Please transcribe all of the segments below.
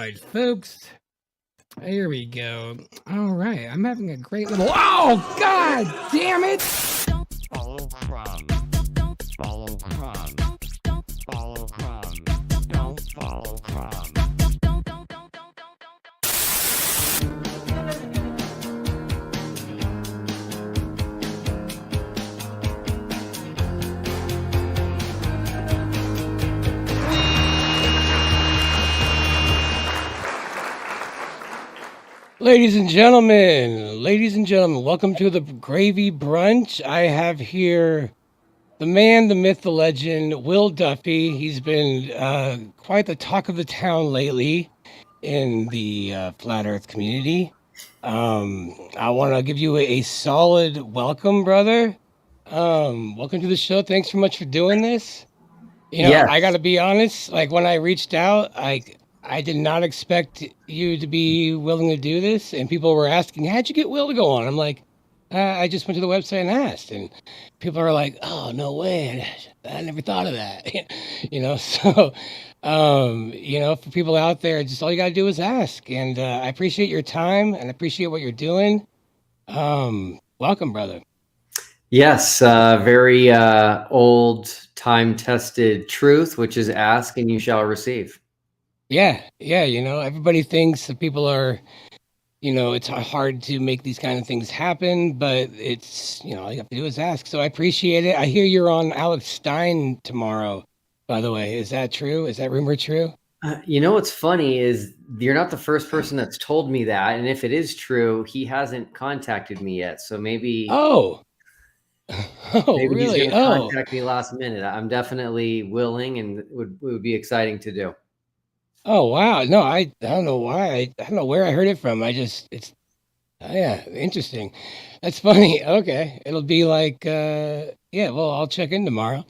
right, folks. Here we go. All right, I'm having a great little. Oh, God damn it! Follow from. Follow from. Follow from. Don't follow from. Ladies and gentlemen, welcome to the Gravy Brunch. I have here the man, the myth, the legend, Will Duffy. He's been quite the talk of the town lately in the Flat Earth community. I want to give you a solid welcome, brother. Welcome to the show. Thanks so much for doing this. I got Yes. to be honest, like when I reached out, I did not expect you to be willing to do this. And people were asking, how'd you get Will to go on? I'm like, I just went to the website and asked. And people are like, oh, no way. I never thought of that. So, for people out there, just all you got to do is ask. And I appreciate your time and I appreciate what you're doing. Welcome, brother. Yes. Very old, time-tested truth, which is ask and you shall receive. Yeah. Everybody thinks that people are, it's hard to make these kind of things happen, but it's, all you have to do is ask. So I appreciate it. I hear you're on Alex Stein tomorrow, by the way. Is that true? Is that rumor true? What's funny is you're not the first person that's told me that. And if it is true, he hasn't contacted me yet. So maybe, Oh, maybe he's really? going to contact me last minute. I'm definitely willing and it would be exciting to do. Oh, wow. No, I don't know why. I don't know where I heard it from. Yeah, interesting. That's funny. Okay. It'll be like, well, I'll check in tomorrow.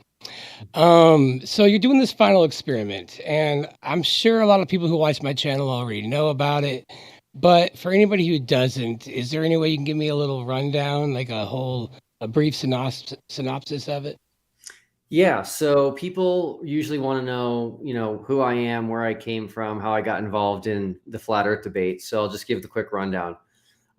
So you're doing this final experiment, and I'm sure a lot of people who watch my channel already know about it. But for anybody who doesn't, is there any way you can give me a little rundown, like a brief synopsis of it? Yeah. So people usually want to know, who I am, where I came from, how I got involved in the flat earth debate. So I'll just give the quick rundown.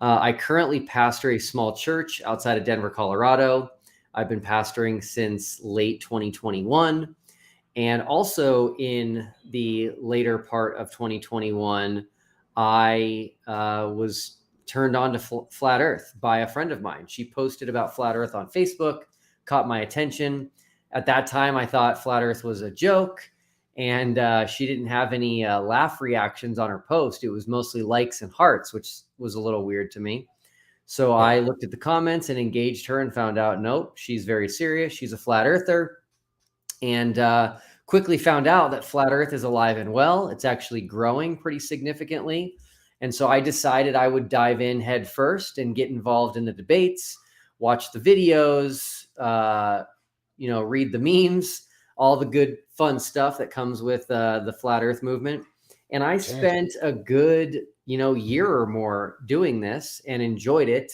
I currently pastor a small church outside of Denver, Colorado. I've been pastoring since late 2021. And also in the later part of 2021, I was turned on to flat earth by a friend of mine. She posted about flat earth on Facebook, caught my attention. At that time, I thought flat earth was a joke, and she didn't have any laugh reactions on her post. It was mostly likes and hearts, which was a little weird to me. So I looked at the comments and engaged her and found out, nope, she's very serious. She's a flat earther, and quickly found out that flat earth is alive and well. It's actually growing pretty significantly. And so I decided I would dive in head first and get involved in the debates, watch the videos, read the memes, all the good fun stuff that comes with the flat earth movement. And I spent a good, year or more doing this and enjoyed it.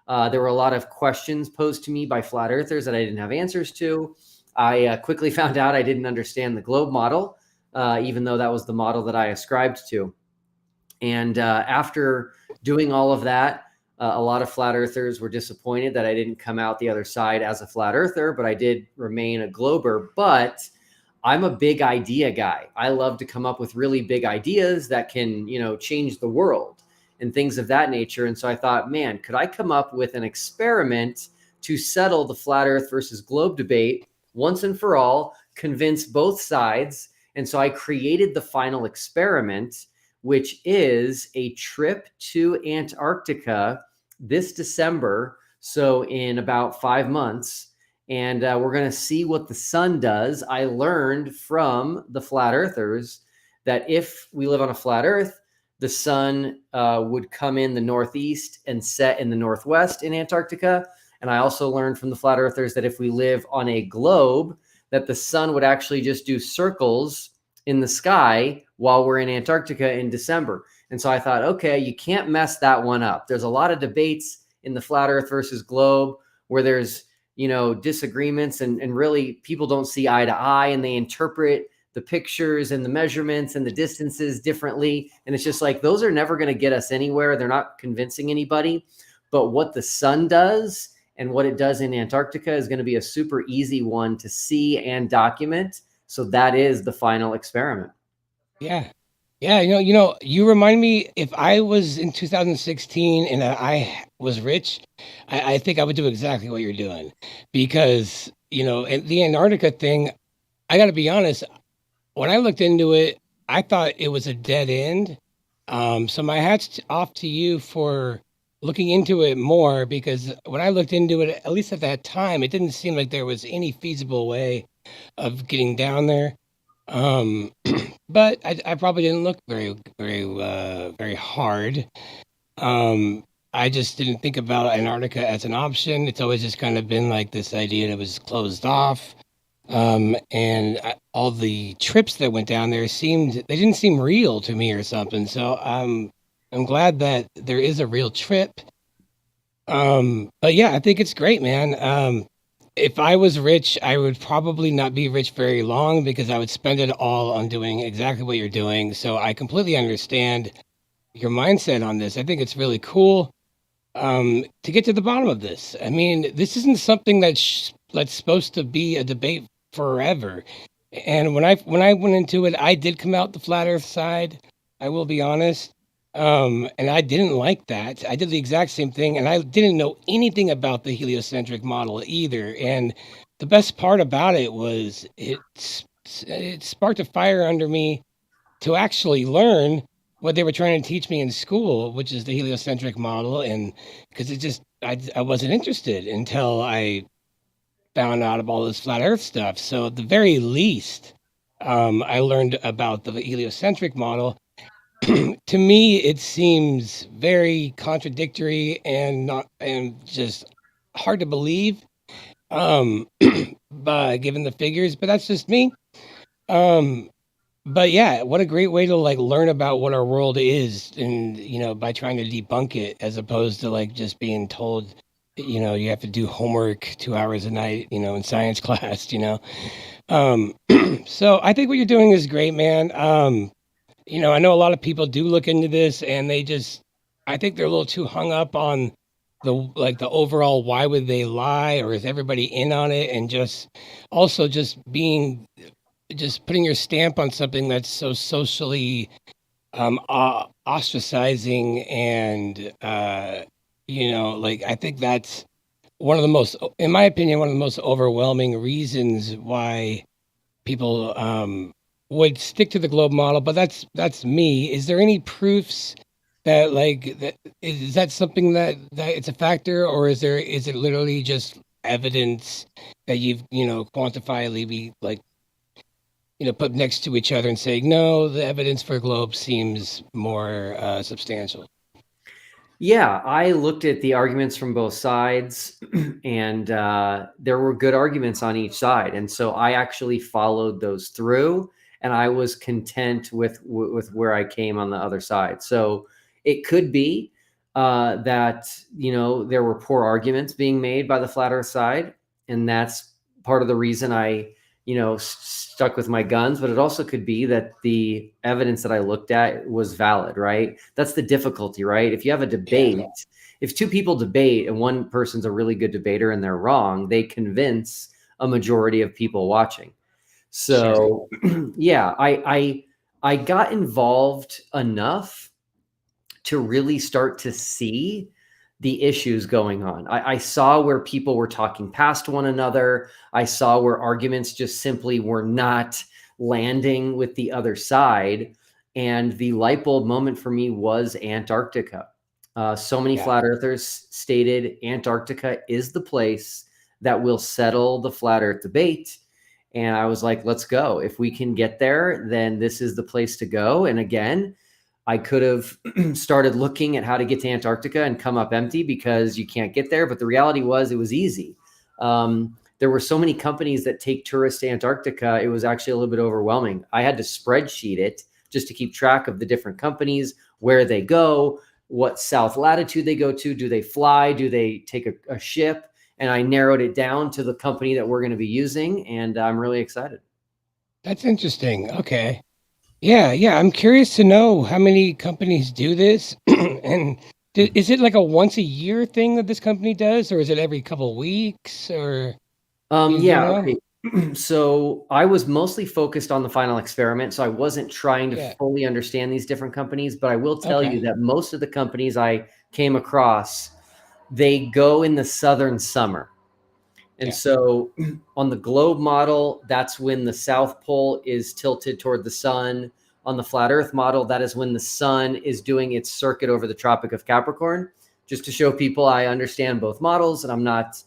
There were a lot of questions posed to me by flat earthers that I didn't have answers to. I quickly found out I didn't understand the globe model, even though that was the model that I ascribed to. And after doing all of that, a lot of flat earthers were disappointed that I didn't come out the other side as a flat earther, but I did remain a glober. But I'm a big idea guy. I love to come up with really big ideas that can, change the world and things of that nature. And so I thought, man, could I come up with an experiment to settle the flat earth versus globe debate once and for all, convince both sides? And so I created the final experiment, which is a trip to Antarctica this December. So in about 5 months, and we're going to see what the sun does. I learned from the flat earthers that if we live on a flat earth, the sun would come in the northeast and set in the northwest in Antarctica. And I also learned from the flat earthers that if we live on a globe, that the sun would actually just do circles in the sky while we're in Antarctica in December. And so I thought, okay, you can't mess that one up. There's a lot of debates in the flat earth versus globe where there's, disagreements and really people don't see eye to eye and they interpret the pictures and the measurements and the distances differently. And it's just like, those are never going to get us anywhere. They're not convincing anybody. But what the sun does and what it does in Antarctica is going to be a super easy one to see and document. So that is the final experiment. Yeah. Yeah, you remind me if I was in 2016 and I was rich, I think I would do exactly what you're doing because, and the Antarctica thing, I got to be honest, when I looked into it, I thought it was a dead end. So my hat's off to you for looking into it more because when I looked into it, at least at that time, it didn't seem like there was any feasible way of getting down there. Um, but I probably didn't look very hard. I just didn't think about Antarctica as an option. It's always just kind of been like this idea that it was closed off. All the trips that went down there they didn't seem real to me or something. So I'm glad that there is a real trip. But yeah, I think it's great, man. If I was rich, I would probably not be rich very long because I would spend it all on doing exactly what you're doing. So I completely understand your mindset on this. I think it's really cool to get to the bottom of this. I mean, this isn't something that's supposed to be a debate forever. And when I went into it, I did come out the flat Earth side. I will be honest. And I didn't like that. I did the exact same thing, and I didn't know anything about the heliocentric model either. And the best part about it was it sparked a fire under me to actually learn what they were trying to teach me in school, which is the heliocentric model. And because I wasn't interested until I found out about all this flat Earth stuff. So at the very least, I learned about the heliocentric model. To me, it seems very contradictory and not and just hard to believe. Um, by given the figures, but that's just me. Um, but yeah, what a great way to like learn about what our world is, and by trying to debunk it as opposed to like just being told, you have to do homework 2 hours a night, in science class. Um, so I think what you're doing is great, man. I know a lot of people do look into this and I think they're a little too hung up on the overall why would they lie or is everybody in on it and just also just putting your stamp on something that's so socially ostracizing and like I think that's one of the most, in my opinion, one of the most overwhelming reasons why people would stick to the globe model, but that's me. Is there any proofs that like that is that something that it's a factor, or is it literally just evidence that you've quantifiably be like put next to each other and say no, the evidence for globe seems more substantial? Yeah, I looked at the arguments from both sides, and there were good arguments on each side, and so I actually followed those through, and I was content with where I came on the other side. So it could be that there were poor arguments being made by the flat Earth side, and that's part of the reason I stuck with my guns. But it also could be that the evidence that I looked at was valid, right? That's the difficulty, right? If you have a debate, Yeah, if two people debate and one person's a really good debater and they're wrong, they convince a majority of people watching. sure. So yeah, I got involved enough to really start to see the issues going on. I saw where people were talking past one another. I saw where arguments just simply were not landing with the other side. And the light bulb moment for me was Antarctica. So many Yeah, flat earthers stated Antarctica is the place that will settle the flat earth debate. And I was like, let's go. If we can get there, then this is the place to go. And again, I could have started looking at how to get to Antarctica and come up empty because you can't get there. But the reality was it was easy. There were so many companies that take tourists to Antarctica. It was actually a little bit overwhelming. I had to spreadsheet it just to keep track of the different companies, where they go, what south latitude they go to. Do they fly? Do they take a ship? And I narrowed it down to the company that we're going to be using. And I'm really excited. That's interesting. Okay. Yeah, yeah. I'm curious to know how many companies do this, and is it like a once a year thing that this company does, or is it every couple weeks, or do you Yeah, know? okay. So I was mostly focused on the final experiment, so I wasn't trying to Yeah. fully understand these different companies, but I will tell you Okay. that most of the companies I came across, they go in the southern summer. And Yeah. so on the globe model, that's when the South Pole is tilted toward the sun. On the flat Earth model, that is when the sun is doing its circuit over the Tropic of Capricorn. Just to show people I understand both models and I'm not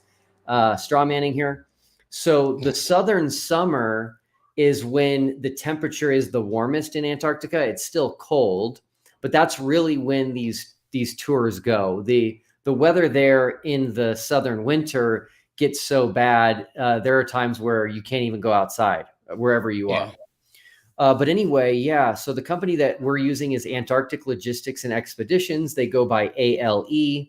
straw manning here. So the southern summer is when the temperature is the warmest in Antarctica. It's still cold, but that's really when these tours go. The weather there in the southern winter gets so bad, there are times where you can't even go outside wherever you are. Yeah. But anyway, yeah. So the company that we're using is Antarctic Logistics and Expeditions. They go by ALE.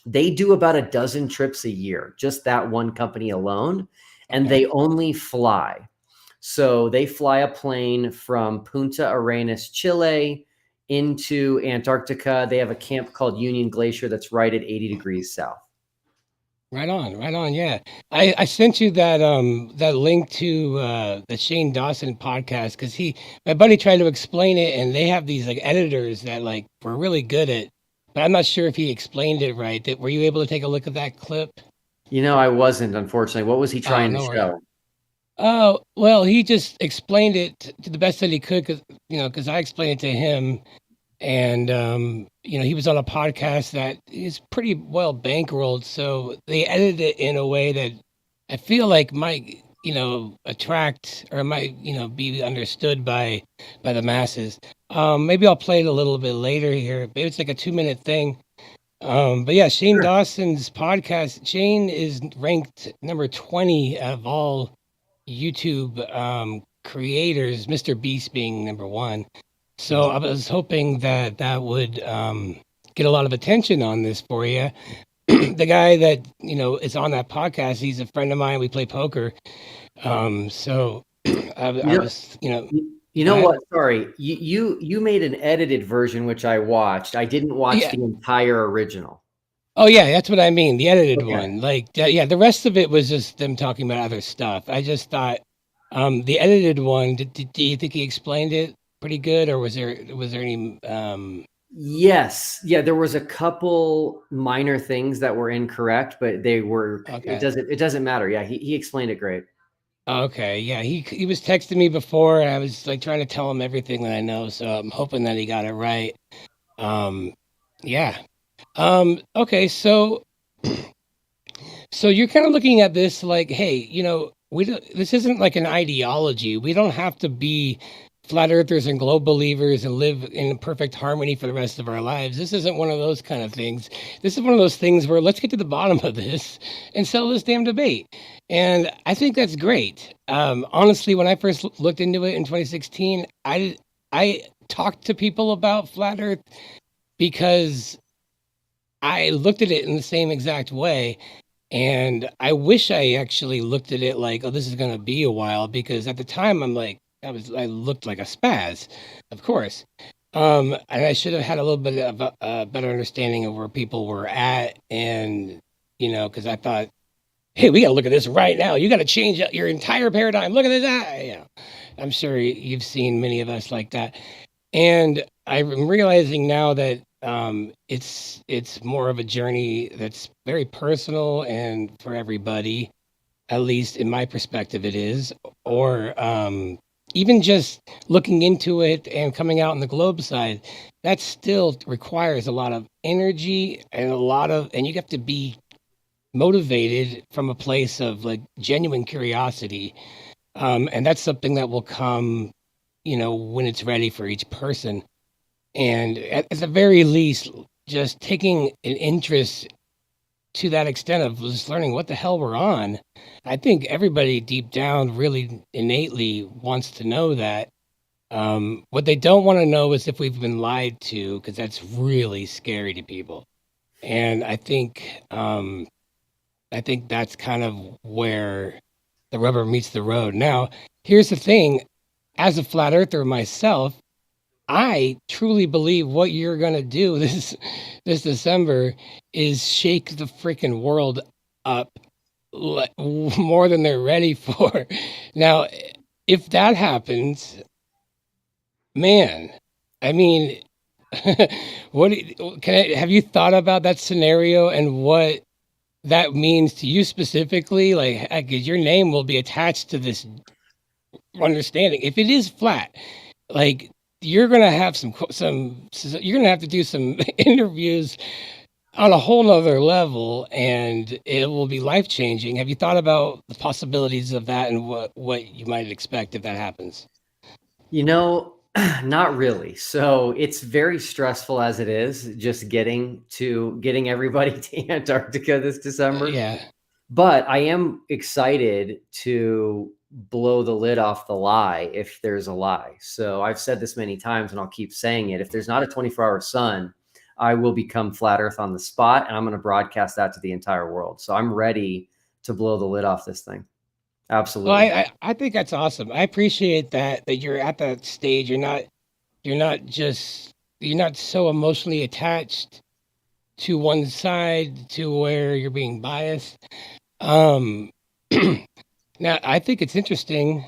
They do about a dozen trips a year, just that one company alone, and Okay. they only fly. So they fly a plane from Punta Arenas, Chile, into Antarctica. They have a camp called Union Glacier that's right at 80 degrees south. Right on, right on. Yeah. I sent you that link to the Shane Dawson podcast because he my buddy tried to explain it and they have these like editors that like were really good at, but I'm not sure if he explained it right. That were you able to take a look at that clip? I wasn't, unfortunately. What was he Oh, trying to no worries. show? Oh, well, he just explained it to the best that he could because because I explained it to him. And he was on a podcast that is pretty well bankrolled, so they edited it in a way that I feel like might attract or might be understood by the masses. Maybe I'll play it a little bit later here. Maybe it's like a 2 minute thing. But yeah, Shane Sure. Dawson's podcast. Shane is ranked number 20 out of all YouTube creators. Mr. Beast being number one. So I was hoping that that would get a lot of attention on this for you. The guy that is on that podcast, he's a friend of mine. We play poker. So I You know, was you go know ahead. what? Sorry, you made an edited version which I watched. I didn't watch Yeah. the entire original. Oh yeah, that's what I mean. The edited Okay. one. Like yeah, the rest of it was just them talking about other stuff. I just thought the edited one. Do you think he explained it pretty good, or was there any Yes. Yeah, there was a couple minor things that were incorrect, but they were okay. it doesn't matter. Yeah, he explained it great. Okay, yeah, he was texting me before, and I was like trying to tell him everything that I know, so I'm hoping that he got it right. Um, yeah. Okay, so you're kind of looking at this like, hey, this isn't like an ideology. We don't have to be flat earthers and globe believers and live in perfect harmony for the rest of our lives. This isn't one of those kind of things. This is one of those things where let's get to the bottom of this and settle this damn debate. And I think that's great. Honestly, when I first looked into it in 2016, I talked to people about flat Earth because I looked at it in the same exact way. And I wish I actually looked at it like, oh, this is going to be a while, because at the time I'm like, I looked like a spaz, of course. And I should have had a little bit of a better understanding of where people were at. And, because I thought, hey, we got to look at this right now. You got to change your entire paradigm. Look at this. I'm sure you've seen many of us like that. And I'm realizing now that it's more of a journey that's very personal and for everybody, at least in my perspective, it is. Or even just looking into it and coming out on the globe side, that still requires a lot of energy and and you have to be motivated from a place of like genuine curiosity. And that's something that will come, when it's ready for each person. And at the very least, just taking an interest to that extent of just learning what the hell we're on. I think everybody deep down really innately wants to know that. What they don't want to know is if we've been lied to, because that's really scary to people. And I think that's kind of where the rubber meets the road. Now, here's the thing: as a flat earther myself, I truly believe what you're gonna do this December is shake the freaking world up more than they're ready for. Now, if that happens, man, I mean, have you thought about that scenario and what that means to you specifically? Like, 'cause your name will be attached to this understanding. If it is flat, like you're gonna have you're gonna have to do some interviews on a whole nother level, and it will be life changing. Have you thought about the possibilities of that and what you might expect if that happens? You know, not really. So it's very stressful as it is, just getting everybody to Antarctica this December. Yeah. But I am excited to blow the lid off the lie if there's a lie. So I've said this many times and I'll keep saying it. If there's not a 24-hour sun, I will become flat earth on the spot and I'm going to broadcast that to the entire world. So I'm ready to blow the lid off this thing. Well, Absolutely. I think that's awesome. I appreciate that you're at that stage. You're not so emotionally attached to one side to where you're being biased. Um, now I think it's interesting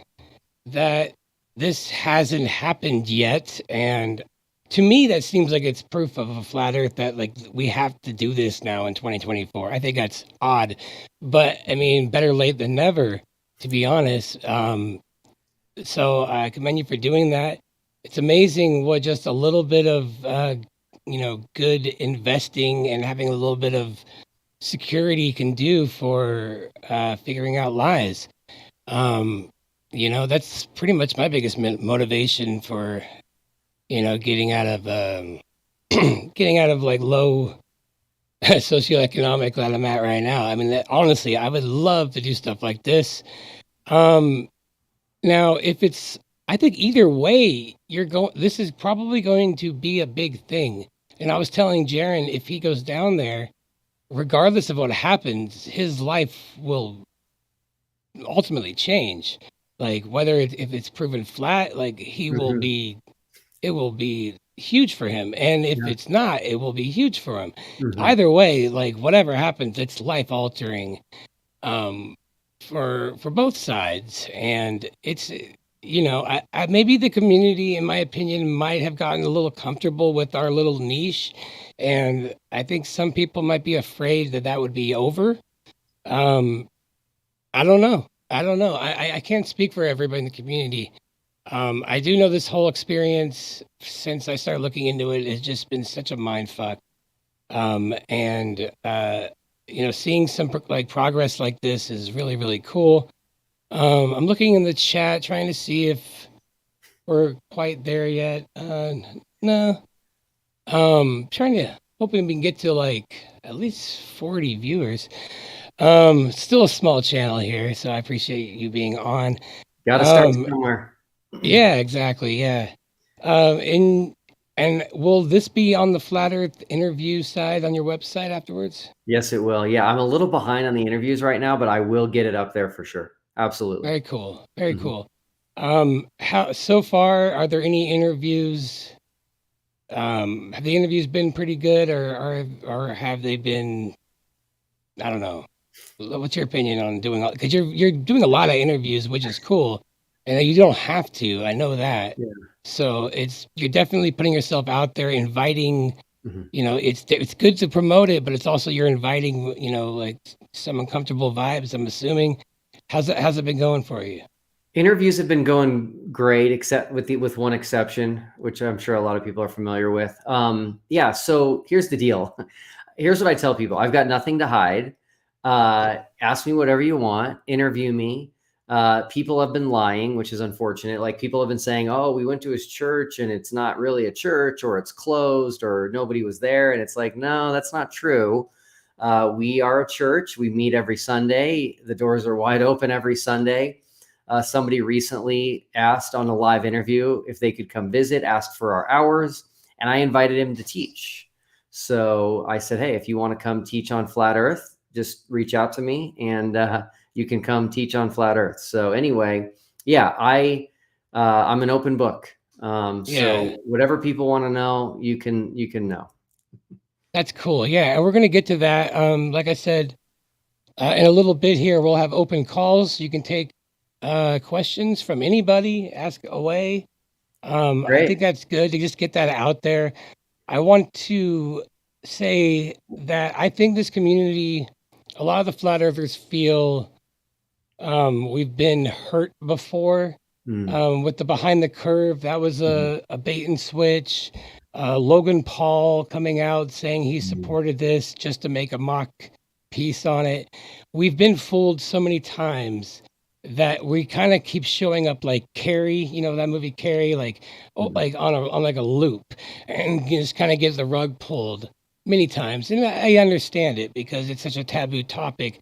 that this hasn't happened yet, and to me that seems like it's proof of a flat earth that like we have to do this now in 2024. I think that's odd, but I mean better late than never, to be honest. So I commend you for doing that. It's amazing what just a little bit of good investing and having a little bit of security can do for figuring out lies. Um, that's pretty much my biggest motivation for getting out of getting out of like low socioeconomic that I'm at right now. I mean, honestly, I would love to do stuff like this. Um, Now, if it's, I think either way, this is probably going to be a big thing. And I was telling Jaron, if he goes down there, regardless of what happens, his life will ultimately change. Like if it's proven flat, like Mhm. it will be huge for him. And if Yeah. it's not, it will be huge for him. Mhm. Either way, like whatever happens, it's life altering. Um, for both sides, and it's maybe the community in my opinion might have gotten a little comfortable with our little niche, and I think some people might be afraid that that would be over. um I don't know. I can't speak for everybody in the community. I do know this whole experience since I started looking into it has just been such a mind fuck. And seeing some like progress like this is really, really cool. I'm looking in the chat trying to see if we're quite there yet. No. Trying to hoping we can get to like at least 40 viewers. Still a small channel here, so I appreciate you being on. Got to start Um, somewhere. yeah, exactly. Yeah. And will this be on the Flat Earth interview side on your website afterwards? Yes, it will. Yeah, I'm a little behind on the interviews right now, but I will get it up there for sure. Absolutely. Very cool. Very Mhm. cool. How so far are there any interviews? Have the interviews been pretty good, or have they been? I don't know. What's your opinion on doing? Because you're doing a lot of interviews, which is cool, and you don't have to. I know that. Yeah. So you're definitely putting yourself out there, inviting. Mhm. It's good to promote it, but it's also you're inviting. Like some uncomfortable vibes. I'm assuming. How's it been going for you? Interviews have been going great, except with one exception, which I'm sure a lot of people are familiar with. Yeah. So here's the deal. Here's what I tell people: I've got nothing to hide. Ask me whatever you want. Interview me. People have been lying, which is unfortunate. Like people have been saying, "Oh, we went to his church, and it's not really a church, or it's closed, or nobody was there." And it's like, no, that's not true. We are a church. We meet every Sunday. The doors are wide open every Sunday. Somebody recently asked on a live interview if they could come visit, asked for our hours, and I invited him to teach. So I said, hey, if you want to come teach on flat earth, just reach out to me and you can come teach on flat earth. So anyway, yeah, I'm an open book. Yeah, So whatever people want to know, you can know. that's cool. Yeah, and we're gonna get to that. Like I said, in a little bit here, we'll have open calls. You can take questions from anybody, ask away. I think Great. that's good to just get that out there. I want to say that I think this community, a lot of the flat earthers feel we've been hurt before Mm, with the behind the curve. That was mhm, a bait and switch. Logan Paul coming out saying he mhm, supported this just to make a mock piece on it. We've been fooled so many times that we kind of keep showing up like Carrie, you know, that movie Carrie, like oh, mhm, like on like a loop, and you just kind of get the rug pulled many times. And I understand it because it's such a taboo topic.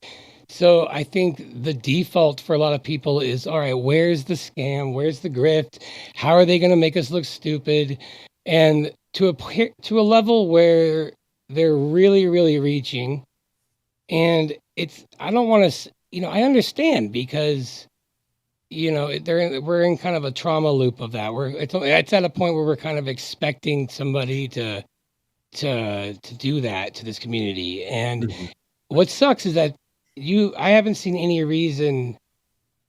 So I think the default for a lot of people is, all right, where's the scam? Where's the grift? How are they going to make us look stupid? And to a level where they're really, really reaching. And it's I don't want to, I understand because we're in kind of a trauma loop of that. It's at a point where we're kind of expecting somebody to do that to this community. And mhm. what sucks is that I haven't seen any reason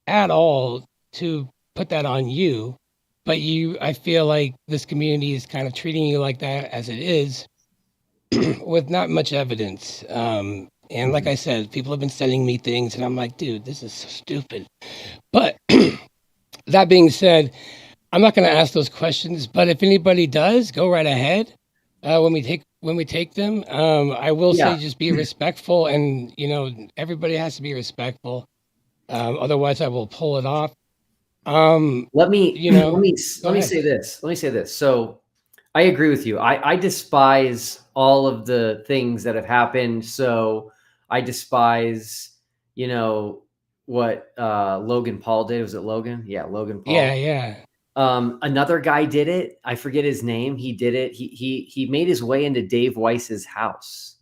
at all to put that on you, but I feel like this community is kind of treating you like that as it is with not much evidence. And like Mhm. I said, people have been sending me things, and I'm like, dude, this is so stupid. But that being said, I'm not going to ask those questions. But if anybody does, go right ahead. When we take them, I will Yeah. say just be respectful, and everybody has to be respectful. Otherwise, I will pull it off. Let me You let know, me go let me ahead. say this. Let me say this. So I agree with you. I despise all of the things that have happened. So I despise, you know, what Logan Paul did. Was it Logan? Yeah, Logan Yeah, Paul. yeah. Another guy did it. I forget his name. He did it. He made his way into Dave Weiss's house.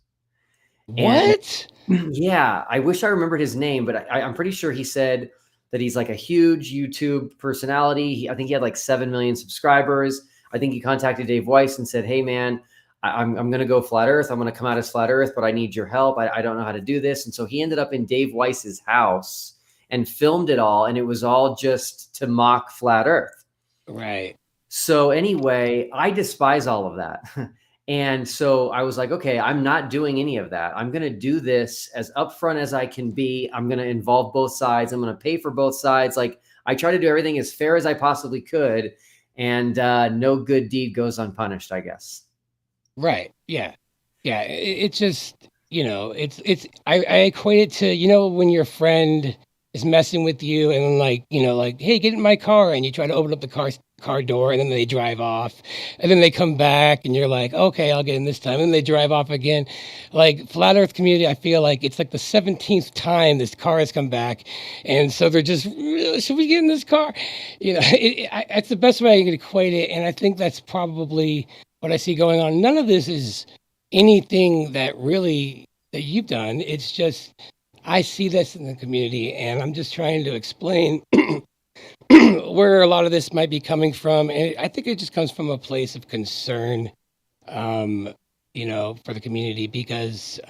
And What? yeah, I wish I remembered his name, but I'm pretty sure he said that he's like a huge YouTube personality. I think he had like 7 million subscribers. I think he contacted Dave Weiss and said, "Hey, man, I'm going to go flat Earth. I'm going to come out as flat Earth, but I need your help. I don't know how to do this." And so he ended up in Dave Weiss's house and filmed it all. And it was all just to mock flat Earth. Right. So anyway, I despise all of that. And so I was like, okay, I'm not doing any of that. I'm going to do this as upfront as I can be. I'm going to involve both sides. I'm going to pay for both sides. Like I try to do everything as fair as I possibly could. And no good deed goes unpunished, I guess. Right. Yeah. Yeah. It's just, I equate it to, when your friend is messing with you and like, like, hey, get in my car. And you try to open up the car door and then they drive off and then they come back and you're like, okay, I'll get in this time. And they drive off again. Like flat earth community, I feel like it's like the 17th time this car has come back. And so they're just, should we get in this car? It's the best way I can equate it. And I think that's probably what I see going on. None of this is anything that you've done. It's just I see this in the community, and I'm just trying to explain where a lot of this might be coming from. And I think it just comes from a place of concern, um, for the community because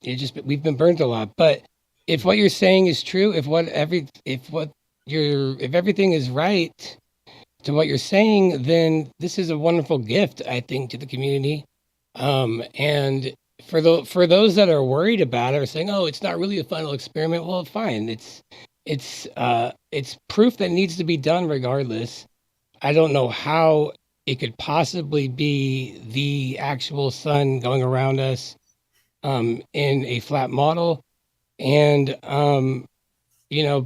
we've been burned a lot. But if what you're saying is true, if everything is right to what you're saying, then this is a wonderful gift, I think, to the community. And for those that are worried about it or saying, "Oh, it's not really a final experiment," well, fine. It's proof that needs to be done regardless. I don't know how it could possibly be the actual sun going around us in a flat model, and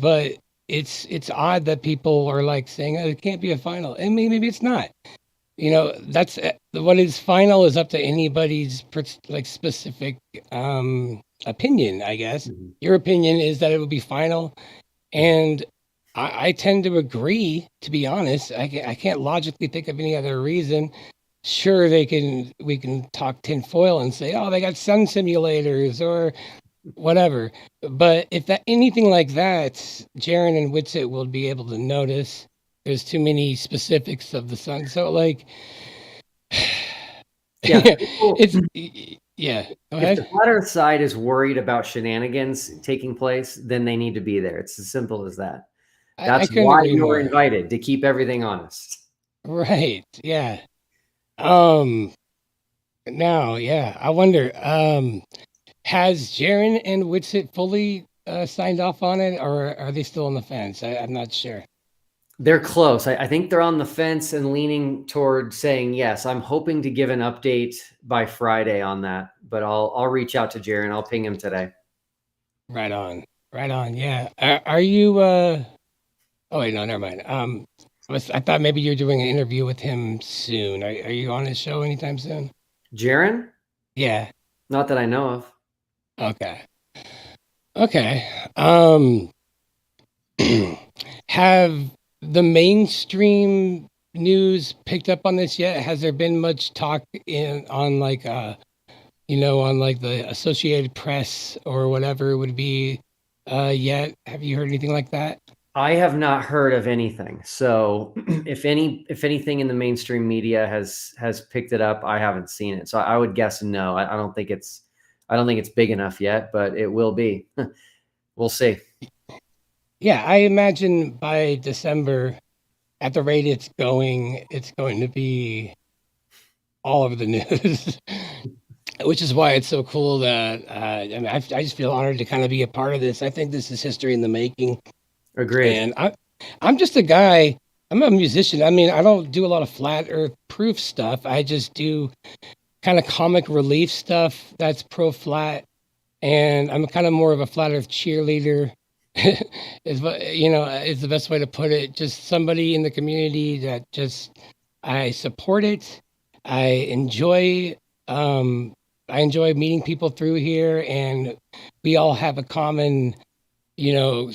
but it's odd that people are like saying, "Oh, it can't be a final," and maybe it's not. That's what is final is up to anybody's like specific opinion, I guess. Mhm. Your opinion is that it would be final, and I tend to agree. To be honest, I can't logically think of any other reason. Sure, we can talk tinfoil and say, oh, they got sun simulators, or whatever. But if that anything like that, Jaren and Witsit will be able to notice. There's too many specifics of the sun. So like, Yeah, people, it's yeah. Go if the ahead. flat Earth side is worried about shenanigans taking place, then they need to be there. It's as simple as that. I That's couldn't why agree you're more. invited, to keep everything honest. Right. Yeah. Um. Now, yeah. I wonder. Has Jaren and Witsit fully signed off on it, or are they still on the fence? I'm not sure. They're close. I think they're on the fence and leaning toward saying yes. I'm hoping to give an update by Friday on that, but I'll reach out to Jaron. I'll ping him today. Right on. Right on. Yeah. Are you? Oh wait, no, never mind. I thought maybe you're doing an interview with him soon. Are you on his show anytime soon? Jaron? Yeah. Not that I know of. Okay. Okay. Have the mainstream news picked up on this yet? Has there been much talk in on like on like the Associated Press or whatever it would be yet? Have you heard anything like that? I have not heard of anything. So if anything in the mainstream media has picked it up, I haven't seen it. So I would guess no. I don't think it's big enough yet, but it will be. We'll see. Yeah, I imagine by December, at the rate it's going to be all over the news. Which is why it's so cool that I mean, I just feel honored to kind of be a part of this. I think this is history in the making, Agreed. and I'm just a guy. I'm a musician. I mean, I don't do a lot of flat Earth proof stuff. I just do kind of comic relief stuff that's pro flat, and I'm kind of more of a flat Earth cheerleader. Is what is the best way to put it. Just somebody in the community that just I support it. I enjoy um I enjoy meeting people through here, and we all have a common, you know,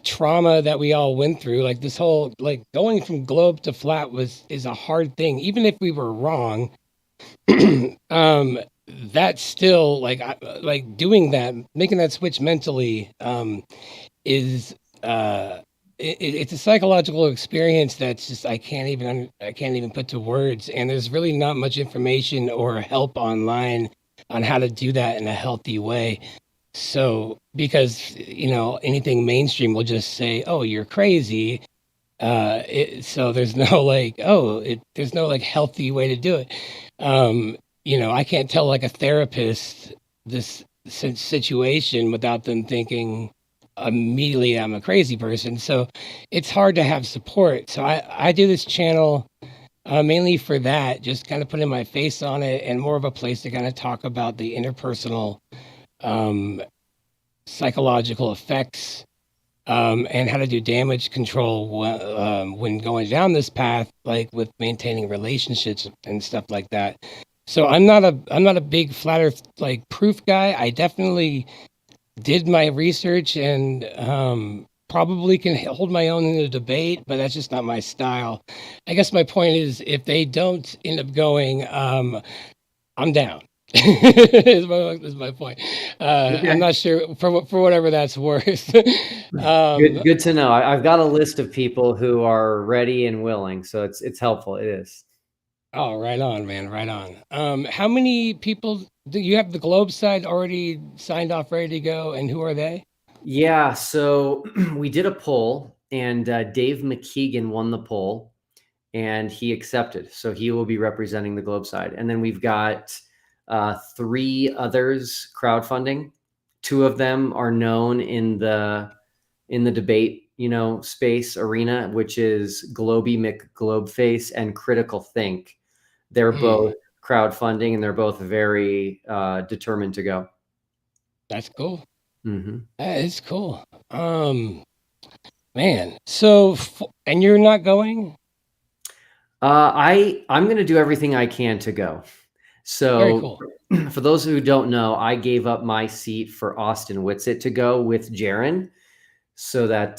trauma that we all went through. Like this whole like going from globe to flat is a hard thing. Even if we were wrong, um that's still like doing that, making that switch mentally is it's a psychological experience that's just I can't even put to words, and there's really not much information or help online on how to do that in a healthy way. So because anything mainstream will just say, oh, you're crazy. So there's no there's no like healthy way to do it. I can't tell like a therapist this situation without them thinking immediately I'm a crazy person. So it's hard to have support. So I do this channel mainly for that, just kind of putting my face on it and more of a place to kind of talk about the interpersonal um, psychological effects and how to do damage control when going down this path, like with maintaining relationships and stuff like that. So I'm not a big flat Earth like proof guy. I definitely did my research and probably can hold my own in the debate, but that's just not my style. I guess my point is if they don't end up going, I'm down. Is my point. I'm Okay. not sure for whatever that's worth. Good, um, good to know. I've got a list of people who are ready and willing, so it's helpful. It is. oh, right on, man, right on. How many people do you have the Globe side already signed off, ready to go, and who are they? Yeah, so we did a poll, and Dave McKeegan won the poll, and he accepted. So he will be representing the Globe side. And then we've got three others crowdfunding. Two of them are known in the debate, space arena, which is Globy McGlobeface and Critical Think. They're Hmm, both crowdfunding, and they're both very determined to go. that's cool. Mm-hmm. That is cool. Man. So, and you're not going? I'm going to do everything I can to go. Very So, cool. for those who don't know, I gave up my seat for Austin Whitsitt to go with Jaron, so that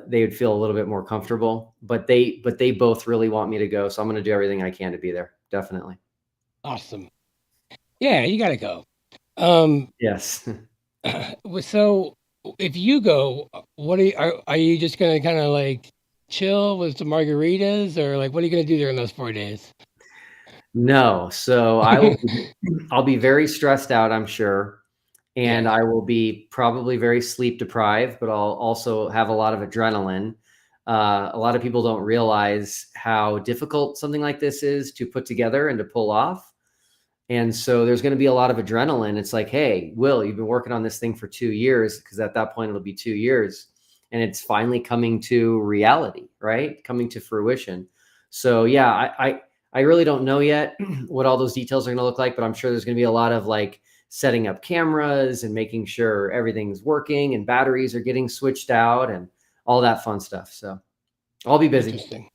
they would feel a little bit more comfortable. But they both really want me to go, so I'm going to do everything I can to be there. Definitely. Awesome. Yeah, you gotta go. Um, Yes. So if you go, what are you just gonna kind of like chill with some margaritas, or like what are you gonna do during those 4 days? No, so I'll be very stressed out, I'm sure, and Yeah, I will be probably very sleep deprived, but I'll also have a lot of adrenaline. A lot of people don't realize how difficult something like this is to put together and to pull off. And so there's going to be a lot of adrenaline. It's like, hey, Will, you've been working on this thing for 2 years, because at that point it'll be 2 years, and it's finally coming to reality, right? Coming to fruition. So yeah, I really don't know yet what all those details are going to look like, but I'm sure there's going to be a lot of like setting up cameras and making sure everything's working and batteries are getting switched out and all that fun stuff. So I'll be busy. interesting.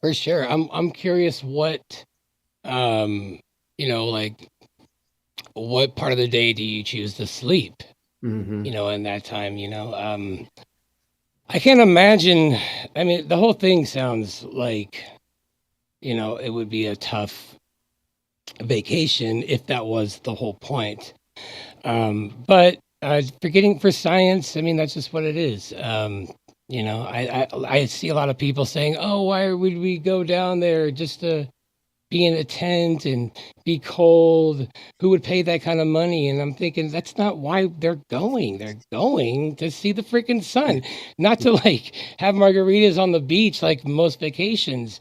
For sure. I'm curious what um like what part of the day do you choose to sleep? Hmm. In that time, I can't imagine. I mean, the whole thing sounds like, it would be a tough vacation if that was the whole point. But forgetting for science, I mean, that's just what it is. I see a lot of people saying, "Oh, why would we go down there just to be in a tent and be cold? Who would pay that kind of money?" And I'm thinking that's not why they're going. They're going to see the freaking sun, not to like have margaritas on the beach like most vacations.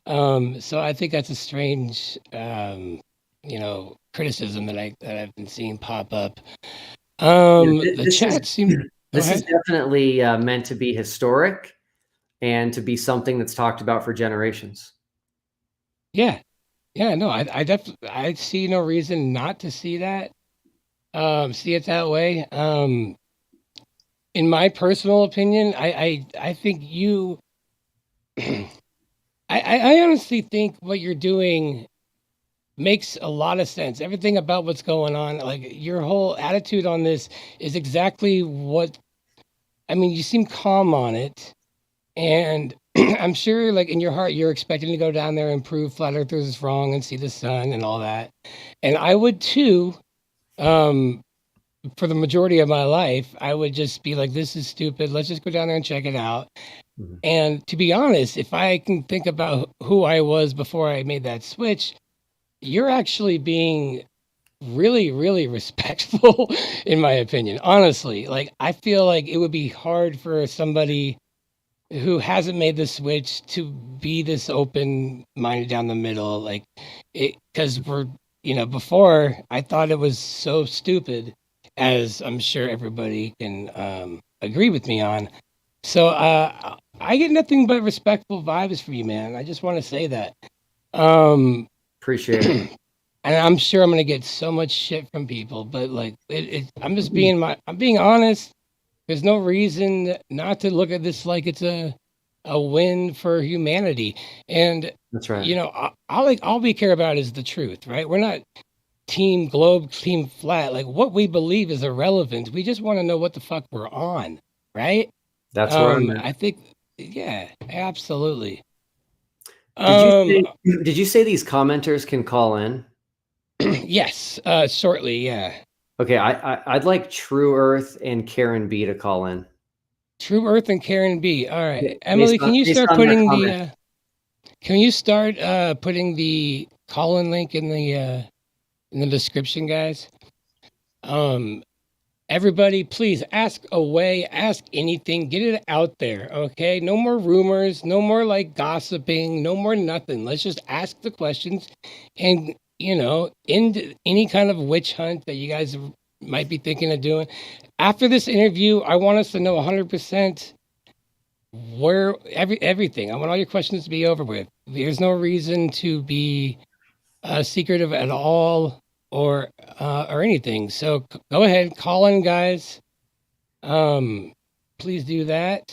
So I think that's a strange, criticism that I've been seeing pop up. Yeah, The chat seemed. Go this is ahead. definitely meant to be historic and to be something that's talked about for generations. Yeah, yeah. No, I definitely I see no reason not to see that. See it that way. In my personal opinion, I think you. I honestly think what you're doing makes a lot of sense. Everything about what's going on, like your whole attitude on this, is exactly what. I mean, you seem calm on it. And I'm sure, like in your heart, you're expecting to go down there and prove flat earthers is wrong and see the sun and all that. And I would too. Um, for the majority of my life, I would just be like, "This is stupid. Let's just go down there and check it out." Mhm. And to be honest, if I can think about who I was before I made that switch, you're actually being really, really respectful, in my opinion. Honestly, like I feel like it would be hard for somebody who hasn't made the switch to be this open minded down the middle, like it, because before I thought it was so stupid, as I'm sure everybody can agree with me on. So I get nothing but respectful vibes from you, man. I just want to say that. um Appreciate it. and I'm sure I'm gonna get so much shit from people, but like I'm being honest. There's no reason not to look at this like it's a win for humanity. And That's right. all we care about is the truth, right? We're not team globe, team flat. Like what we believe is irrelevant. We just want to know what the fuck we're on, right? That's where I'm at. I think, yeah, absolutely. Did you Um, say did you say these commenters can call in? yes, shortly, yeah. Okay, I'd like True Earth and Karen B to call in. True Earth and Karen B. All Yeah, right, Emily, based on their comment. can you start putting the call-in link in the description, guys? Um, Everybody, please ask away, ask anything, get it out there, okay? No more rumors, no more like gossiping, no more nothing. Let's just ask the questions and, end any kind of witch hunt that you guys might be thinking of doing. After this interview, I want us to know 100% where everything. I want all your questions to be over with. There's no reason to be secretive at all or anything. So go ahead, call in, guys. Please do that.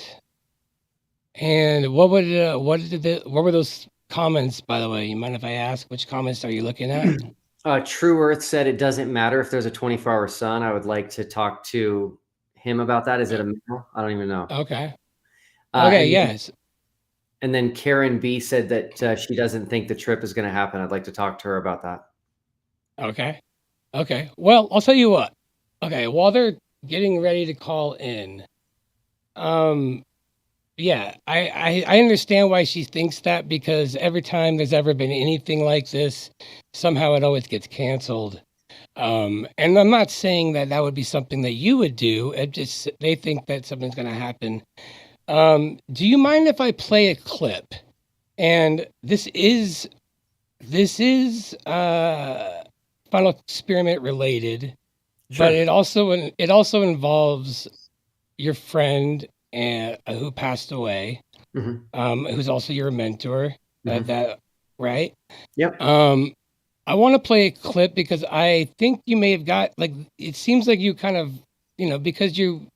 And what were those comments, by the way? You mind if I ask which comments are you looking at? True Earth said it doesn't matter if there's a 24-hour sun. I would like to talk to him about that. Is it a male? I don't even know. Okay. Okay. And Yes. and then Karen B said that she doesn't think the trip is going to happen. I'd like to talk to her about that. Okay. Okay. Well, I'll tell you what. Okay, while they're getting ready to call in, um, yeah, I understand why she thinks that because every time there's ever been anything like this, somehow it always gets canceled. And I'm not saying that that would be something that you would do. It just they think that something's going to happen. Do you mind if I play a clip? And this is final experiment related, but Sure. it also involves your friend who passed away, Hmm. who's also your mentor. Hmm. That right? Yep. Um, I want to play a clip because I think you may have got like it seems like you kind of because you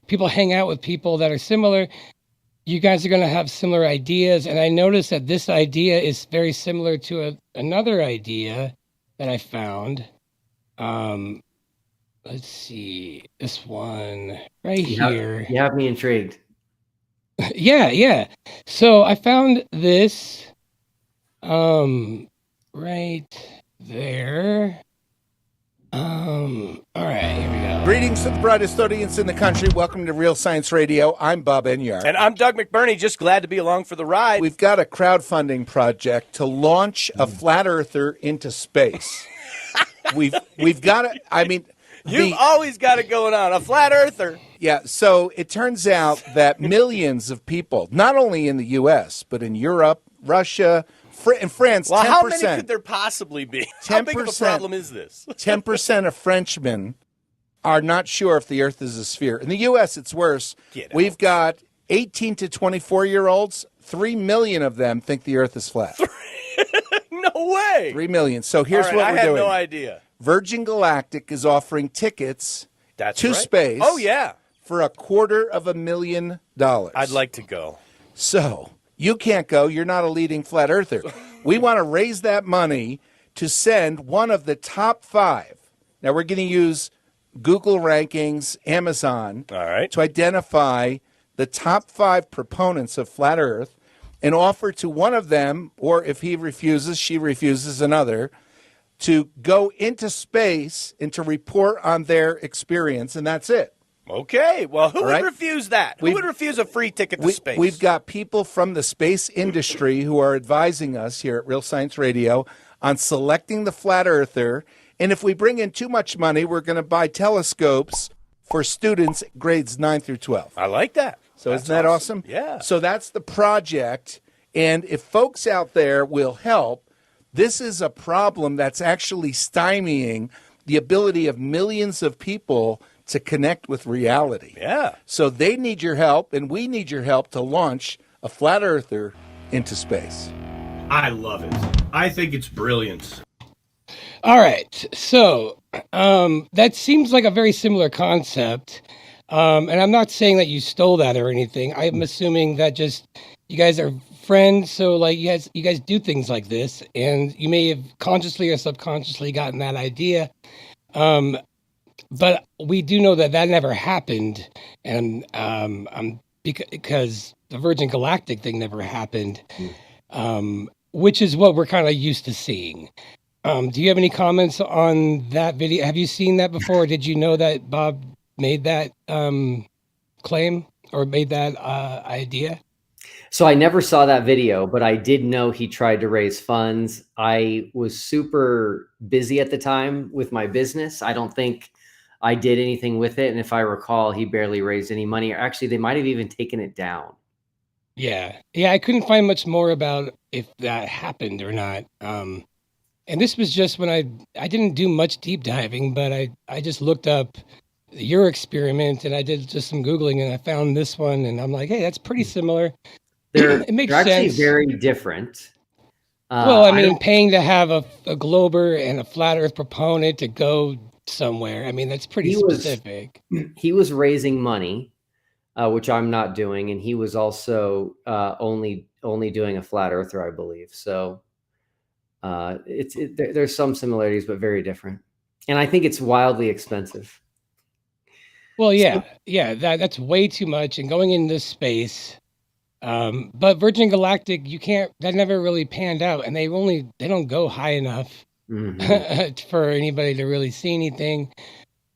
people hang out with people that are similar. You guys are going to have similar ideas, and I noticed that this idea is very similar to another idea that I found. Um, let's see this one right You have here. you have me intrigued. Yeah, yeah. So I found this um right there. All right, here we go. Greetings to the brightest audience in the country. Welcome to Real Science Radio. I'm Bob Enyart. And I'm Doug McBurney, just glad to be along for the ride. We've got a crowdfunding project to launch a flat earther into space. we've got it. I mean, You've always got it going on, a flat earther. yeah. So it turns out that millions of people, not only in the U.S. but in Europe, Russia, and France, Well, 10%, how many could there possibly be? How big of a 10%. problem is this? 10% of Frenchmen are not sure if the Earth is a sphere. In the U.S., it's worse. Get We've out. got 18 to 24-year-olds. 3 million of them think the Earth is flat. No way. 3 million. So here's All right, what I we're had doing. no idea. Virgin Galactic is offering tickets That's to right. space Oh, yeah. for $250,000. I'd like to go. So you can't go. You're not a leading flat earther. We want to raise that money to send one of the top 5. Now we're going to use Google rankings, Amazon, All right. to identify the top 5 proponents of flat Earth and offer to one of them, or if he refuses, she refuses, another, to go into space and to report on their experience, and that's it. Okay. Well, who All would right. refuse that? Who We've- would refuse a free ticket to space? We've got people from the space industry who are advising us here at Real Science Radio on selecting the flat earther. And if we bring in too much money, we're going to buy telescopes for students grades 9 through 12. I like that. So That's isn't that awesome? Yeah. So that's the project. And if folks out there will help, this is a problem that's actually stymieing the ability of millions of people to connect with reality. Yeah. So they need your help, and we need your help to launch a flat earther into space. I love it. I think it's brilliant. All right. So that seems like a very similar concept. And I'm not saying that you stole that or anything. I'm assuming that just you guys are friends. So like you guys do things like this, and you may have consciously or subconsciously gotten that idea. But we do know that that never happened, and because the Virgin Galactic thing never happened, which is what we're kind of used to seeing. Do you have any comments on that video? Have you seen that before? Did you know that Bob made that claim or made that idea? So I never saw that video, but I did know he tried to raise funds. I was super busy at the time with my business. I don't think I did anything with it. And if I recall, he barely raised any money. Or actually, they might have even taken it down. Yeah. Yeah, I couldn't find much more about if that happened or not. And this was just when I didn't do much deep diving, but I just looked up your experiment and I did just some Googling and I found this one and I'm like, hey, that's pretty similar. It makes They're actually sense. very different. Well, I mean, don't- paying to have a glober and a flat Earth proponent to go somewhere. I mean, that's pretty He was- specific. he was raising money, which I'm not doing, and he was also only doing a flat earther, I believe. So there's some similarities, but very different. And I think it's wildly expensive. Well, yeah, that's way too much. And going into space, but Virgin Galactic, you can't. That never really panned out, and they don't go high enough Mhm. for anybody to really see anything.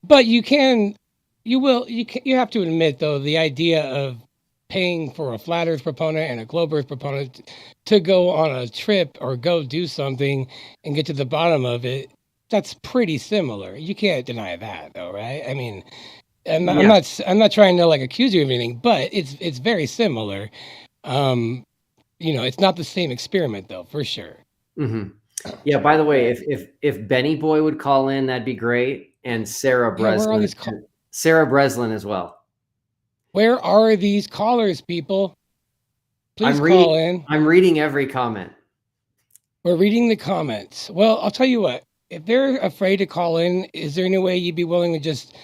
But you have to admit though, the idea of paying for a flat Earth proponent and a globe Earth proponent to go on a trip or go do something and get to the bottom of it, that's pretty similar. You can't deny that, though, right? I mean, Yeah. I'm not trying to like accuse you of anything, but it's very similar. Um, it's not the same experiment, though, for sure. hmm Yeah. By the way, Right. if Benny Boy would call in, that'd be great, and Sarah Yeah, Breslin, Sarah Breslin as well. where are these callers, people? Please I'm call reading. in. I'm reading every comment. We're reading the comments. Well, I'll tell you what. If they're afraid to call in, is there any way you'd be willing to just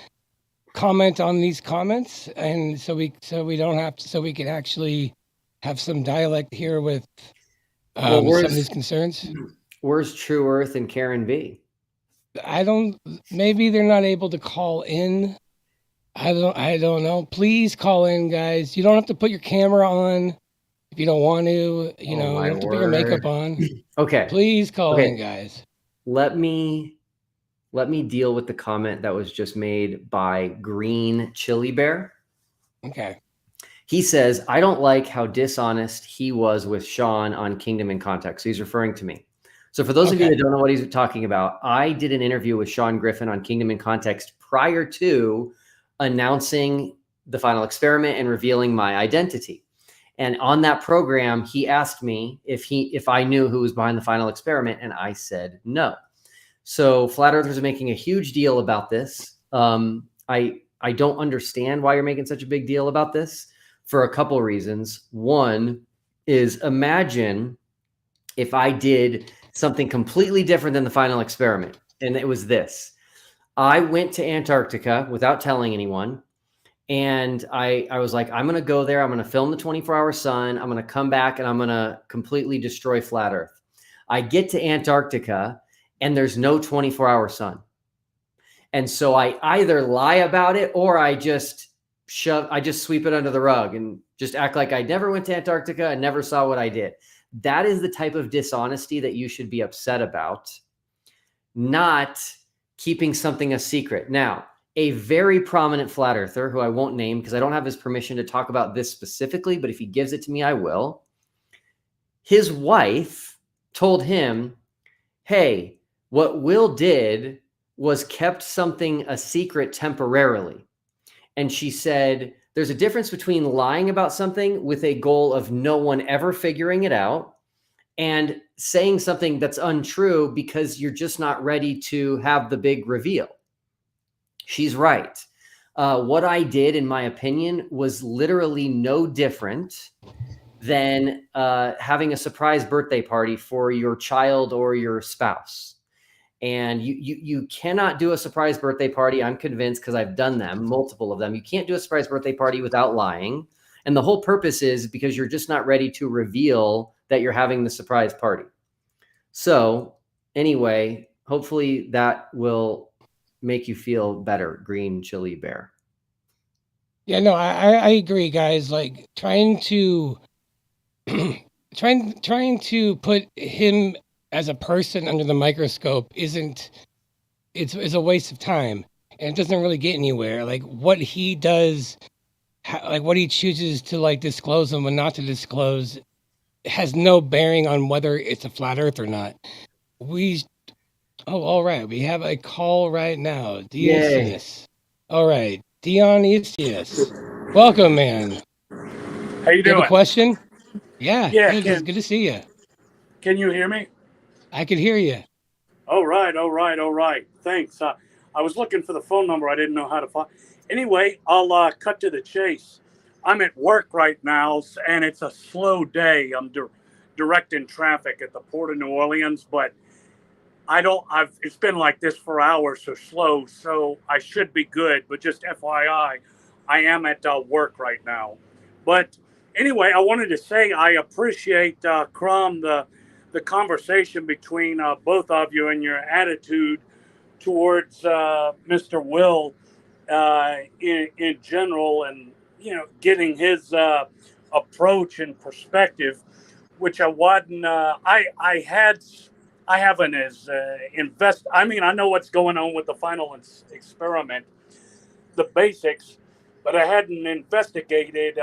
comment on these comments, and so we don't have to, so we can actually have some dialect here with Well, some of these concerns? where's True Earth and Karen B? I don't. Maybe they're not able to call in. I don't know. Please call in, guys. You don't have to put your camera on if you don't want to. You Oh don't my have to put your makeup word. on. Okay. Please call Okay. in, guys. Let me deal with the comment that was just made by Green Chili Bear. Okay. He says, I don't like how dishonest he was with Sean on Kingdom in Context. So he's referring to me. So for those of you that don't know what he's talking about, I did an interview with Sean Griffin on Kingdom in Context prior to announcing the final experiment and revealing my identity. And on that program, he asked me if I knew who was behind the final experiment, and I said no. So flat earthers are making a huge deal about this. I don't understand why you're making such a big deal about this for a couple reasons. One is, imagine if I did something completely different than the final experiment, and it was this. I went to Antarctica without telling anyone. And I was like, I'm going to go there. I'm going to film the 24-hour sun. I'm going to come back and I'm going to completely destroy flat Earth. I get to Antarctica and there's no 24-hour sun. And so I either lie about it or I just sweep it under the rug and just act like I never went to Antarctica and never saw what I did. That is the type of dishonesty that you should be upset about, not keeping something a secret. Now, a very prominent flat earther, who I won't name because I don't have his permission to talk about this specifically, but if he gives it to me, I will. His wife told him, hey, what Will did was kept something a secret temporarily. And she said, there's a difference between lying about something with a goal of no one ever figuring it out and saying something that's untrue because you're just not ready to have the big reveal. She's right. What I did, in my opinion, was literally no different than having a surprise birthday party for your child or your spouse. And you cannot do a surprise birthday party. I'm convinced, because I've done them, multiple of them. You can't do a surprise birthday party without lying. And the whole purpose is because you're just not ready to reveal that you're having the surprise party. So anyway, hopefully that will make you feel better, Green Chili Bear. Yeah, no, I agree, guys. Like trying to trying to put him as a person under the microscope isn't it's a waste of time, and it doesn't really get anywhere. Like what he does, like what he chooses to like disclose and what not to disclose has no bearing on whether it's a flat earth or not. All right. We have a call right now. Dionysius. All right. Dionysius. Welcome, man. How you Do you have doing? a question? Yeah. Yeah, It's good to see you. can you hear me? I could hear you. All right. Thanks. I was looking for the phone number. I didn't know how to find. Anyway, I'll cut to the chase. I'm at work right now, and it's a slow day. I'm directing traffic at the Port of New Orleans, but it's been like this for hours, so slow, so I should be good. But just FYI, I am at work right now. But anyway, I wanted to say I appreciate, Crom, the conversation between both of you and your attitude towards Mr. Will in general, and getting his approach and perspective, which I wasn't. I had I haven't as I mean, I know what's going on with the final experiment, the basics, but I hadn't investigated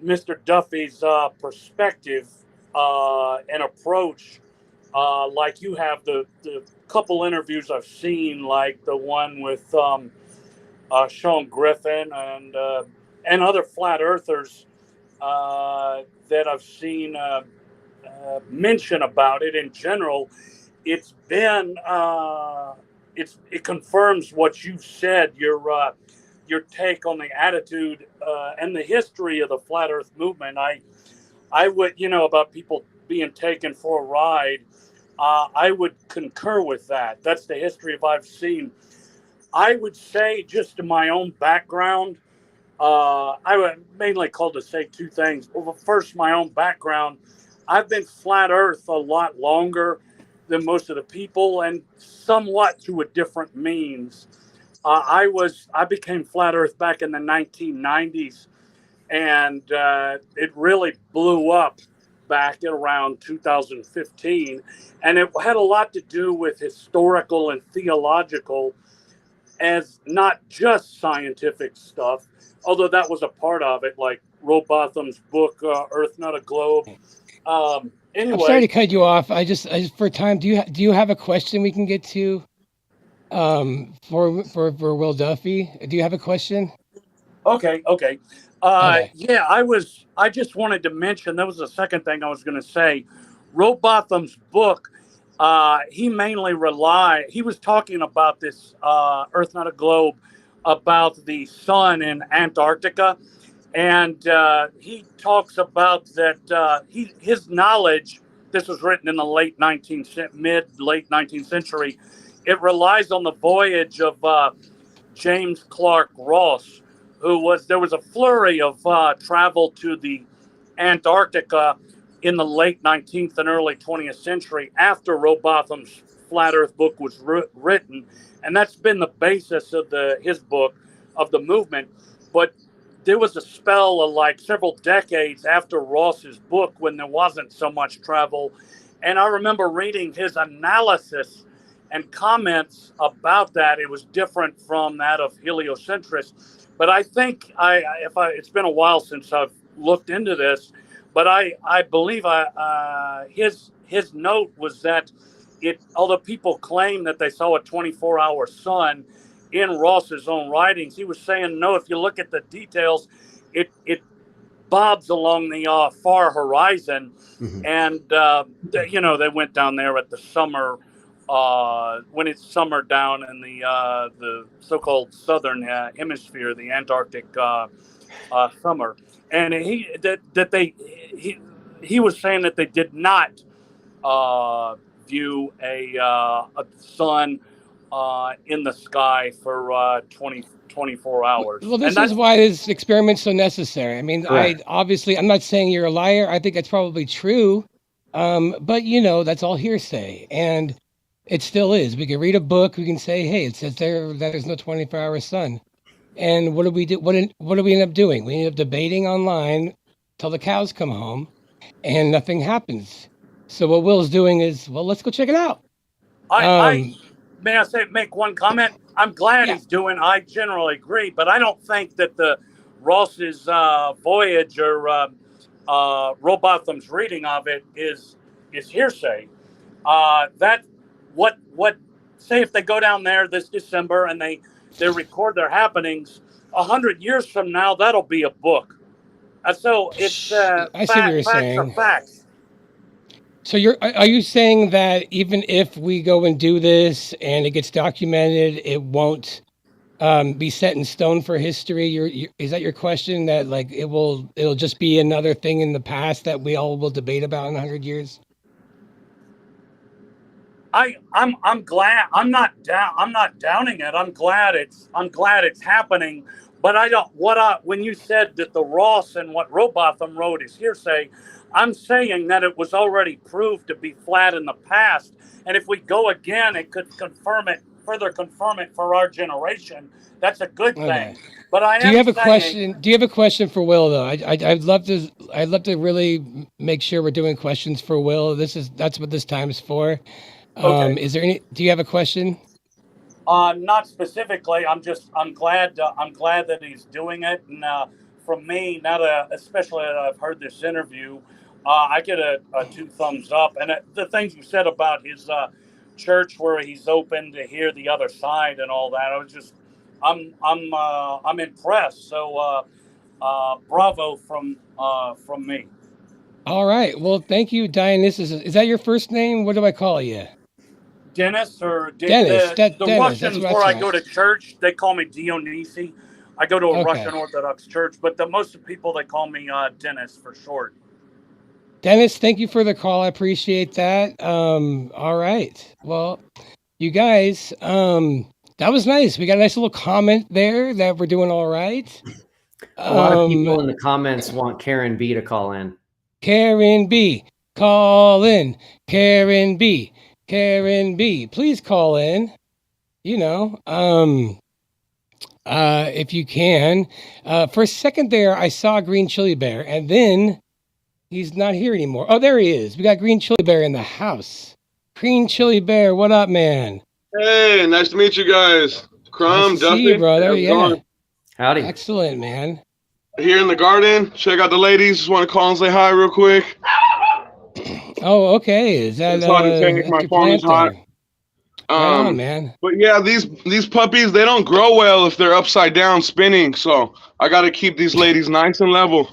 Mr. Duffy's perspective and approach, like you have. The couple interviews I've seen, like the one with Sean Griffin and other flat earthers that I've seen mention about it in general. It's been it confirms what you said. Your take on the attitude and the history of the flat Earth movement. I would, about people being taken for a ride. I would concur with that. That's the history of I've seen. I would say, just in my own background, I would mainly called to say two things. Well, first, my own background. I've been flat Earth a lot longer than most of the people, and somewhat through a different means. I became flat Earth back in the 1990s, and it really blew up back at around 2015, and it had a lot to do with historical and theological, as not just scientific stuff, although that was a part of it, like Rowbotham's book, Earth Not a Globe. I'm sorry to Anyway, cut you off. I just for time. Do you have a question we can get to? For Will Duffy. Do you have a question? okay. Okay. Yeah, I just wanted to mention, that was the second thing I was going to say. Rowbotham's book, he was talking about this Earth Not a Globe, about the sun in Antarctica. And he talks about that his knowledge, this was written in the late 19th century. It relies on the voyage of James Clark Ross, there was a flurry of travel to the Antarctica in the late 19th and early 20th century after Rowbotham's Flat Earth book was written. And that's been the basis of his book, of the movement. But there was a spell of like several decades after Ross's book when there wasn't so much travel. And I remember reading his analysis and comments about that. It was different from that of heliocentrists. But I think it's been a while since I've looked into this, but I believe his note was that although people claim that they saw a 24-hour sun in Ross's own writings, he was saying, no, if you look at the details, it bobs along the far horizon. Mm-hmm. And, they went down there at the summer, when it's summer down in the so-called southern hemisphere, the Antarctic summer. And he was saying that they did not view a sun in the sky for 24 hours. Well, this is why this experiment's so necessary. I mean, correct. I'm not saying you're a liar. I think that's probably true. But that's all hearsay, and it still is. We can read a book. We can say, hey, it says there that there's no 24-hour sun. And what do we do? What do we end up doing? We end up debating online till the cows come home, and nothing happens. So what Will's doing is, well, let's go check it out. May I make one comment? I'm glad he's doing. I generally agree, but I don't think that the Ross's voyage or Rowbotham's reading of it is hearsay. Say if they go down there this December and they record their happenings, 100 years from now, that'll be a book. So it's I see what you're facts saying. are facts. So are you saying that even if we go and do this and it gets documented, it won't be set in stone for history? Is that your question? That like it'll just be another thing in the past that we all will debate about in 100 years? I'm glad. I'm not downing it. I'm glad it's happening. But when you said that the Ross and what Rowbotham wrote is hearsay, I'm saying that it was already proved to be flat in the past. And if we go again, it could confirm it further confirm it for our generation, that's a good Okay. thing. But I Do you am have a saying, question? Do you have a question for Will though? I'd love to. I'd love to really make sure we're doing questions for Will. That's what this time is for. okay, Is there any? Do you have a question? not specifically. I'm glad that he's doing it. And from me, now that especially that I've heard this interview, I get a two thumbs up. And the things you said about his church, where he's open to hear the other side and all that, I'm impressed. So bravo from me. All right. Well, thank you, Dionysus. Is that your first name? What do I call you? Dennis or Dennis. the Dennis. That's Russians what I where I thought. go to church, they call me Dionysi. I go to a Okay. Russian Orthodox church, but the most of people they call me Dennis for short. Dennis, thank you for the call. I appreciate that. All right. Well, you guys, that was nice. We got a nice little comment there that we're doing all right. A lot of people in the comments want Karen B to call in. Karen B, call in. Karen B, Karen B, please call in. You know, if you can. For a second there, I saw Green Chili Bear, and then he's not here anymore. Oh, there he is. We got Green Chili Bear in the house. Green Chili Bear, what up, man? Hey, nice to meet you guys. Crumb, Nice to Duffy. see you, brother. How's it Yeah. going? Howdy. Excellent, man. Here in the garden. Check out the ladies. Just want to call and say hi real quick. Oh, okay. Is that It's hot as heck. My your phone is hot. plant there? Right on, man. But yeah, these puppies, they don't grow well if they're upside down spinning. So I got to keep these ladies nice and level.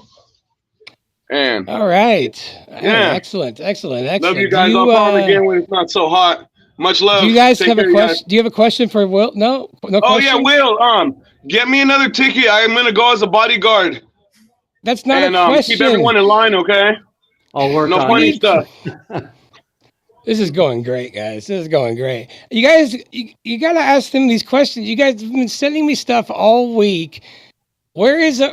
And All right. Hey, Yeah. excellent. love you guys. I'll call them again when it's not so hot. Much love. Do you guys Take have a care, you question? guys. Do you have a question for Will? No Oh question? yeah, Will. Get me another ticket. I'm gonna go as a bodyguard. That's not And a question. keep everyone in line, okay? I'll work No on funny it. stuff. This is going great, guys. This is going great. You guys, you got to ask them these questions. You guys have been sending me stuff all week. Where is it?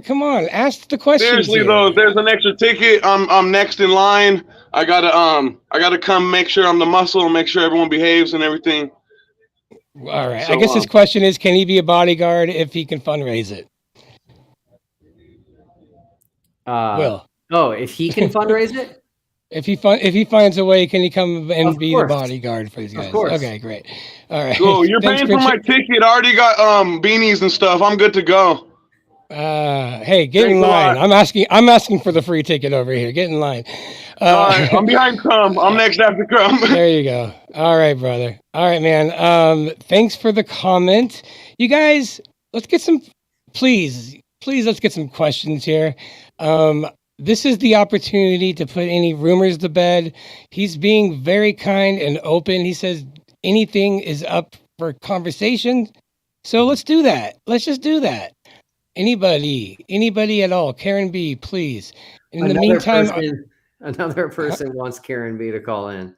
Come on, ask the questions. Seriously here. though, if there's an extra ticket, I'm next in line. I gotta come make sure I'm the muscle and make sure everyone behaves and everything. All right. So, I guess his question is, can he be a bodyguard if he can fundraise it? Will. Oh, if he can fundraise it? If he finds a way, can he come and Of be course. the bodyguard for these guys? Of course. Okay, great. All right. Cool. You're Thanks, paying for my ticket. I already got beanies and stuff. I'm good to go. Hey, get in Thanks a line. lot. I'm asking for the free ticket over here. Get in line. All right, I'm behind Crumb. I'm next after Crumb. There you go. All right, brother. All right, man. Thanks for the comment. You guys, let's get some, please, let's get some questions here. This is the opportunity to put any rumors to bed. He's being very kind and open. He says anything is up for conversation. So let's do that. Let's just do that. Anybody at all. Karen B, please. In the meantime, Another person wants Karen B to call in.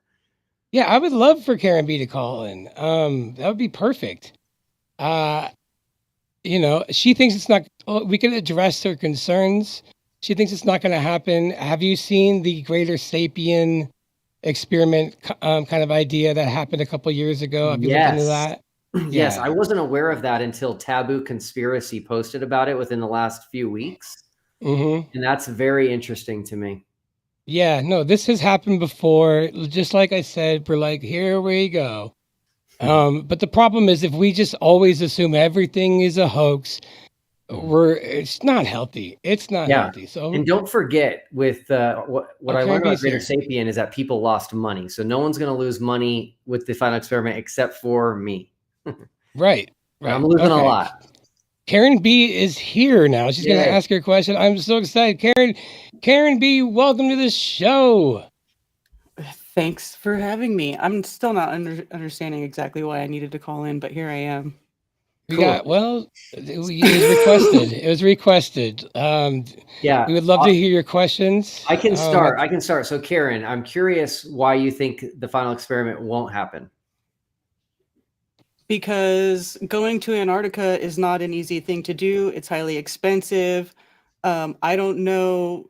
yeah, I would love for Karen B to call in. That would be perfect. She thinks it's not. We can address her concerns. She thinks it's not going to happen. Have you seen the Greater Sapien experiment kind of idea that happened a couple years ago? Have you looked into that? Yes, Yeah. I wasn't aware of that until Taboo Conspiracy posted about it within the last few weeks. Mm-hmm. And that's very interesting to me. Yeah, no, this has happened before. Just like I said, we're like, here we go. But the problem is if we just always assume everything is a hoax, it's not healthy. It's not healthy. So And don't forget with what I Karen learned about B's Greater here. Sapien is that people lost money. So no one's going to lose money with the final experiment except for me. Right. I'm losing a lot. Karen B is here now. She's going to ask her question. I'm so excited. Karen B, welcome to the show. Thanks for having me. I'm still not understanding exactly why I needed to call in, but here I am. It was requested. It was requested. Yeah. We would love to hear your questions. I can start. So Karen, I'm curious why you think the final experiment won't happen. Because going to Antarctica is not an easy thing to do. It's highly expensive. I don't know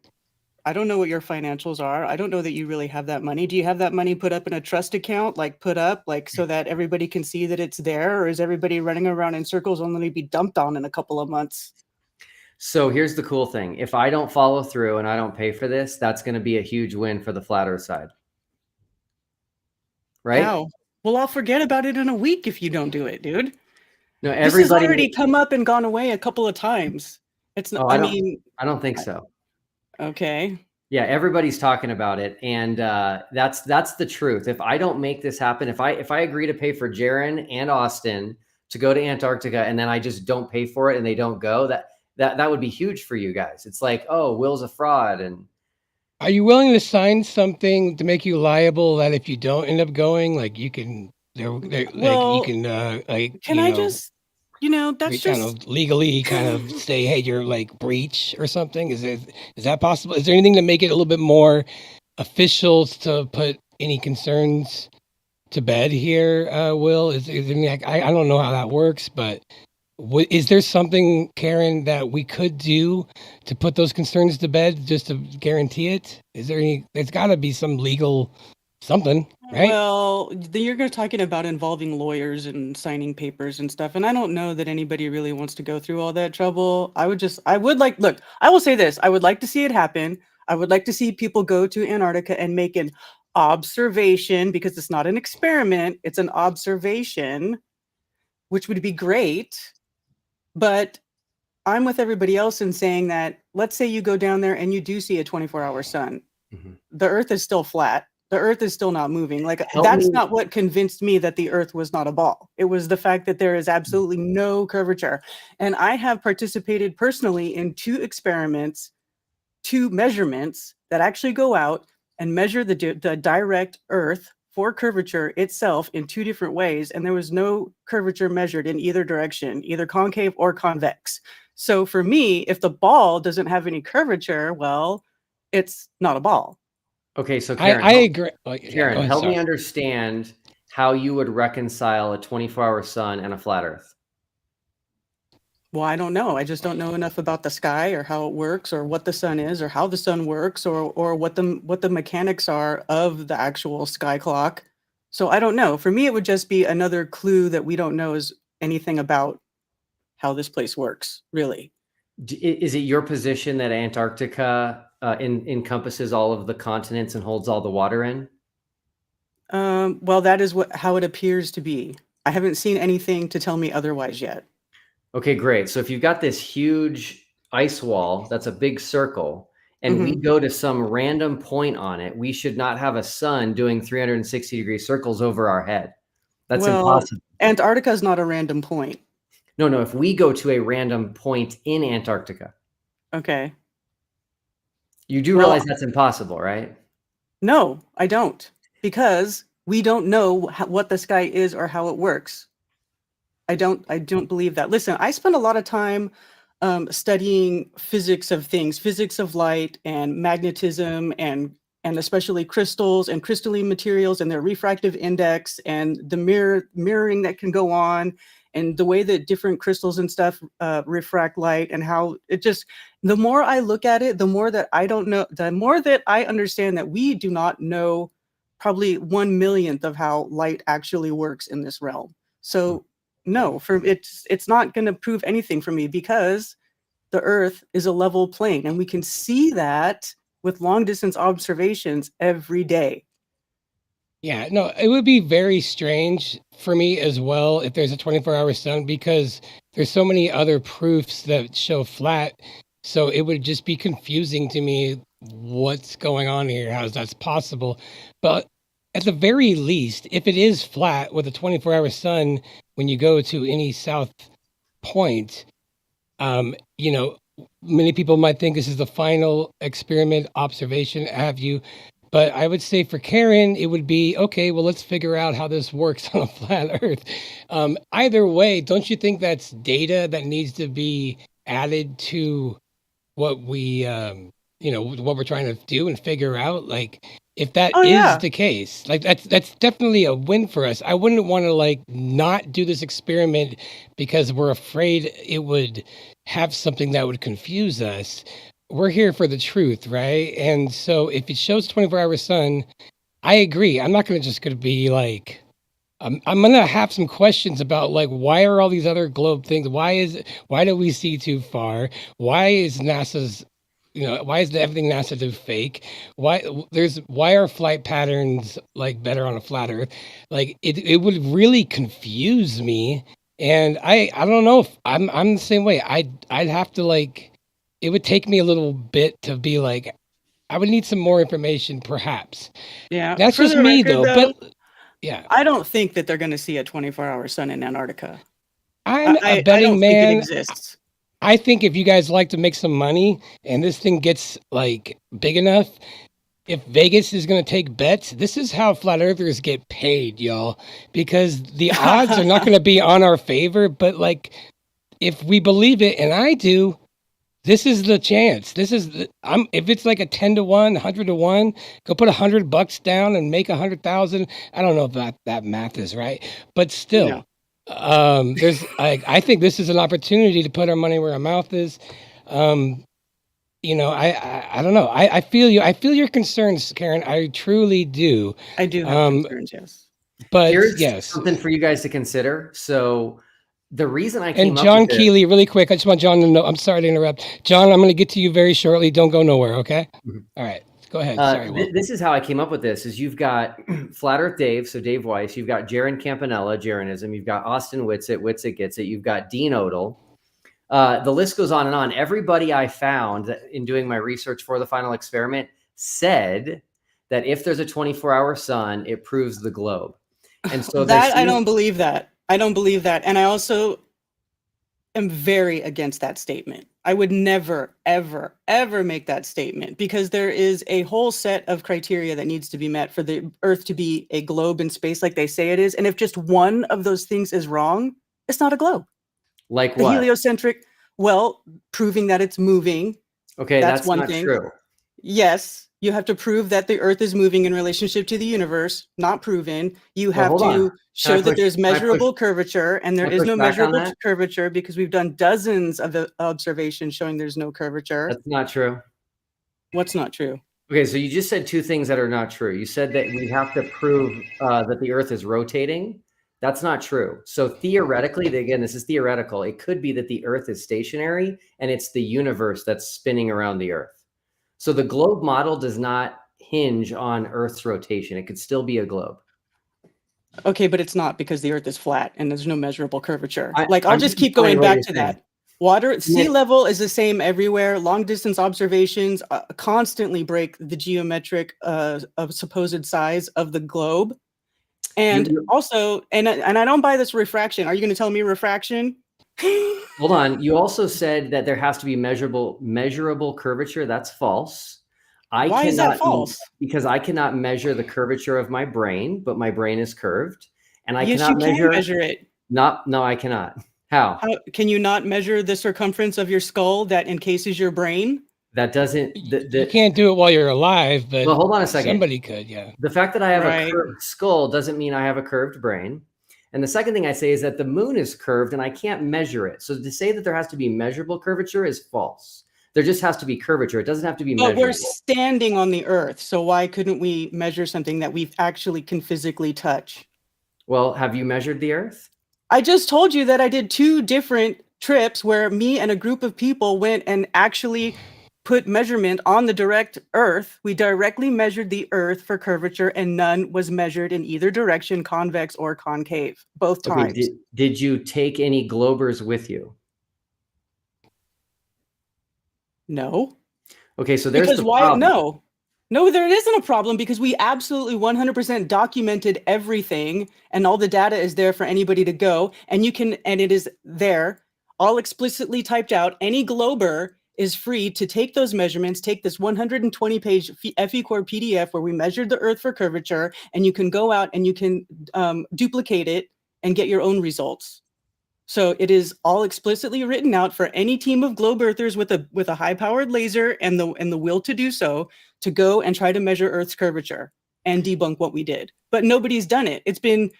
I don't know what your financials are. I don't know that you really have that money. Do you have that money put up in a trust account, like put up, like so that everybody can see that it's there, or is everybody running around in circles only to be dumped on in a couple of months? So here's the cool thing. If I don't follow through and I don't pay for this, that's going to be a huge win for the flat earth side. Right? How? Well, I'll forget about it in a week if you don't do it, dude. No, This has everybody. already come up and gone away a couple of times. It's not, Oh, I mean, I don't think so. okay. Yeah, everybody's talking about it, and that's the truth. If I don't make this happen, if I agree to pay for Jaron and Austin to go to Antarctica, and then I just don't pay for it and they don't go, that would be huge for you guys. It's like, oh, Will's a fraud, and Are you willing to sign something to make you liable that if you don't end up going, like you can, like you Well, can, like Can I just, that's kind just, of legally kind of say, hey, you're like breach or something? Is that possible? Is there anything to make it a little bit more official to put any concerns to bed here, Will? Is there any, I don't know how that works, but is there something, Karen, that we could do to put those concerns to bed just to guarantee it? Is there any? There's got to be some legal something, right? well, you're talking about involving lawyers and signing papers and stuff. And I don't know that anybody really wants to go through all that trouble. I would like, look, I will say this. I would like to see it happen. I would like to see people go to Antarctica and make an observation, because it's not an experiment, it's an observation, which would be great. But I'm with everybody else in saying that, let's say you go down there and you do see a 24-hour sun. The Earth is still flat. The Earth is still not moving. Like, that's not what convinced me that the Earth was not a ball. It was the fact that there is absolutely no curvature. And I have participated personally in 2 experiments, 2 measurements that actually go out and measure the direct Earth for curvature itself in 2 different ways, and there was no curvature measured in either direction, either concave or convex. So for me, if the ball doesn't have any curvature, well, it's not a ball. Okay, so Karen, I agree. Karen, help me understand how you would reconcile a 24-hour sun and a flat Earth. Well, I don't know. I just don't know enough about the sky or how it works or what the sun is or how the sun works or what the mechanics are of the actual sky clock. So I don't know. For me, it would just be another clue that we don't know is anything about how this place works, really. Is it your position that Antarctica encompasses all of the continents and holds all the water in? Well, that is how it appears to be. I haven't seen anything to tell me otherwise yet. Okay, great. So if you've got this huge ice wall, that's a big circle, and we go to some random point on it, we should not have a sun doing 360-degree circles over our head. That's impossible. Antarctica is not a random point. No, if we go to a random point in Antarctica. Okay. You do realize that's impossible, right? No, I don't, because we don't know what the sky is or how it works. I don't believe that. Listen, I spend a lot of time studying physics of things, physics of light and magnetism and especially crystals and crystalline materials and their refractive index and the mirroring that can go on and the way that different crystals and stuff refract light and how it just, the more I look at it, the more that I don't know, the more that I understand that we do not know probably 1/1,000,000th of how light actually works in this realm. So no, it's not going to prove anything for me because the Earth is a level plane and we can see that with long distance observations every day. Yeah, no, it would be very strange for me as well if there's a 24-hour sun because there's so many other proofs that show flat. So it would just be confusing to me what's going on here, how that's possible. But at the very least, if it is flat with a 24-hour sun, when you go to any south point, many people might think this is the final experiment observation, have you? But I would say for Karen, it would be, okay, well, let's figure out how this works on a flat Earth. Either way, don't you think that's data that needs to be added to what we, what we're trying to do and figure out? Like, if that is the case, like that's definitely a win for us. I wouldn't want to not do this experiment because we're afraid it would have something that would confuse us. we're here for the truth, right? And so if it shows 24-hour sun, I agree. I'm not gonna be like, I'm gonna have some questions about like why are all these other globe things? Why do we see too far? Why is NASA's why is everything NASA do fake? Why are flight patterns like better on a flat Earth? Like it would really confuse me, and I don't know if I'm the same way. I'd have to like, it would take me a little bit to be like, I would need some more information, perhaps. Yeah. That's For just the me record, though. though, But yeah, I don't think that they're going to see a 24-hour sun in Antarctica. I'm a I betting don't think it man. exists. I think if you guys like to make some money and this thing gets like big enough, if Vegas is going to take bets, this is how flat earthers get paid, y'all, because the odds are not going to be on our favor. But like, if we believe it, and I do, this is the chance. If it's like a 10 to 1, 100 to 1, go put $100 down and make 100,000. I don't know if that math is right, but still, No. I think this is an opportunity to put our money where our mouth is. I don't know. I feel you. I feel your concerns, Karen. I truly do. I do have concerns, yes. But Here's yes. something for you guys to consider. So the reason I came And up John with this, Keeley, really quick, I just want John to know. I'm sorry to interrupt. John, I'm going to get to you very shortly. Don't go nowhere, okay? All right. Go ahead. Sorry, Will. this is how I came up with this. Is you've got Flat Earth Dave, so Dave Weiss. You've got Jaron Campanella, Jaronism. You've got Austin Whitsitt, Whitsitt Gets It. You've got Dean Odell. The list goes on and on. Everybody I found in doing my research for the final experiment said that if there's a 24-hour sun, it proves the globe. And so I don't believe that. I don't believe that. And I also am very against that statement. I would never, ever, ever make that statement because there is a whole set of criteria that needs to be met for the Earth to be a globe in space like they say it is. And if just one of those things is wrong, it's not a globe. Like the what? Heliocentric, well, proving that it's moving. Okay, that's one not thing. true. Yes, you have to prove that the Earth is moving in relationship to the universe. Not proven. You have hold to on. show that there's can I push- measurable curvature, and there can I is push no back on measurable that? curvature because we've done dozens of observations showing there's no curvature. That's not true. What's not true? Okay, so you just said two things that are not true. You said that we have to prove that the Earth is rotating. That's not true. So theoretically, again, this is theoretical. It could be that the Earth is stationary and it's the universe that's spinning around the Earth. So the globe model does not hinge on Earth's rotation. It could still be a globe. Okay, but it's not because the Earth is flat and there's no measurable curvature. I'll I'm just just keep going explaining what back you're to saying. that. Sea level is the same everywhere. Long distance observations constantly break the geometric supposed size of the globe. And also, and I don't buy this refraction. Are you going to tell me refraction? Hold on. You also said that there has to be measurable curvature. That's false. Why is that false? Because I cannot measure the curvature of my brain, but my brain is curved, and I Yes, cannot you can measure it. No, I cannot. How? Can you not measure the circumference of your skull that encases your brain? That doesn't. You can't do it while you're alive, but well, hold on a second. Somebody could, yeah. The fact that I have a curved skull doesn't mean I have a curved brain. And the second thing I say is that the moon is curved and I can't measure it. So to say that there has to be measurable curvature is false. There just has to be curvature. It doesn't have to be measurable. But we're standing on the Earth, so why couldn't we measure something that we actually can physically touch? Well, have you measured the Earth? I just told you that I did 2 different trips where me and a group of people went and actually put measurement on the direct Earth. We directly measured the Earth for curvature and none was measured in either direction, convex or concave, both times. Okay, did you take any globers with you? No. Okay, so there's because the why? problem. No, there isn't a problem because we absolutely 100% documented everything and all the data is there for anybody to go and it is there all explicitly typed out. Any glober is free to take those measurements, take this 120-page FE-Core PDF where we measured the Earth for curvature, and you can go out and you can duplicate it and get your own results. So it is all explicitly written out for any team of globe earthers with a high-powered laser and the will to do so to go and try to measure Earth's curvature and debunk what we did. But nobody's done it. It's been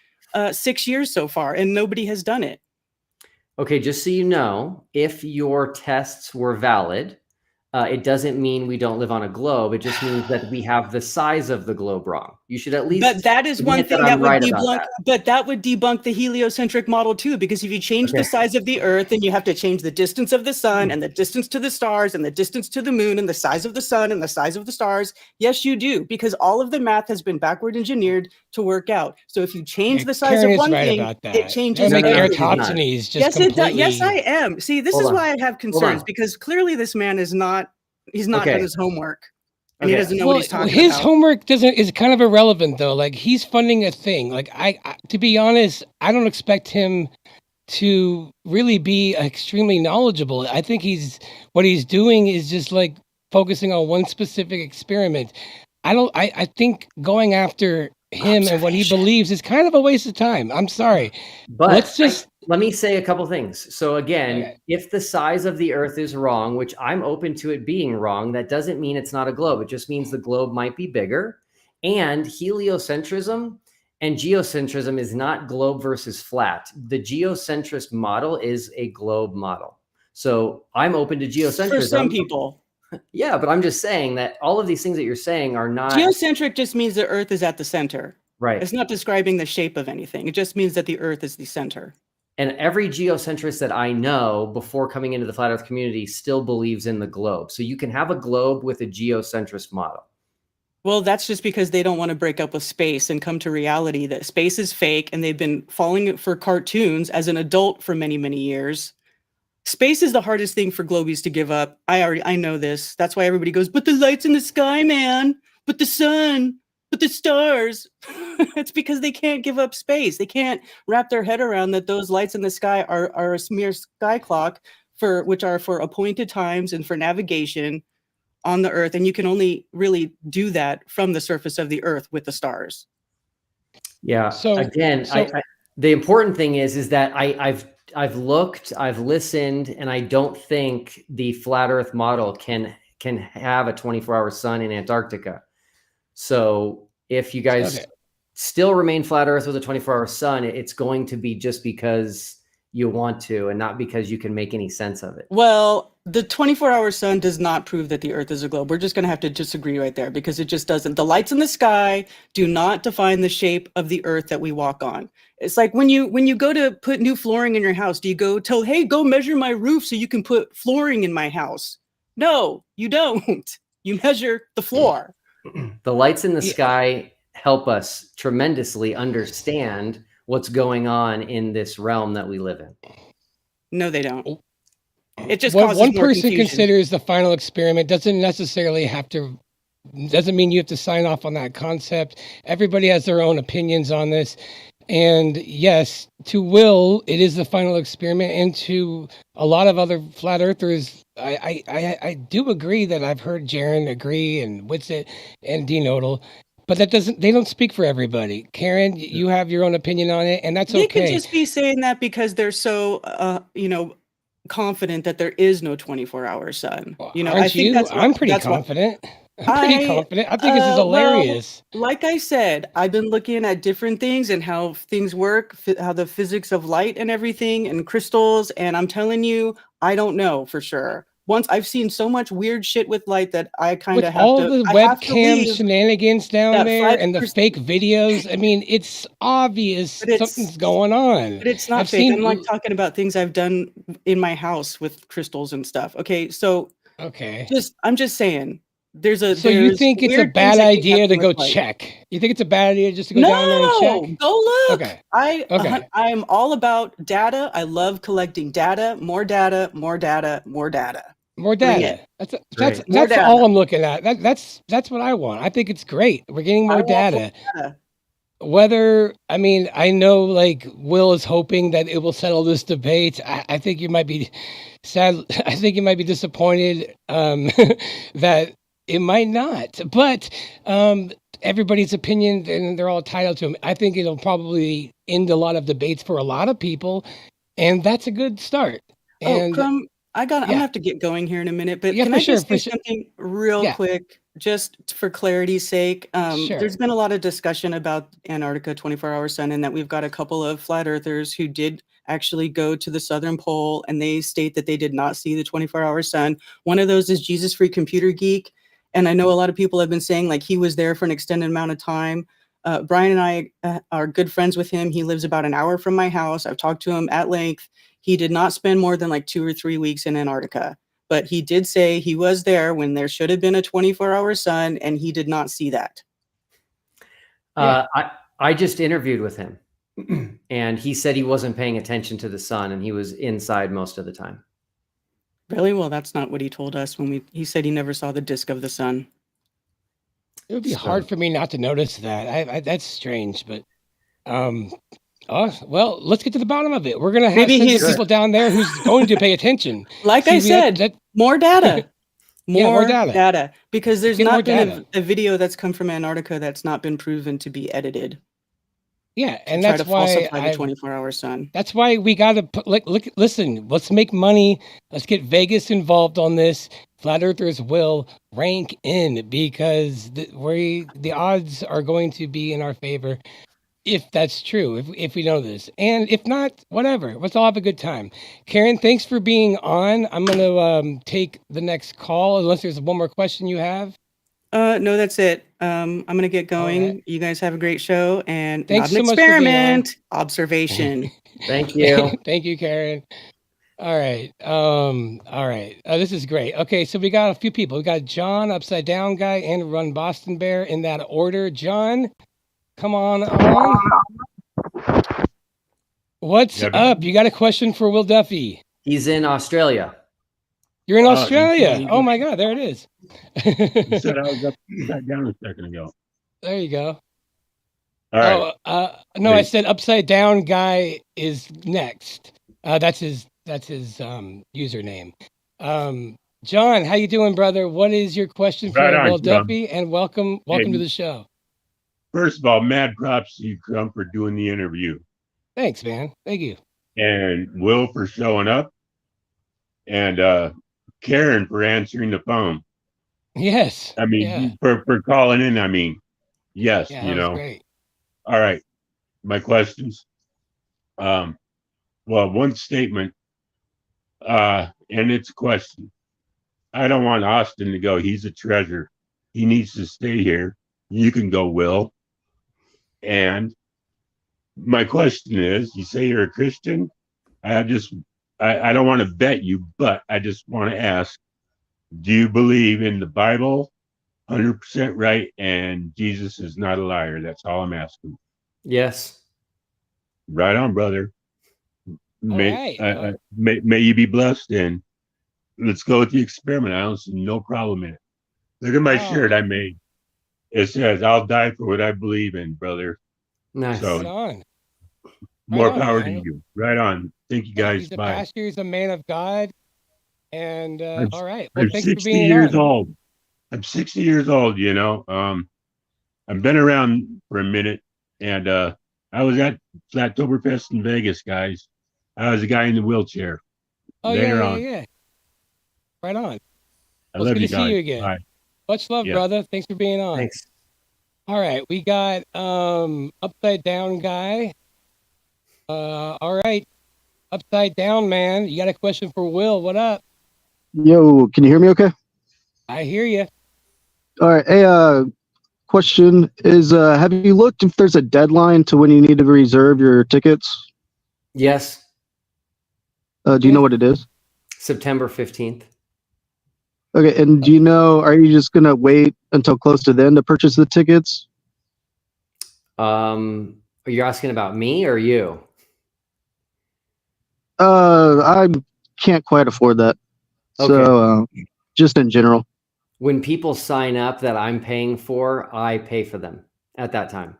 6 years so far, and nobody has done it. Okay, just so you know, if your tests were valid, it doesn't mean we don't live on a globe. It just means that we have the size of the globe wrong. You should at least But that is one admit thing that that I'm would right about debunk. that. But that would debunk the heliocentric model too, because if you change the Okay. size of the Earth, then you have to change the distance of the sun and the distance to the stars and the distance to the moon and the size of the sun and the size of the stars. Yes, you do, because all of the math has been backward engineered to work out. So if you change Yeah, the size Karen of is one right thing, about it that. changes That'll make No, everything. he's not. Eratosthenes just Yes, it does. completely. Yes, I am. See, this Hold is on. why I have concerns, on. because clearly this man is not. He's not Okay. done his homework, and he Okay. doesn't know what he's talking his about. homework is kind of irrelevant though. Like he's funding a thing. Like I to be honest, I don't expect him to really be extremely knowledgeable. I think what he's doing is just like focusing on one specific experiment. I think going after him and what he Observation. believes is kind of a waste of time. I'm sorry. But Let's just let me say a couple things. So again, Okay. if the size of the Earth is wrong, which I'm open to it being wrong, that doesn't mean it's not a globe. It just means the globe might be bigger. And heliocentrism and geocentrism is not globe versus flat. The geocentrist model is a globe model. So I'm open to geocentrism. For some people. Yeah, but I'm just saying that all of these things that you're saying are not Geocentric just means the Earth is at the center. right. It's not describing the shape of anything. It just means that the Earth is the center. And every geocentrist that I know before coming into the flat Earth community still believes in the globe. So you can have a globe with a geocentrist model. Well, that's just because they don't want to break up with space and come to reality that space is fake, and they've been falling for cartoons as an adult for many, many years. Space is the hardest thing for globies to give up. I know this. That's why everybody goes, but the lights in the sky, man, but the sun, but the stars. It's because they can't give up space. They can't wrap their head around that those lights in the sky are a mere sky clock which are for appointed times and for navigation on the Earth. And you can only really do that from the surface of the Earth with the stars. Yeah. So- Again, so- the important thing is that I've looked, I've listened, and I don't think the flat Earth model can have a 24-hour sun in Antarctica. So if you guys Okay. still remain flat Earth with a 24-hour sun, it's going to be just because you want to and not because you can make any sense of it. Well, the 24-hour sun does not prove that the Earth is a globe. We're just going to have to disagree right there, because it just doesn't. The lights in the sky do not define the shape of the Earth that we walk on. It's like when you go to put new flooring in your house, do you go tell, hey, go measure my roof so you can put flooring in my house? No, you don't. You measure the floor. The lights in the Yeah. sky help us tremendously understand what's going on in this realm that we live in. No, they don't. It just What causes one more person confusion. considers the final experiment doesn't mean you have to sign off on that concept. Everybody has their own opinions on this. And yes, to Will, it is the final experiment, and to a lot of other flat earthers, I do agree that I've heard Jaron agree and Witsit and Dean Odell, but they don't speak for everybody. Karen, you have your own opinion on it, and that's They okay. could just be saying that because they're so confident that there is no 24-hour sun. Aren't I think you? that's I'm pretty that's what- confident. I'm pretty I- confident. I think this is well, hilarious. Like I said, I've been looking at different things and how things work, how the physics of light and everything and crystals. And I'm telling you, I don't know for sure. Once I've seen so much weird shit with light that I kind With of have all to. the I have to webcam leave. shenanigans down that there and the 5% fake videos, I mean, it's obvious But it's- something's going on. But it's not I've fake. seen- I'm like talking about things I've done in my house with crystals and stuff. Okay, so Okay. I'm just saying. So you think it's a weird bad things that can idea to happen go with light. check? You think it's a bad idea just to go down there and No, check? go look. Okay. I am all about data. I love collecting data, more data, more data, more data. More Bring data. it. That's More data. all I'm looking at. That's what I want. I think it's great. We're getting I more want more data. data. I know like Will is hoping that it will settle this debate. I think you might be sad. I think you might be disappointed that it might not. But everybody's opinion, and they're all entitled to them. I think it'll probably end a lot of debates for a lot of people, and that's a good start. And I'm Yeah. gonna have to get going here in a minute, but Yeah, can for I sure, just for say sure. something real Yeah. quick, just for clarity's sake? Sure. There's been a lot of discussion about Antarctica 24-hour sun, and that we've got a couple of flat earthers who did actually go to the southern pole, and they state that they did not see the 24-hour sun. One of those is Jesus Free Computer Geek, and I know a lot of people have been saying like he was there for an extended amount of time. Brian and I are good friends with him. He lives about an hour from my house. I've talked to him at length. He did not spend more than like 2 or 3 weeks in Antarctica, but he did say he was there when there should have been a 24-hour sun, and he did not see that. I just interviewed with him, and he said he wasn't paying attention to the sun, and he was inside most of the time. Really? Well, that's not what he told us when he said he never saw the disk of the sun. It would be hard for me not to notice that. I that's strange, but well, let's get to the bottom of it. We're gonna have some people down there who's going to pay attention. Like I said, more data. More data. Because there's not been a video that's come from Antarctica that's not been proven to be edited. Yeah, and try that's to why falsify the 24-hour sun. That's why we got to put listen, let's make money. Let's get Vegas involved on this. Flat Earthers will rank in because the odds are going to be in our favor if that's true, if we know this. And if not, whatever. Let's all have a good time. Karen, thanks for being on. I'm going to take the next call unless there's one more question you have. No, that's it. I'm going to get going. Right. You guys have a great show, and thanks not an so experiment, observation. Thank you. Thank you, Karen. All right. All right. This is great. Okay, so we got a few people. We got John, Upside Down Guy, and Run Boston Bear in that order. John, come on. What's up? You got a question for Will Duffy? He's in Australia. You're in Australia. Oh my God, there it is. You said I was upside down a second ago. There you go. All right. No, I said Upside Down Guy is next. That's his username. John, how you doing, brother? What is your question for Will Duffy? And welcome to the show. First of all, mad props to you, Crump, for doing the interview. Thanks, man. Thank you. And Will for showing up. And Karen for answering the phone. Yes. I mean, for calling in, I mean, yes, you know. Great. All right. My questions. Well, one statement, and it's a question. I don't want Austin to go. He's a treasure. He needs to stay here. You can go, Will. And my question is, you say you're a Christian. I don't want to bet you, but I just want to ask, do you believe in the Bible 100% right and Jesus is not a liar? That's all I'm asking. Yes. Right on, brother. May you be blessed, and let's go with the experiment. I don't see no problem in it. Look at my shirt I made. It says, I'll die for what I believe in, brother. Nice. So, right on. More power to you. Right on. Thank you, guys. He's a Bye. pastor. He's a man of God. And all right. Well, I'm 60 years old. I'm 60 years old, you know. I've been around for a minute, and I was at Flattoberfest in Vegas, guys. I was a guy in the wheelchair. Oh, yeah. Right on. I love you guys. Good to see you again. Bye. Much love, brother. Thanks for being on. Thanks. All right. We got Upside Down Guy. All right. Upside Down Man. You got a question for Will. What up? Yo, can you hear me okay? I hear you. All right. Hey, question is, have you looked if there's a deadline to when you need to reserve your tickets? Yes. Do you know what it is? September 15th. Okay. And do you know, are you just going to wait until close to then to purchase the tickets? Are you asking about me or you? I can't quite afford that. Okay. So, just in general. When people sign up that I'm paying for, I pay for them at that time.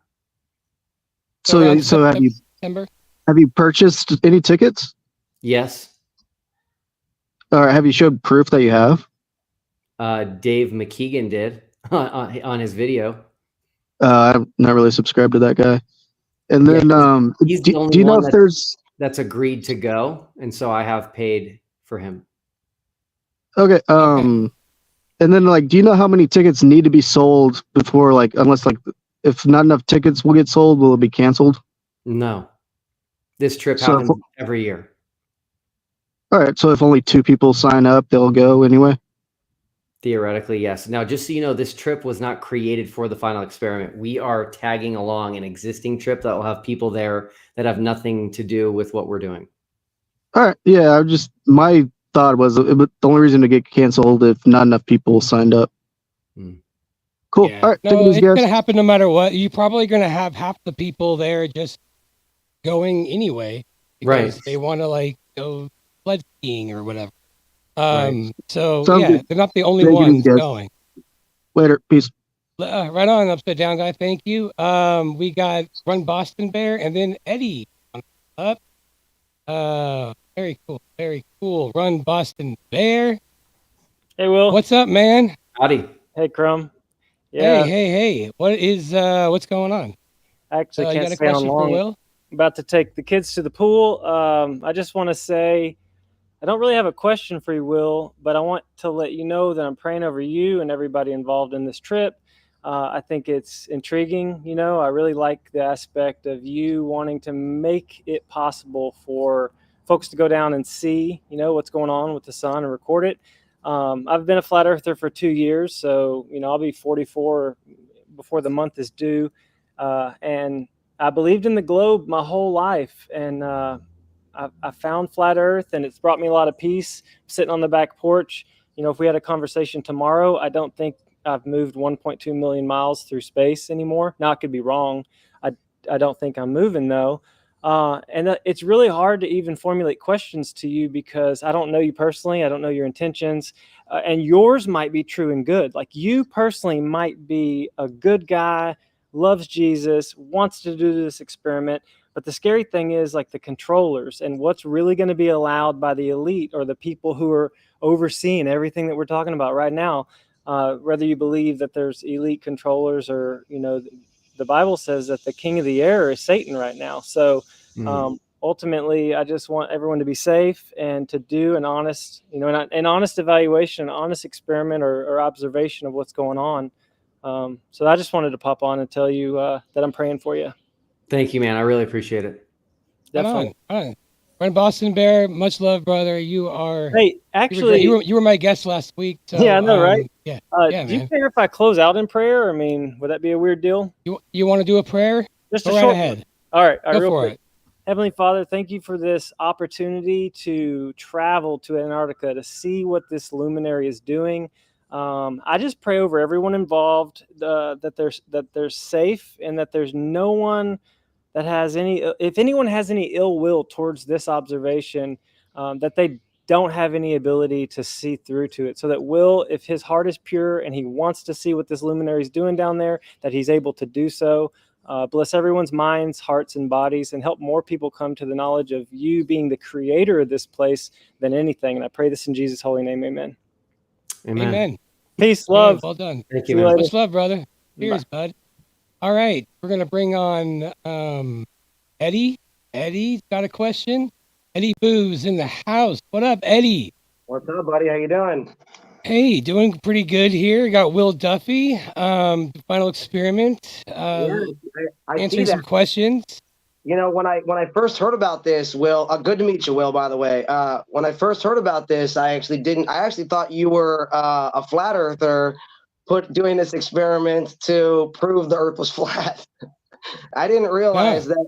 So have you purchased any tickets? Yes. Or have you showed proof that you have? Dave McKeegan did on his video. I'm not really subscribed to that guy. And then, he's the only do you know one if there's that's agreed to go, and so I have paid for him. Okay. Okay. And then like, do you know how many tickets need to be sold before like, unless like, if not enough tickets will get sold, will it be canceled? No, this trip So, if, happens every year. all right. So if only 2 people sign up, they'll go anyway. Theoretically, yes. Now, just so you know, this trip was not created for the final experiment. We are tagging along an existing trip that will have people there that have nothing to do with what we're doing. All right. Yeah. My thought was the only reason to get canceled if not enough people signed up. Cool. Yeah. All right. Take it No, easy, it's guys. gonna happen no matter what. You're probably gonna have half the people there just going anyway Right. because they want to like go sled skiing or whatever. Right. So Sounds yeah, good. they're not the only Take it easy, ones guys. going. Later. Peace. Right on, upside down guy. Thank you. We got Run Boston Bear and then Eddie up. Very cool. Very cool. Run Boston Bear. Hey, Will. What's up, man? Howdy. Hey, Crumb. Hey, Yeah, hey. What's going on? I actually You can't got a stay on question for long. Will? About to take the kids to the pool. I just want to say I don't really have a question for you, Will, but I want to let you know that I'm praying over you and everybody involved in this trip. I think it's intriguing. You know, I really like the aspect of you wanting to make it possible for folks to go down and see, you know, what's going on with the sun and record it. I've been a flat earther for 2 years, so, you know, I'll be 44 before the month is due. And I believed in the globe my whole life. And, I found flat Earth, and it's brought me a lot of peace. Sitting on the back porch, you know, if we had a conversation tomorrow, I don't think I've moved 1.2 million miles through space anymore. Now I could be wrong. I don't think I'm moving though. And it's really hard to even formulate questions to you because I don't know you personally. I don't know your intentions, and yours might be true and good. Like you personally might be a good guy, loves Jesus, wants to do this experiment. But the scary thing is like the controllers and what's really going to be allowed by the elite or the people who are overseeing everything that we're talking about right now. Whether you believe that there's elite controllers or, you know, the Bible says that the king of the air is Satan right now. So ultimately, I just want everyone to be safe and to do an honest, you know, an honest evaluation, an honest experiment or observation of what's going on. So I just wanted to pop on and tell you that I'm praying for you. Thank you, man. I really appreciate it. Right on. Run Boston Bear, much love, brother. You are. Hey, actually, you were my guest last week. So, yeah, I know, right? Yeah, do man. you care if I close out in prayer? I mean, would that be a weird deal? You want to do a prayer? Just Go a right short ahead. one. All right, Go real for quick. it. Heavenly Father, thank you for this opportunity to travel to Antarctica to see what this luminary is doing. I just pray over everyone involved that they're safe and that there's no one that has any, if anyone has any ill will towards this observation, that they don't have any ability to see through to it. So that Will, if his heart is pure and he wants to see what this luminary is doing down there, that he's able to do so. Bless everyone's minds, hearts, and bodies, and help more people come to the knowledge of you being the creator of this place than anything. And I pray this in Jesus' holy name. Amen. Amen. Peace, love. Well done. Thank See you, you man. later. Much love, brother. Cheers, Bye. bud. All right, we're gonna bring on Eddie. Eddie's got a question. Eddie Boo's in the house. What up, Eddie? What's up, buddy? How you doing? Hey, doing pretty good here. Got Will Duffy, final experiment, Yeah, I see answering that. some questions. You know, when I first heard about this, Will, good to meet you, Will, by the way. When I first heard about this, I actually thought you were a flat earther doing this experiment to prove the earth was flat. I didn't realize that.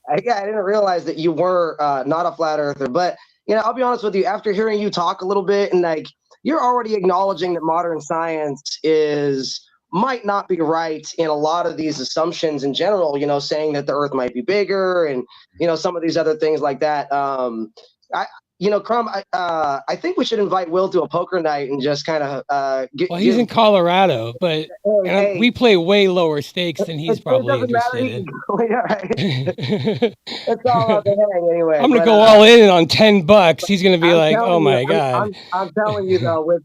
I didn't realize that you were not a flat earther. But, you know, I'll be honest with you, after hearing you talk a little bit and like, you're already acknowledging that modern science might not be right in a lot of these assumptions in general, you know, saying that the earth might be bigger and, you know, some of these other things like that. Crumb, I think we should invite Will to a poker night and just kind of Well, he's in Colorado, but we play way lower stakes than he's probably interested in. It's all about the hang anyway. I'm gonna go all in on $10. He's gonna be like, "Oh my god!" I'm telling you though, with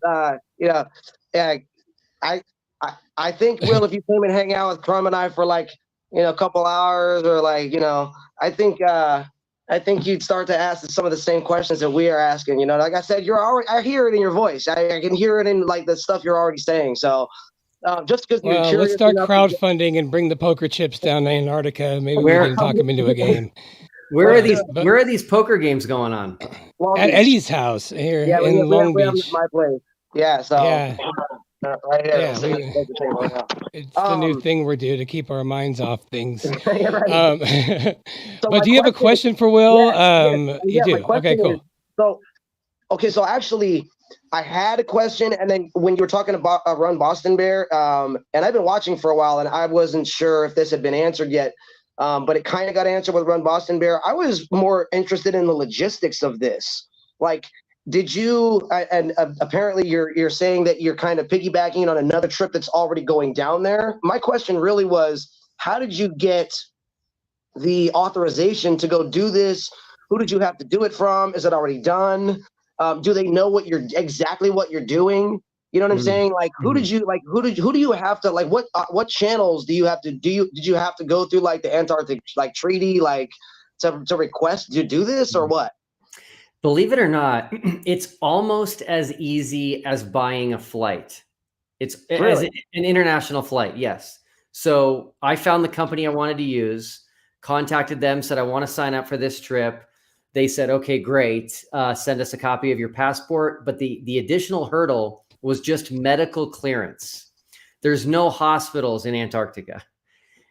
I think, Will, if you came and hang out with Crumb and I for like, you know, a couple hours or like, you know, I think I think you'd start to ask some of the same questions that we are asking. You know, like I said, I hear it in your voice. I can hear it in like the stuff you're already saying. So just because you're Well, let's curious start enough crowdfunding and bring the poker chips down to Antarctica. Maybe we can talk him into a game. Where are these poker games going on? Long At Beach. Eddie's house here Yeah, in we Long have them Beach. at my place. Yeah, so Yeah. right here. Yeah, Right now. it's the new thing we're doing to keep our minds off things. Right. But do you have a question for Will? You do? My question Okay, cool. So actually, I had a question, and then when you were talking about Run Boston Bear, and I've been watching for a while, and I wasn't sure if this had been answered yet, but it kind of got answered with Run Boston Bear. I was more interested in the logistics of this. Like, did you? And apparently, you're saying that you're kind of piggybacking on another trip that's already going down there. My question really was, how did you get the authorization to go do this? Who did you have to do it from? Is it already done? Do they know exactly what you're doing? You know what I'm saying? Like, who do you have to, like, what channels do you have to, did you have to go through like the Antarctic, like treaty, like to request to do this or what? Believe it or not, it's almost as easy as buying a flight. It's Really? as an international flight. Yes. So I found the company I wanted to use, contacted them, said, I want to sign up for this trip. They said, okay, great. Send us a copy of your passport. But the additional hurdle was just medical clearance. There's no hospitals in Antarctica.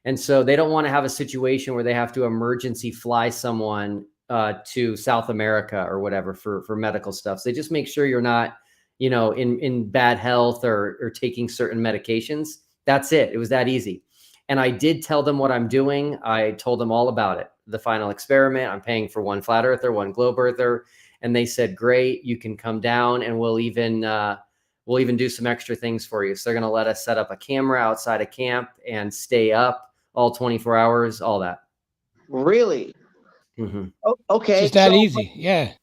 And so they don't want to have a situation where they have to emergency fly someone to South America or whatever for medical stuff. So they just make sure you're not, in bad health or taking certain medications. That's it. It was that easy. And I did tell them what I'm doing. I told them all about it. The final experiment, I'm paying for one flat earther, one globe earther. And they said, great, you can come down and we'll even do some extra things for you. So they're going to let us set up a camera outside of camp and stay up all 24 hours, all that. Really? Mm-hmm. Okay. Just that easy. Yeah.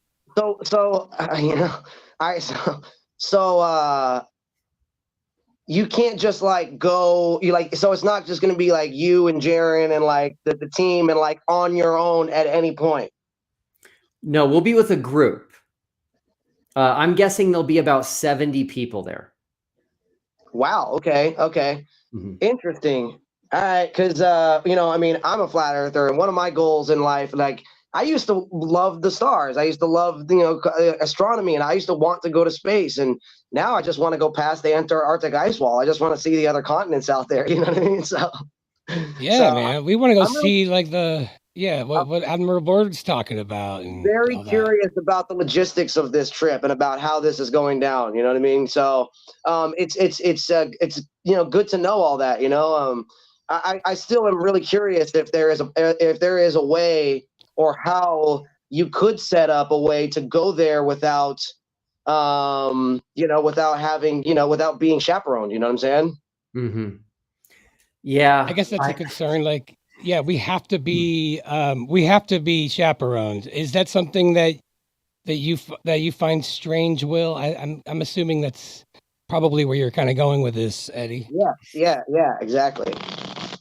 You can't just like go, so it's not just going to be like you and Jaron and like the team and like on your own at any point. No, we'll be with a group. I'm guessing there'll be about 70 people there. Wow. Okay. Mm-hmm. Interesting. All right. Cause, I'm a flat earther, and one of my goals in life, like, I used to love the stars. I used to love, astronomy, and I used to want to go to space. And now I just want to go past the Antarctic ice wall. I just want to see the other continents out there. You know what I mean? So, man, we want to go see like what Admiral Byrd's talking about. And very curious about the logistics of this trip and about how this is going down. You know what I mean? So, it's good to know all that. I still am really curious if there is a way, or how you could set up a way to go there without without being chaperoned. You know what I'm saying? Mm-hmm. Yeah. I guess that's a concern. Like, yeah, we have to be chaperoned. Is that something that you find strange, Will? I'm assuming that's probably where you're kind of going with this, Eddie. Yeah, exactly.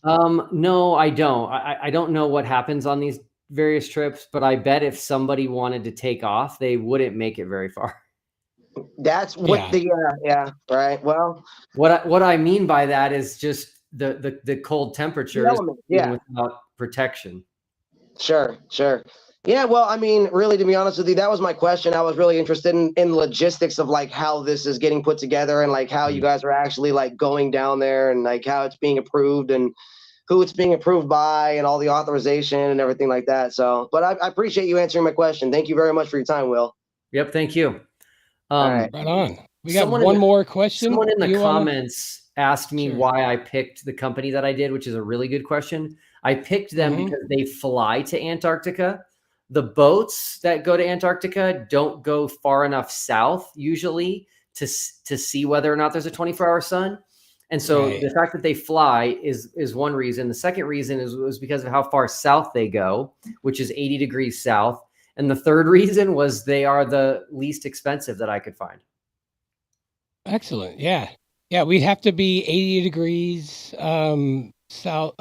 No, I don't. I don't know what happens on these various trips, but I bet if somebody wanted to take off, they wouldn't make it very far. That's what right. Well, what I mean by that is just the cold temperatures without protection. Sure. Yeah, well, I mean, really, to be honest with you, that was my question. I was really interested in logistics of like how this is getting put together, and like how you guys are actually like going down there, and like how it's being approved and who it's being approved by and all the authorization and everything like that. So, but I appreciate you answering my question. Thank you very much for your time, Will. Yep. Thank you. Right on. We got one more question. Someone in the comments asked me why I picked the company that I did, which is a really good question. I picked them because they fly to Antarctica. The boats that go to Antarctica don't go far enough south usually to see whether or not there's a 24-hour sun. And so the fact that they fly is one reason. The second reason was because of how far south they go, which is 80 degrees south. And the third reason was they are the least expensive that I could find. Excellent. Yeah. Yeah. We'd have to be 80 degrees south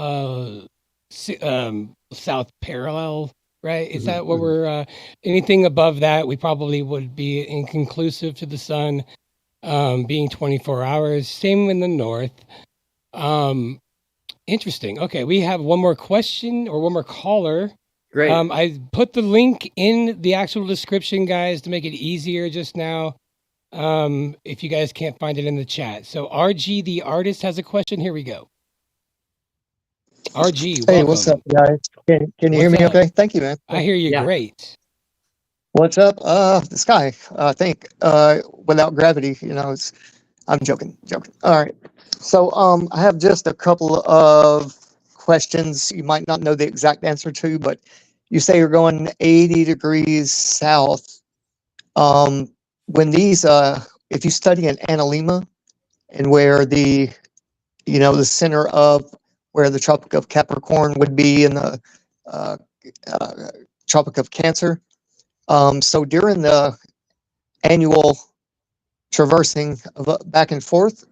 parallel right? Is Mhm, that what mhm. we're anything above that, we probably would be inconclusive to the sun being 24 hours. Same in the north. Um, interesting. Okay, we have one more question or one more caller. Great. I put the link in the actual description, guys, to make it easier just now. If you guys can't find it in the chat. So RG the artist has a question. Here we go. RG, Hey, what's up, welcome. guys? Can you hear What's me up? okay? Thank you, man. I hear you Yeah. great. What's up? The sky. I think without gravity, I'm joking. All right. So I have just a couple of questions you might not know the exact answer to, but you say you're going 80 degrees south. When these if you study an analemma and where the center of where the Tropic of Capricorn would be in the uh, uh, Tropic of Cancer. So during the annual traversing of back and forth,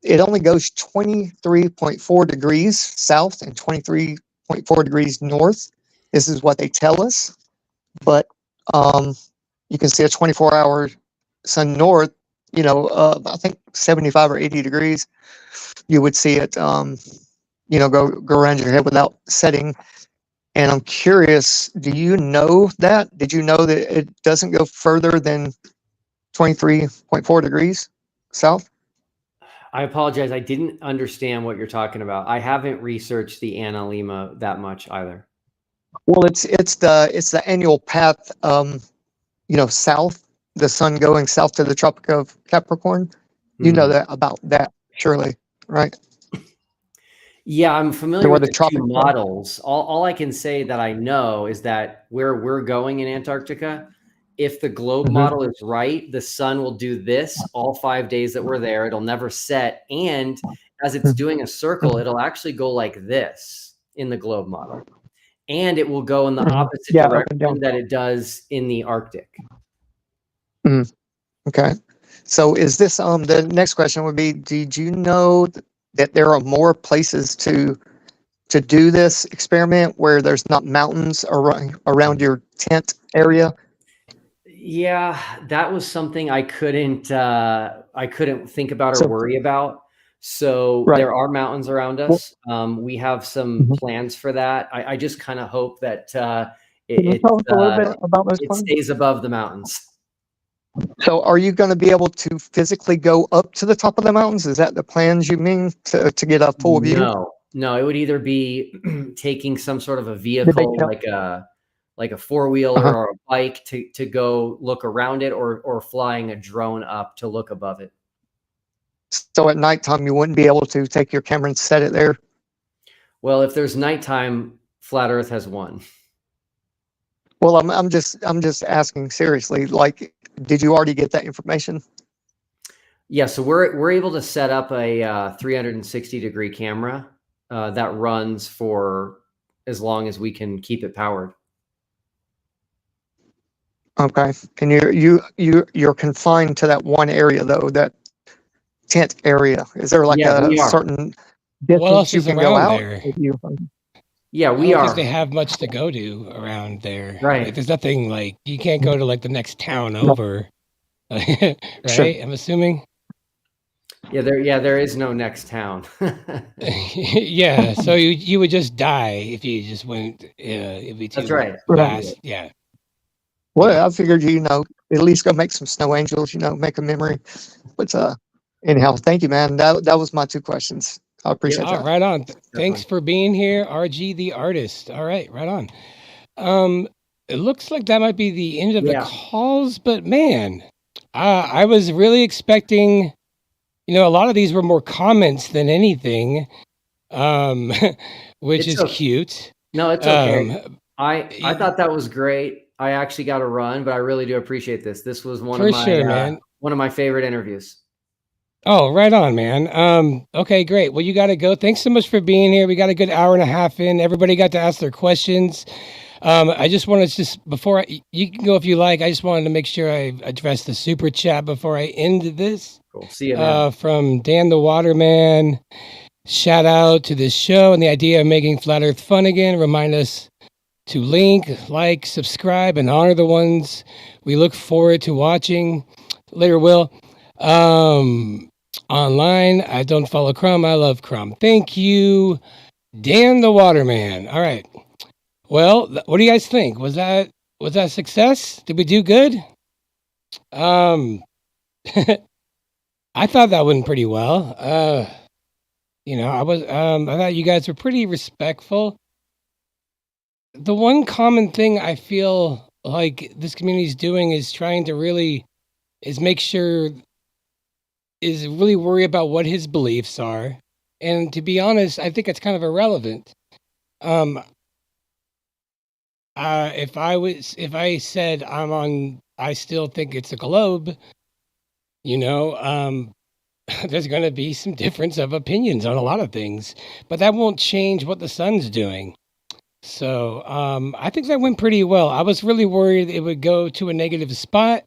it only goes 23.4 degrees south and 23.4 degrees north. This is what they tell us. But you can see a 24-hour sun north, I think 75 or 80 degrees. You would see it, go around your head without setting. And I'm curious, do you know that? Did you know that it doesn't go further than 23.4 degrees south? I apologize. I didn't understand what you're talking about. I haven't researched the analemma that much either. Well, it's the annual path, south, the sun going south to the Tropic of Capricorn. You know that about that, surely, right? Yeah, I'm familiar Where with the the two tropics are. models. All I can say that I know is that where we're going in Antarctica, if the globe Mhm. model is right, the sun will do this all 5 days that we're there. It'll never set. And as it's doing a circle, it'll actually go like this in the globe model. And it will go in the opposite Yeah, up and down. direction that it does in the Arctic. Okay. So is this the next question would be, did you know that there are more places to do this experiment where there's not mountains around your tent area? Yeah, that was something I couldn't think about or So- worry about. So Right. there are mountains around us. We have some plans for that. I just kind of hope that Can you tell us a little bit about those it plans? stays above the mountains. So are you going to be able to physically go up to the top of the mountains? Is that the plans you mean to get a full view? No, it would either be taking some sort of a Did they vehicle tell- like a four-wheeler Uh-huh. or a bike to go look around it, or flying a drone up to look above it. So at nighttime you wouldn't be able to take your camera and set it there? Well, if there's nighttime, Flat Earth has won. Well, I'm just asking seriously. Like, did you already get that information? Yeah, so we're able to set up a 360-degree camera that runs for as long as we can keep it powered. Okay, and you're confined to that one area though, that tent area. Is there like Yeah, a we are. certain What else distance you is can go around out? there? Yeah, I we don't think are. they have much to go to around there. Right. Like, there's nothing like you can't go to like the next town over, right? Sure. I'm assuming. Yeah, there is no next town. Yeah, so you would just die if you just went. It'd be too That's right. fast. Yeah. Well, I figured at least go make some snow angels. Make a memory. But anyhow, thank you, man. That was my two questions. I appreciate Oh, that. right on. Thanks for being here, RG the artist. All right, right on. It looks like that might be the end of the calls, but man, I was really expecting. A lot of these were more comments than anything, which is cute. No, it's okay. I thought that was great. I actually got to run, but I really do appreciate this. This was one of my favorite interviews. Oh, right on, man. Okay, great. Well, you got to go. Thanks so much for being here. We got a good hour and a half in. Everybody got to ask their questions. I just want to before you can go if you like. I just wanted to make sure I address the super chat before I end this. Cool. See you, man. From Dan the Waterman. Shout out to this show and the idea of making Flat Earth fun again. Remind us to link, like, subscribe, and honor the ones we look forward to watching. Later, Will. Online, I don't follow Crumb. I love Crumb. Thank you, Dan the Waterman. All right. Well, what do you guys think? Was that a success? Did we do good? I thought that went pretty well. I thought you guys were pretty respectful. The one common thing I feel like this community is doing is trying to really really worry about what his beliefs are. And to be honest, I think it's kind of irrelevant. If I said I still think it's a globe, there's going to be some difference of opinions on a lot of things, but that won't change what the sun's doing. So I think that went pretty well. I was really worried it would go to a negative spot,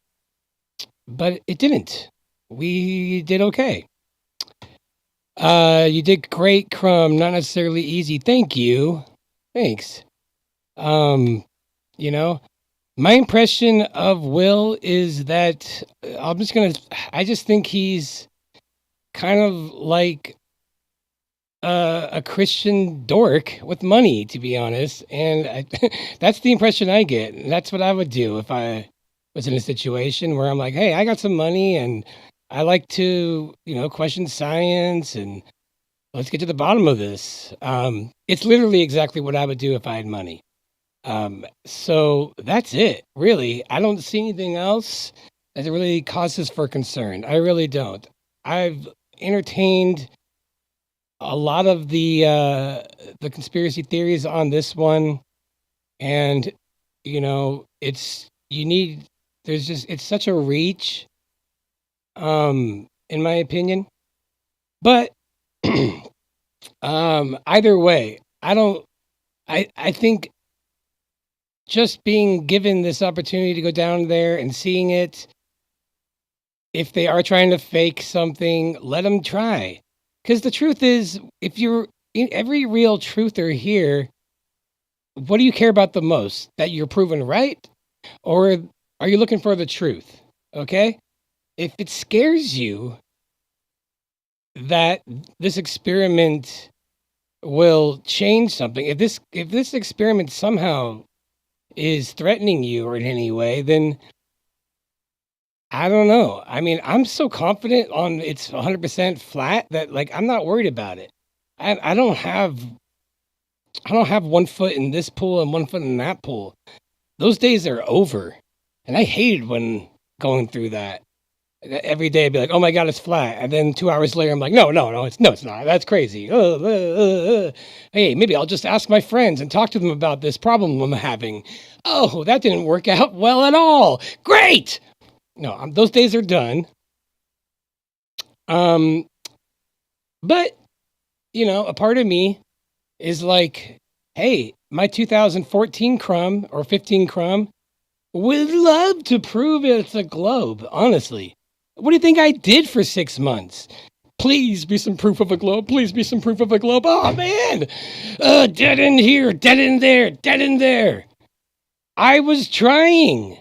but it didn't. We did okay. You did great, Crumb. Not necessarily easy. Thank you. Thanks. My impression of Will is that I just think he's kind of like a Christian dork with money, to be honest. And that's the impression I get. And that's what I would do if I was in a situation where I'm like, hey, I got some money and I like to, question science and let's get to the bottom of this. It's literally exactly what I would do if I had money. So that's it, really. I don't see anything else that really causes for concern. I really don't. I've entertained a lot of the conspiracy theories on this one, and it's such a reach, in my opinion. But either way, I think just being given this opportunity to go down there and seeing it, if they are trying to fake something, let them try. Because the truth is, if you're in every real truther here, what do you care about the most? That you're proven right? Or are you looking for the truth? Okay? If it scares you that this experiment will change something, if this experiment somehow is threatening you or in any way, then I don't know. I mean, I'm so confident on it's 100% flat that I'm not worried about it. I don't have 1 foot in this pool and 1 foot in that pool. Those days are over. And I hated when going through that. Every day I'd be like, oh my God, it's flat. And then 2 hours later, I'm like, no, it's not. That's crazy. Hey, maybe I'll just ask my friends and talk to them about this problem I'm having. Oh, that didn't work out well at all. Great. No, those days are done. But, a part of me is like, hey, my 2014 Crumb or 15 Crumb would love to prove it's a globe, honestly. What do you think I did for 6 months? Please be some proof of a globe. Please be some proof of a globe. Oh, man. Dead end here, dead end there, dead end there. I was trying.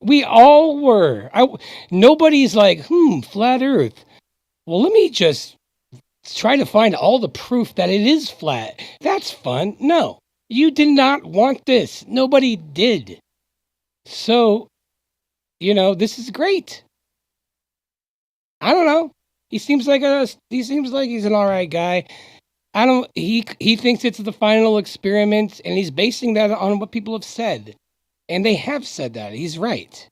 We all were. Nobody's like, flat Earth. Well, let me just try to find all the proof that it is flat. That's fun. No, you did not want this. Nobody did. So, this is great. I don't know. He seems like he's an all right guy. He thinks it's the final experiment, and he's basing that on what people have said. And they have said that. He's right.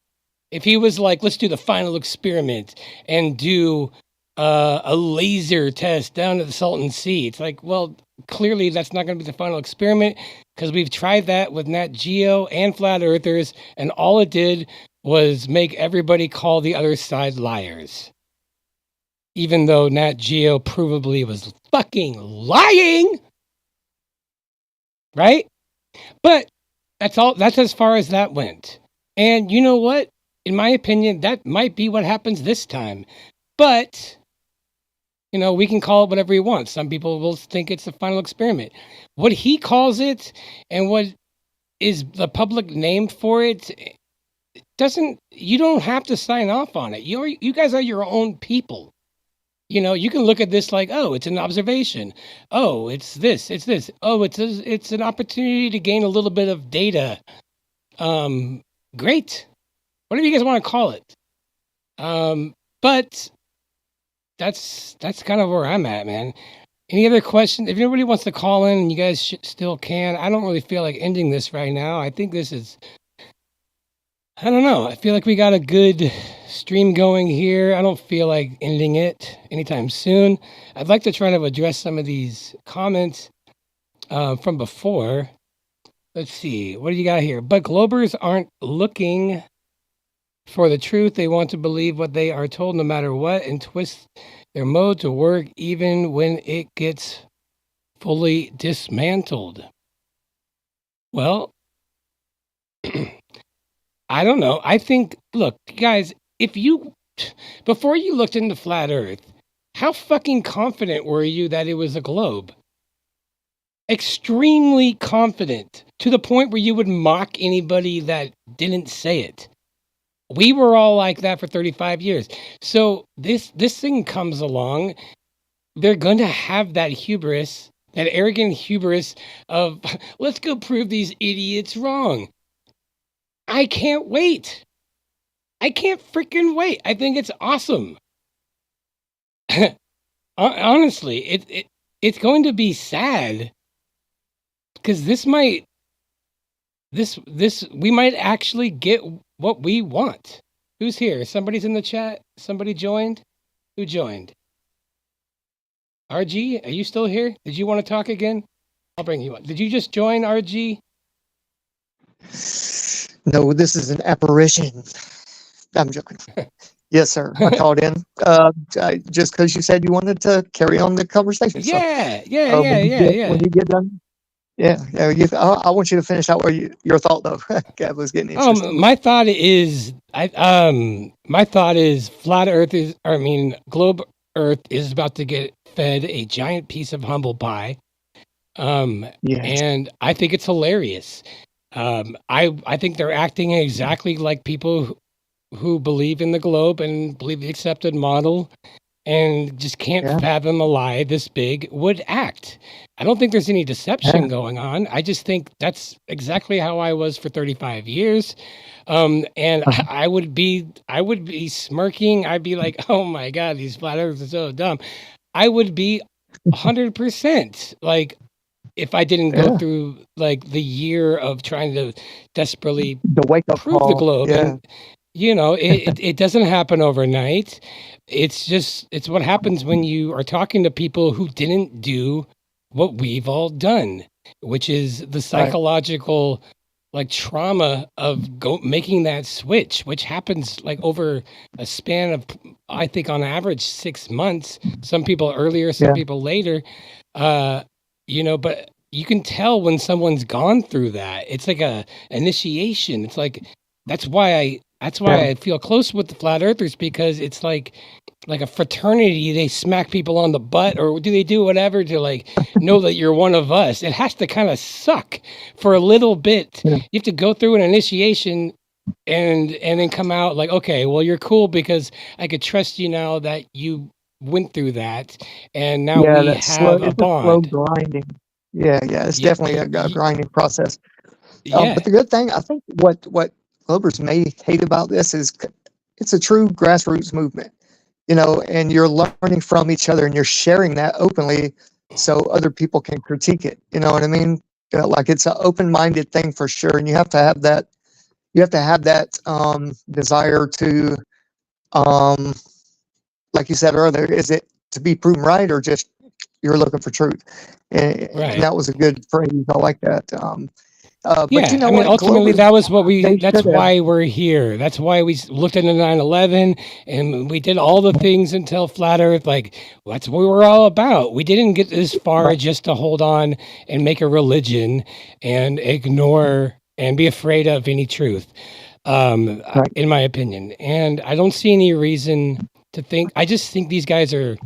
If he was like, let's do the final experiment and do a laser test down to the Salton Sea, it's like, well, clearly that's not going to be the final experiment because we've tried that with Nat Geo and Flat Earthers, and all it did was make everybody call the other side liars. Even though Nat Geo provably was fucking lying. Right? But that's as far as that went. And you know what? In my opinion, that might be what happens this time. But, we can call it whatever we want. Some people will think it's the final experiment. What he calls it and what is the public name for it. You don't have to sign off on it. You guys are your own people. You can look at this like, oh, it's an observation. Oh, it's this. It's this. Oh, it's an opportunity to gain a little bit of data. Great. Whatever you guys want to call it. But that's kind of where I'm at, man. Any other questions? If anybody wants to call in, and you guys still can. I don't really feel like ending this right now. I think this is. I don't know. I feel like we got a good stream going here. I don't feel like ending it anytime soon. I'd like to try to address some of these comments from before. Let's see. What do you got here? But Globers aren't looking for the truth. They want to believe what they are told no matter what and twist their mode to work even when it gets fully dismantled. Well, I don't know. I think, look, guys, before you looked into Flat Earth, how fucking confident were you that it was a globe? Extremely confident, to the point where you would mock anybody that didn't say it. We were all like that for 35 years. So this thing comes along, they're going to have that hubris, that arrogant hubris of, let's go prove these idiots wrong. I can't wait. I can't freaking wait. I think it's awesome. Honestly, it's going to be sad because we might actually get what we want. Who's here? Somebody's in the chat. Somebody joined. Who joined? RG, are you still here? Did you want to talk again? I'll bring you up. Did you just join, RG? No, this is an apparition. I'm joking. Yes, sir. I called in just because you said you wanted to carry on the conversation. Yeah. When you get done. Yeah. I want you to finish out your thought though. That was getting interesting. My thought is, flat Earth globe Earth is about to get fed a giant piece of humble pie. Yes. And I think it's hilarious. I think they're acting exactly like people who believe in the globe and believe the accepted model and just can't fathom a lie this big would act. I don't think there's any deception going on. I just think that's exactly how I was for 35 years. And I would be smirking. I'd be like, oh my God, these flat earthers are so dumb. I would be 100% like, if I didn't go through like the year of trying to desperately prove the globe. And, it doesn't happen overnight. It's what happens when you are talking to people who didn't do what we've all done, which is the psychological like trauma of making that switch, which happens like over a span of, I think on average 6 months, some people earlier, some people later. But you can tell when someone's gone through that. It's like a initiation. It's like that's why I feel close with the flat earthers, because it's like a fraternity. They smack people on the butt, or do they do whatever to like know that you're one of us? It has to kind of suck for a little bit. You have to go through an initiation and then come out like, okay, well, you're cool because I could trust you now that you went through that, and now we have a bond. Slow grinding. Yeah, it's definitely a grinding process. But the good thing, I think, what Globers may hate about this is it's a true grassroots movement, and you're learning from each other and you're sharing that openly, so other people can critique it. You know what I mean? Like it's an open-minded thing for sure, and you have to have that. You have to have that desire to, like you said earlier, is it to be proven right or just you're looking for truth? And that was a good phrase. I like that. But ultimately that was what that's why we're here. That's why we looked into 9/11 and we did all the things until flat earth. Like, that's what we were all about. We didn't get this far just to hold on and make a religion and ignore and be afraid of any truth, in my opinion. And I don't see any reason to think, I just think these guys are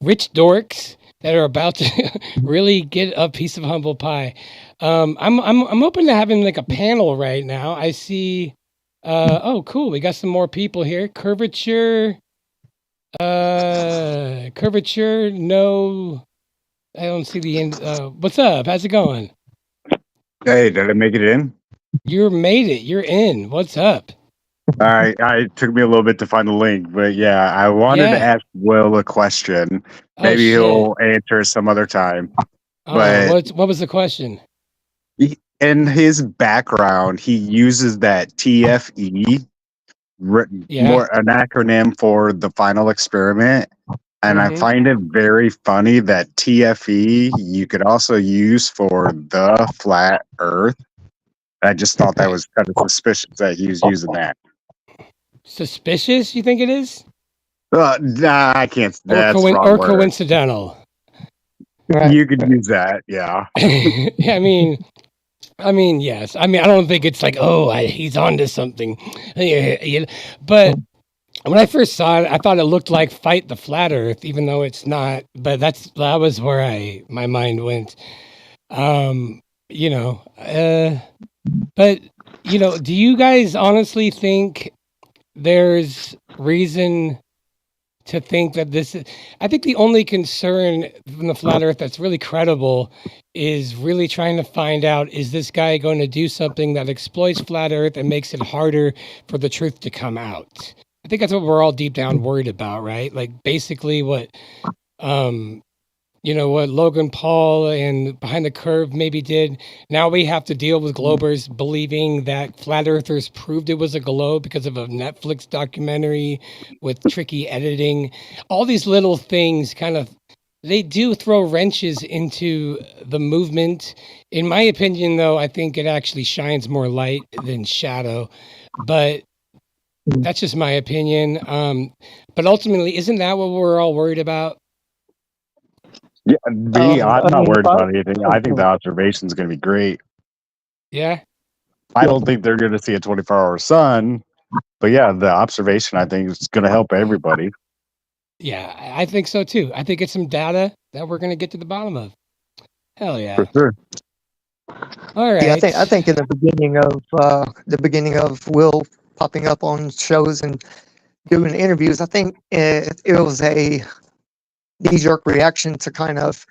rich dorks that are about to really get a piece of humble pie. I'm open to having like a panel right now. I see. Oh, cool. We got some more people here. Curvature. Curvature. No, I don't see the end. What's up? How's it going? Hey, did I make it in? You made it. You're in. What's up? All right, it took me a little bit to find the link, but yeah, I wanted to Yeah. ask Will a question. Oh Maybe shit. he'll answer some other time. Oh, But what was the question? in his background, he uses that TFE, Yeah. more an acronym for the final experiment. And I Mhm. find it very funny that TFE you could also use for the flat Earth. I just thought that was kind of suspicious that he was using that. Suspicious? You think it is? Nah, I can't. Or That's the wrong or word. coincidental? You could use that, yeah. Yeah, I mean, yes. I mean, I don't think it's like, oh, he's onto something. Yeah, but when I first saw it, I thought it looked like Fight the Flat Earth, even though it's not. But that was where my mind went. Um, you know, but do you guys honestly think there's reason to think that this is? I think the only concern from the flat earth that's really credible is really trying to find out, is this guy going to do something that exploits flat earth and makes it harder for the truth to come out? I think that's what we're all deep down worried about, right? Like basically what what Logan Paul and Behind the Curve maybe did. Now we have to deal with globers believing that flat earthers proved it was a globe because of a Netflix documentary with tricky editing. All these little things they do throw wrenches into the movement. In my opinion, though, I think it actually shines more light than shadow. But that's just my opinion. But ultimately, isn't that what we're all worried about? Yeah, I'm not worried about anything. I think the observation is going to be great. Yeah. I don't think they're going to see a 24-hour sun, but yeah, the observation I think is going to help everybody. Yeah, I think so too. I think it's some data that we're going to get to the bottom of. Hell yeah. For sure. All right. Yeah, I think in the beginning of Will popping up on shows and doing interviews, I think it was a knee-jerk reaction to kind of,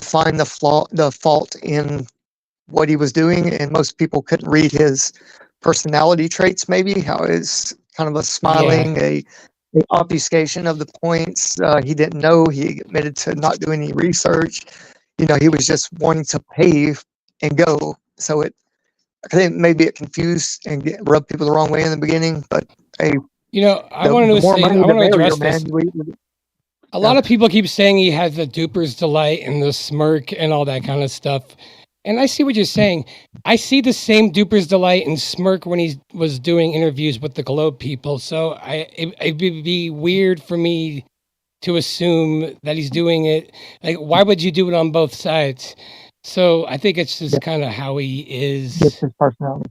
find the fault in what he was doing, and most people couldn't read his personality traits. Maybe how is kind of a smiling, a obfuscation of the points. He didn't know. He admitted to not doing any research. He was just wanting to pave and go. So I think maybe it confused and rubbed people the wrong way in the beginning. But hey, I want to address this. Man. A lot of people keep saying he has the duper's delight and the smirk and all that kind of stuff. And I see what you're saying. I see the same duper's delight and smirk when he was doing interviews with the Globe people. So it would be weird for me to assume that he's doing it. Like, why would you do it on both sides? So I think it's just kind of how he is. Just his personality.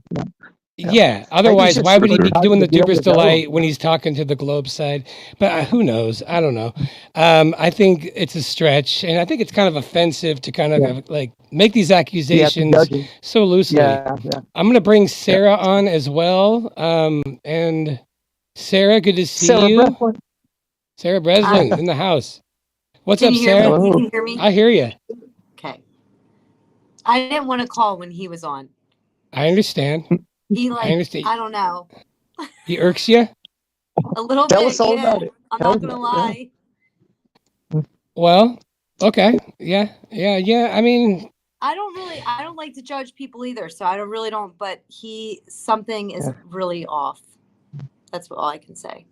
Yeah. Otherwise, why would he be doing the duper's delight when he's talking to the Globe side? But who knows? I don't know. I think it's a stretch, and I think it's kind of offensive to kind of like make these accusations so loosely. Yeah. I'm gonna bring Sarah on as well. And Sarah, good to see you. Breslin. Sarah Breslin in the house. What's Can up, you hear Sarah? me? You can hear me? I hear you. Okay. I didn't want to call when he was on. I understand. He I understand. I don't know. He irks you? A little Tell bit. us all about it. I'm not gonna lie. Well, okay. Yeah. I mean, I don't like to judge people either, so I really don't, but something is really off. That's all I can say.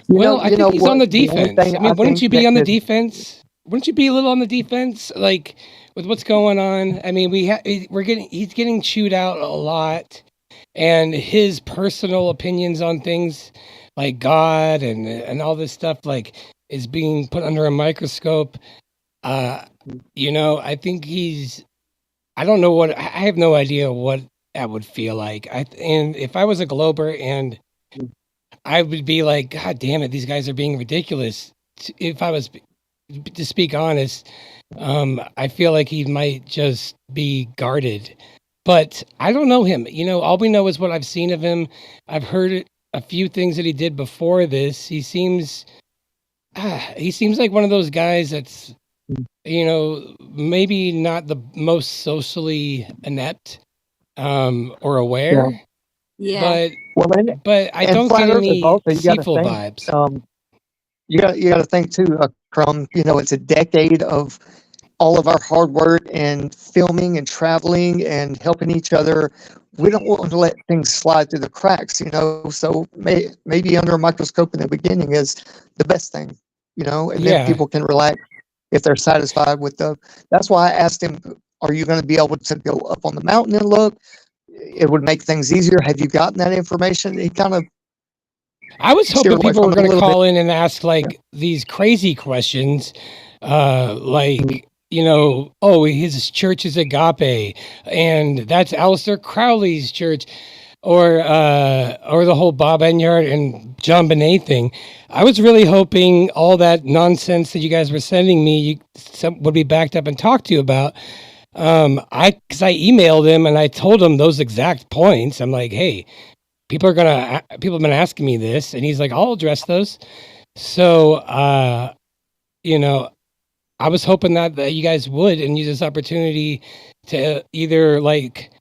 Well, I think he's on the defense. I mean, wouldn't you be on the defense? Wouldn't you be a little on the defense, like with what's going on? I mean, he's getting chewed out a lot, and his personal opinions on things like God and all this stuff like is being put under a microscope. I think I don't know I have no idea what that would feel like. And if I was a Glober and I would be like, God damn it, these guys are being ridiculous. If I was to speak honest, I feel like he might just be guarded. But I don't know him. All we know is what I've seen of him. I've heard a few things that he did before this. He seems like one of those guys that's, maybe not the most socially inept, or Yeah. aware, Yeah. but I And don't get flat earthers any also, you got to Seafool think. vibes. You got to think too, Crumb. It's a decade of all of our hard work and filming and traveling and helping each other. We don't want to let things slide through the cracks, So maybe under a microscope in the beginning is the best thing, and then Yeah. people can relax if they're satisfied with the. That's why I asked him, "Are you going to be able to go up on the mountain and look? It would make things easier. Have you gotten that information?" He kind of I was steered hoping away people from were it a going to little bit. call in and ask like these crazy questions, like oh, his church is agape, and that's Aleister Crowley's church, or the whole Bob Enyart and John Bonet thing. I was really hoping all that nonsense that you guys were sending me would be backed up and talked to you about. Because I emailed him and I told him those exact points. I'm like, hey, people have been asking me this, and he's like, I'll address those. So, I was hoping that you guys would and use this opportunity to either like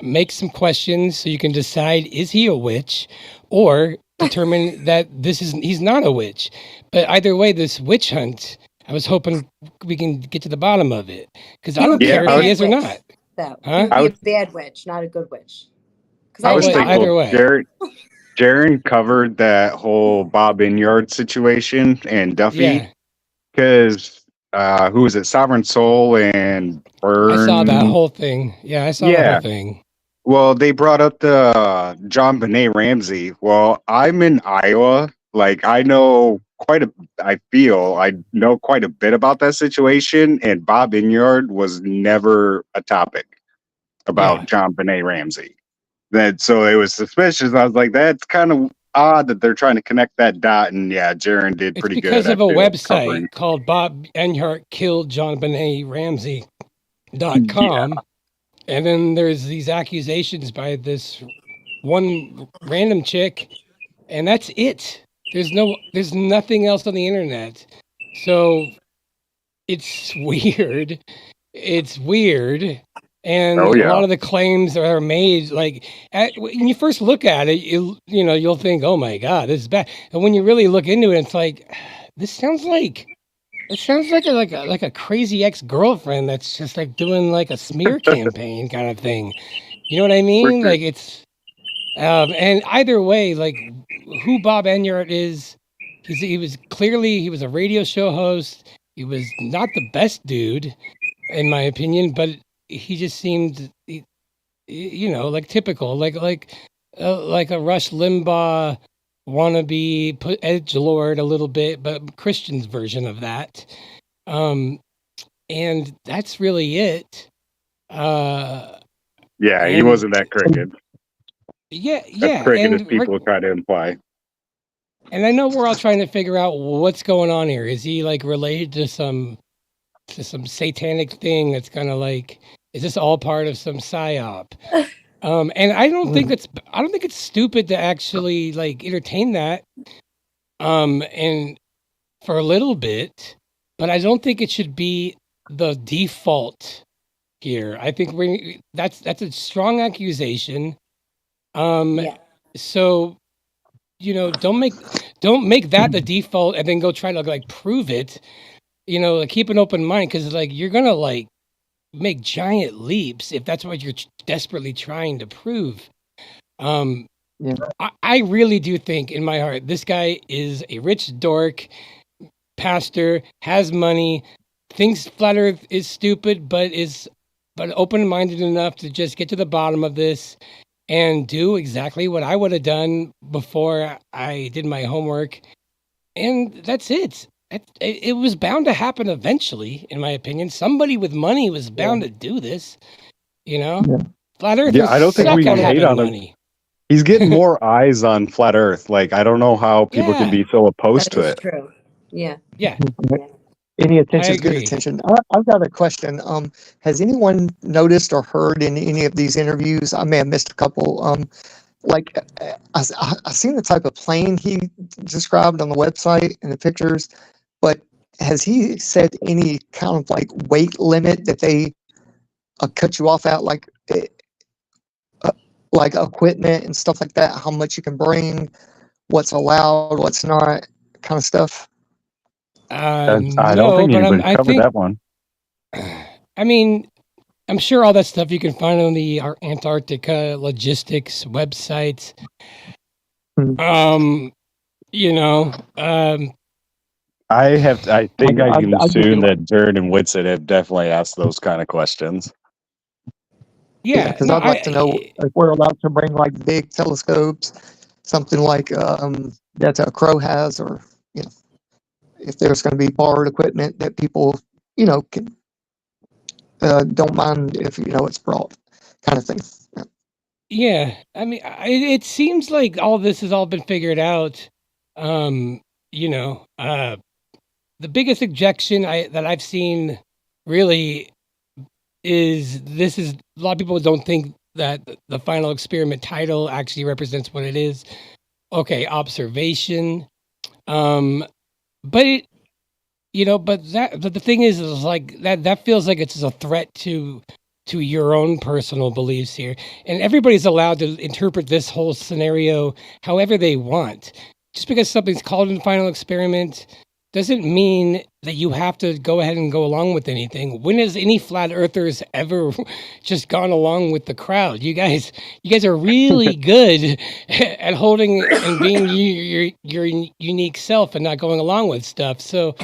make some questions so you can decide, is he a witch, or determine that he's not a witch. But either way, this witch hunt, I was hoping we can get to the bottom of it, because I don't care if he is or not. Though. Huh? He would be a bad witch, not a good witch. I was thinking either way. Jaron covered that whole Bob Inyard situation and Duffy. Yeah. Because who was it? Sovereign Soul and Burn. I saw that whole thing. Yeah, I saw the whole thing. Well, they brought up the John Bonet Ramsey. Well, I'm in Iowa. Like, I know quite a bit about that situation, and Bob Inyard was never a topic about John Bonet Ramsey. So it was suspicious. I was like, that's kind of odd that they're trying to connect that dot. And yeah, Jaron did It's pretty good. because of a website covering. called Bob Enyart Killed John Bonet Ramsey.com. Yeah. And then there's these accusations by this one random chick, and that's it. There's nothing else on the internet. So it's weird. It's weird. And Oh, yeah. a lot of the claims that are made, like when you first look at it, you'll think, "Oh my God, this is bad." And when you really look into it, it's like, this sounds like a crazy ex-girlfriend that's just like doing like a smear campaign kind of thing. You know what I mean? Like it's, and either way, like who Bob Enyart is, he was a radio show host. He was not the best dude, in my opinion, but he just seemed, like typical, like a Rush Limbaugh wannabe, put edgelord a little bit, but Christian's version of that. And that's really it. Yeah, he wasn't that crooked. Yeah, As crooked as people try to imply. And I know we're all trying to figure out what's going on here. Is he like related to some satanic thing that's kind of like, is this all part of some psyop? And I don't think it's stupid to actually like entertain that, and for a little bit, but I don't think it should be the default here. I think that's a strong accusation. So, don't make that the default and then go try to like prove it. Like, keep an open mind, because like you're gonna like make giant leaps if that's what you're desperately trying to prove. I really do think in my heart this guy is a rich dork, pastor, has money, thinks flat earth is stupid, but open-minded enough to just get to the bottom of this and do exactly what I would have done before I did my homework. And that's it. It was bound to happen eventually, in my opinion. Somebody with money was bound to do this, Flat Earth. Yeah, I don't think we can hate on him. He's getting more eyes on Flat Earth. Like, I don't know how people can be so opposed to it. True. Yeah. Yeah. Any I attention's good agree. attention. I've got a question. Has anyone noticed or heard in any of these interviews? I may have missed a couple. Like I seen the type of plane he described on the website and the pictures, but has he said any kind of like weight limit that they cut you off at, like equipment and stuff like that? How much you can bring, what's allowed, what's not, kind of stuff. I don't No, think but anybody's I covered think, that one. I mean, I'm sure all that stuff you can find on the Antarctica logistics websites. Hmm. You know, I think I can I'd give assume you that Jared and Whitsitt have definitely asked those kind of questions. Yeah, yeah, because no, I'd like to know if we're allowed to bring like big telescopes, something like that a Crow has, or you know, if there's going to be borrowed equipment that people can don't mind if it's brought, kind of thing. Yeah. yeah. I mean, it seems like all this has all been figured out. Um, you know, the biggest objection that I've seen really is this is a lot of people don't think that the final experiment title actually represents what it is. Okay, observation. Um, but but the thing is like that feels like it's a threat to your own personal beliefs here. And everybody's allowed to interpret this whole scenario however they want. Just because something's called a final experiment doesn't mean that you have to go ahead and go along with anything. When has any flat earthers ever just gone along with the crowd? You guys are really good at holding and being your unique self and not going along with stuff. So,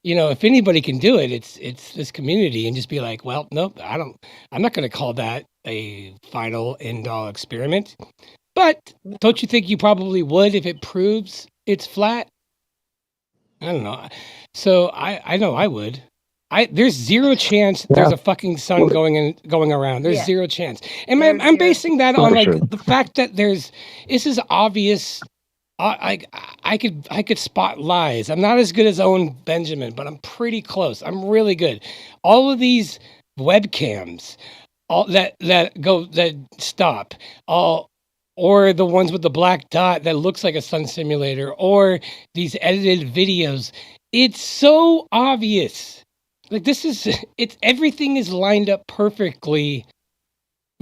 if anybody can do it, it's this community, and just be like, well, nope, I'm not going to call that a final end all experiment. But don't you think you probably would if it proves it's flat? I don't know. So I know I would. There's zero chance there's Yeah. a fucking sun going around. There's Yeah. zero chance. And There's I'm zero- basing that For on like sure. the fact that this is obvious. I could spot lies. I'm not as good as Owen Benjamin, but I'm pretty close. I'm really good. All of these webcams, all that stop, all or the ones with the black dot that looks like a sun simulator, or these edited videos. It's so obvious. Like it's everything is lined up perfectly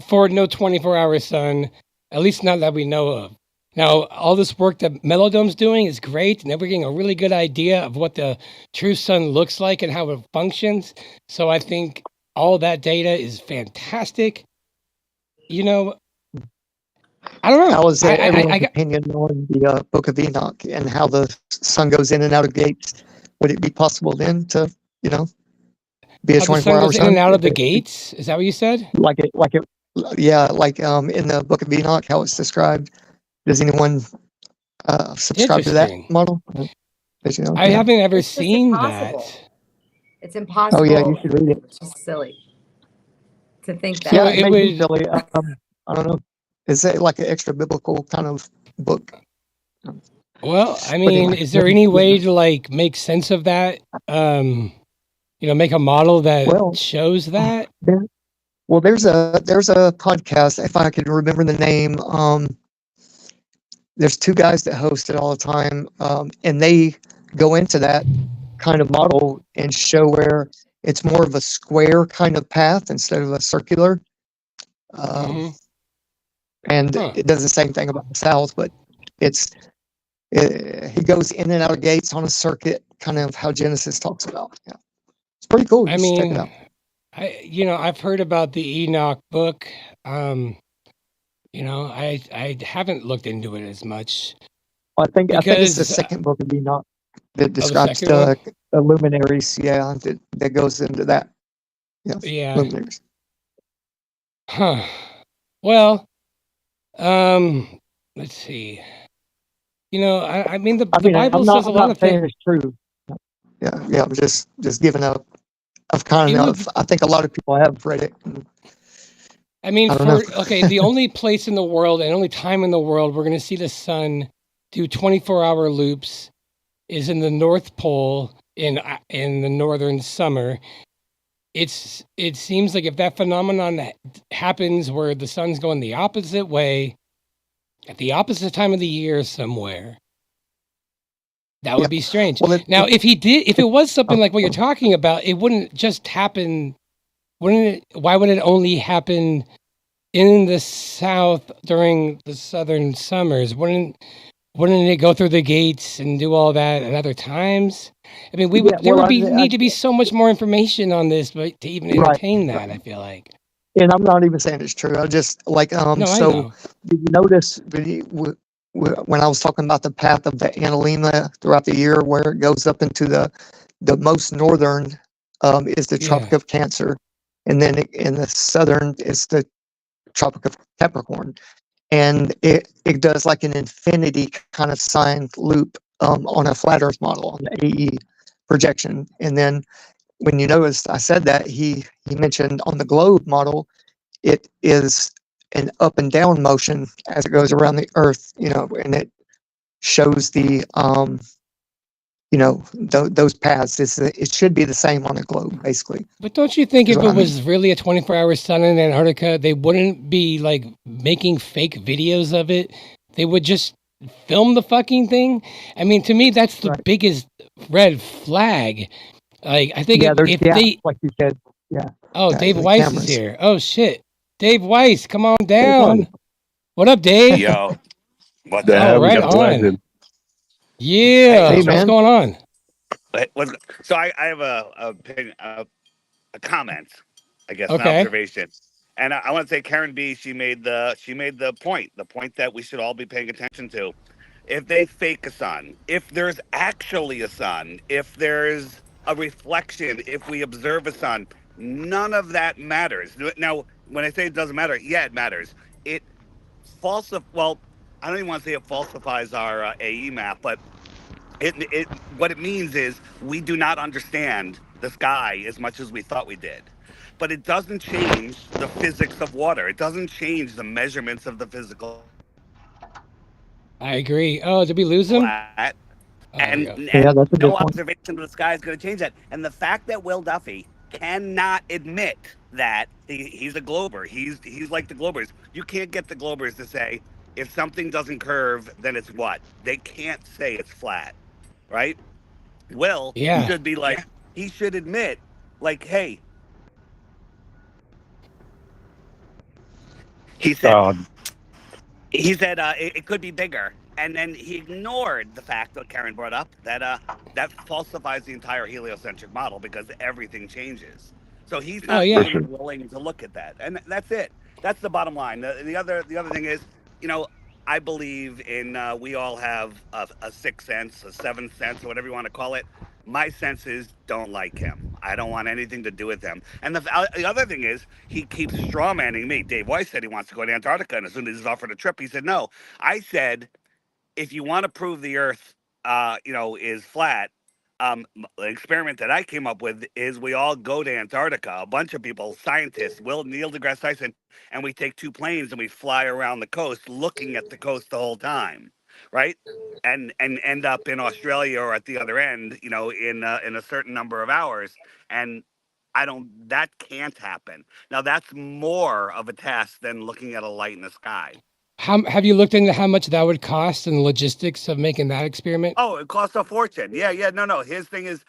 for no 24-hour sun, at least not that we know of. Now, all this work that Melodome's doing is great, and they're getting a really good idea of what the true sun looks like and how it functions. So I think all that data is fantastic. I don't know. How is everyone's I got opinion on the Book of Enoch and how the sun goes in and out of gates? Would it be possible then to be a how the sun 24-hour goes in and sun? out of the gates. Is that what you said? Yeah, like in the Book of Enoch, how it's described. Does anyone subscribe to that Interesting. model? Did you know? I Yeah. haven't ever It's just seen impossible. that. It's impossible. Oh yeah, you should read it. It's just silly to think that. So Yeah, it it made me would. silly. I don't know. Is it like an extra biblical kind of book? Well, I But mean, anyway, is there any way to like make sense of that? Make a model that well, shows that. there's a podcast, if I could remember the name. There's two guys that host it all the time, and they go into that kind of model and show where it's more of a square kind of path instead of a circular. Hmm. And Huh. it does the same thing about the south, but he goes in and out of gates on a circuit, kind of how Genesis talks about. Yeah, it's pretty cool. I You should check it mean, out. I've heard about the Enoch book. I haven't looked into it as much I think it's the because second book of Enoch that the describes second one. the luminaries. Yeah, that goes into that. Yeah, Yeah. luminaries. Huh. Well, let's see. I mean, the Bible says a I'm lot not of saying things. it's true. Yeah. I'm just giving up. It would. I think a lot of people have read it. I mean, I don't know. the only place in the world and only time in the world we're going to see the sun do 24-hour loops is in the North Pole in the northern summer. It seems like if that phenomenon happens where the sun's going the opposite way at the opposite time of the year somewhere, that would Yeah. be strange. Well, Now, if it was something oh, like what you're talking about, it wouldn't just happen. Wouldn't it? Why would it only happen in the south during the southern summers? Wouldn't it go through the gates and do all that at other times? I mean, yeah. there Well, would be need to be so much more information on this, but to even right. entertain that, I feel like. And I'm not even saying it's true. I just like No, I So know. did you notice when I was talking about the path of the Annalena throughout the year, where it goes up into the most northern is the Tropic Yeah. of Cancer, and then in the southern is the Tropic of Capricorn, and it does like an infinity kind of sine loop on a flat Earth model on the AE projection, and then when you notice I said that he mentioned on the globe model it is an up and down motion as it goes around the Earth, and it shows the those paths. It should be the same on a globe, basically. But don't you think Is if what it I mean. was really a 24-hour sun in Antarctica, they wouldn't be like making fake videos of it? They would just film the fucking thing? I mean, to me, that's the biggest red flag. Like, I think Yeah, there's if gaps, they. like you said. Yeah. Oh, Yeah, Dave the Weiss is cameras. here. Oh, shit. Dave Weiss, come on Hey, down. man. What up, Dave? Yo, what's The up? Oh, heavens right of on. legend. Yeah. Hey, so, What's man. going on? so I have a comment, I guess, an Okay. observation, and I want to say Karen B. She made the point that we should all be paying attention to. If they fake a sun, if there's actually a sun, if there's a reflection, if we observe a sun, none of that matters. Now, when I say it doesn't matter, yeah, it matters. It well, I don't even want to say it falsifies our AE map, but what it means is we do not understand the sky as much as we thought we did. But it doesn't change the physics of water. It doesn't change the measurements of the physical I agree. Oh, did we lose him? flat. Oh, there we go. Yeah, And that's a no good point. observation of the sky is going to change that. And the fact that Will Duffy cannot admit that he's a glober, he's like the globers. You can't get the globers to say if something doesn't curve, then it's what? They can't say it's flat, right? Will Yeah. should be like, he should admit, like, hey, he said Oh, it could be bigger, and then he ignored the fact that Karen brought up that that falsifies the entire heliocentric model because everything changes. So he's Oh, not yeah. even willing to look at that, and that's it. That's the bottom line. The other thing is, I believe in we all have a sixth sense, a seventh sense, or whatever you want to call it. My senses don't like him. I don't want anything to do with him. And the other thing is, he keeps strawmanning me. Dave Weiss said he wants to go to Antarctica, and as soon as he's offered a trip, he said no. I said, if you want to prove the Earth, is flat, the experiment that I came up with is we all go to Antarctica, a bunch of people, scientists, Neil deGrasse Tyson, and we take two planes and we fly around the coast, looking at the coast the whole time, right? And end up in Australia or at the other end, in a certain number of hours. And that can't happen. Now that's more of a task than looking at a light in the sky. Have you looked into how much that would cost and the logistics of making that experiment? Oh, it costs a fortune. Yeah. No. His thing is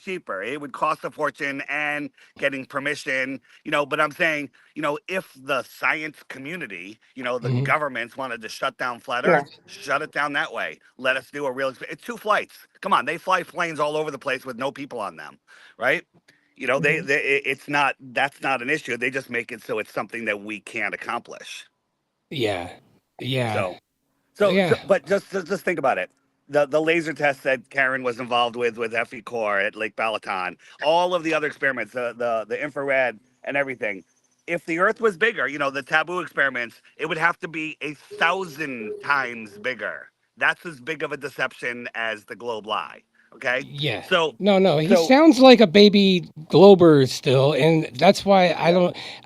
cheaper. It would cost a fortune and getting permission, but I'm saying, if the science community, the governments wanted to shut down flat Yeah. Earth, shut it down that way. Let us do a real it's 2 flights. Come on, they fly planes all over the place with no people on them, right? That's not an issue. They just make it so it's something that we can't accomplish. Yeah. Yeah. But just think about it. The laser test that Karen was involved with Effie Core at Lake Balaton, all of the other experiments, the infrared and everything. If the Earth was bigger, the taboo experiments, it would have to be 1,000 times bigger. That's as big of a deception as the globe lie. Okay. Yeah. So No. He sounds like a baby Glober still, and that's why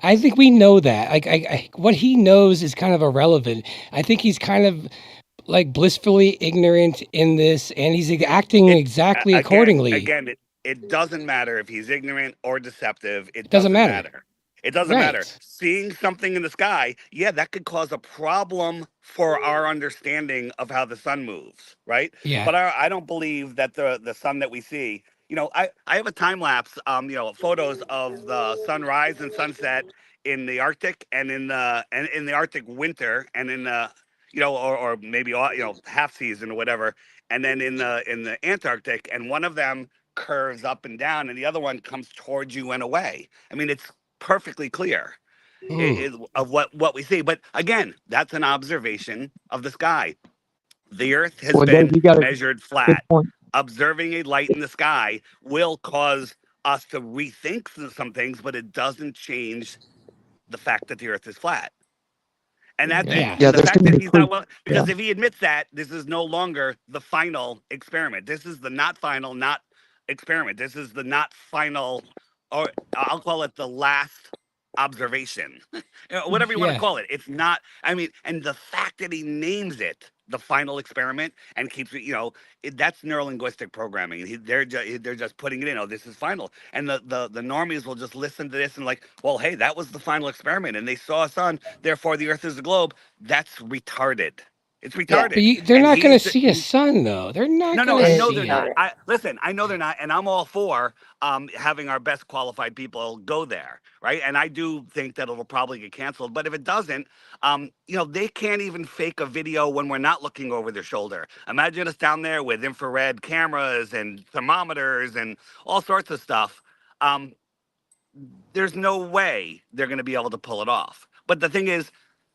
I think we know that. Like, what he knows is kind of irrelevant. I think he's kind of like blissfully ignorant in this, and he's acting exactly accordingly. Again, it doesn't matter if he's ignorant or deceptive. It Doesn't doesn't matter. matter. It doesn't matter. Right. Seeing something in the sky, yeah, that could cause a problem for our understanding of how the sun moves, right? Yeah. But I don't believe that the sun that we see, I have a time lapse, photos of the sunrise and sunset in the Arctic and in the Arctic winter and in the or maybe half season or whatever, and then in the Antarctic, and one of them curves up and down, and the other one comes towards you and away. I mean, it's perfectly clear of what we see. But again, that's an observation of the sky. The Earth has Well, been Dave, you got a measured good flat. point. Observing a light in the sky will cause us to rethink some things, but it doesn't change the fact that the Earth is flat. And that's Yeah. it. Yeah, The there's fact too that many he's clues. not well, because if he admits that, this is no longer the final experiment. This is the not final, not experiment. This is the not final, or I'll call it the last observation. Whatever you want to Yeah. call it. It's not, I mean, and the fact that he names it the final experiment and keeps it, that's neurolinguistic programming. They're just putting it in. Oh, this is final, and the normies will just listen to this and like, well, hey, that was the final experiment, and they saw a sun, therefore the Earth is a globe. That's retarded. It's Yeah. retarded. But they're And not going to he's see a sun, though. They're not no, going to I know see they're it. not. Listen, I know they're not, and I'm all for having our best qualified people go there, right? And I do think that it'll probably get canceled. But if it doesn't, they can't even fake a video when we're not looking over their shoulder. Imagine us down there with infrared cameras and thermometers and all sorts of stuff. There's no way they're going to be able to pull it off. But the thing is,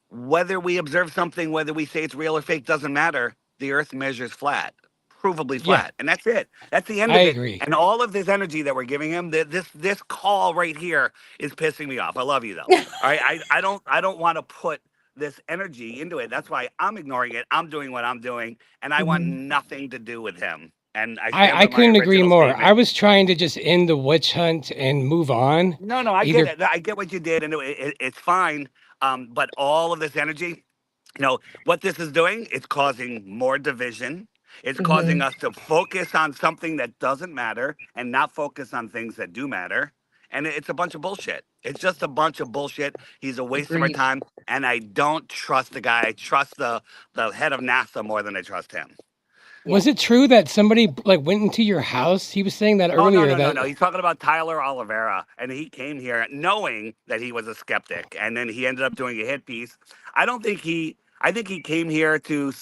whether we observe something, whether we say it's real or fake, doesn't matter. The Earth measures flat, provably Yeah. flat, and that's it. That's the end I of it. agree. And all of this energy that we're giving him, this call right here is pissing me off. I love you though. All right, I don't want to put this energy into it. That's why I'm ignoring it. I'm doing what I'm doing, and I want nothing to do with him. And I stand I by my couldn't agree original more. statement. I was trying to just end the witch hunt and move on. No, I Either get it. I get what you did, and it's fine. But all of this energy, what this is doing, it's causing more division. It's causing us to focus on something that doesn't matter and not focus on things that do matter. And it's a bunch of bullshit. It's just a bunch of bullshit. He's a waste of our Agreed. time. And I don't trust the guy. I trust the head of NASA more than I trust him. was it true that somebody like went into your house? He was saying that Oh, no, earlier. no, no, That no. He's talking about Tyler Oliveira, and he came here knowing that he was a skeptic, and then he ended up doing a hit piece. I think he came here to,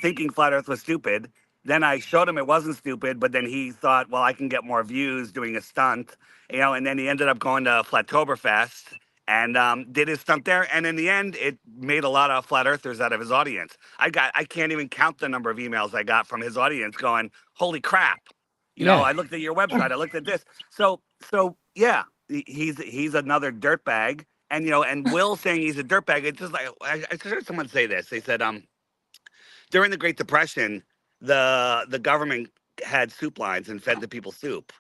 thinking Flat Earth was stupid. Then I showed him it wasn't stupid, but then he thought, well, I can get more views doing a stunt, and then he ended up going to Flattoberfest and did his stunt there. And in the end, it made a lot of flat earthers out of his audience. I can't even count the number of emails I got from his audience going, holy crap. Yeah. I looked at your website. I looked at this. So yeah, he's another dirtbag. And and Will saying he's a dirtbag. It's just like I heard someone say this. They said during the Great Depression, the government had soup lines and fed the people soup,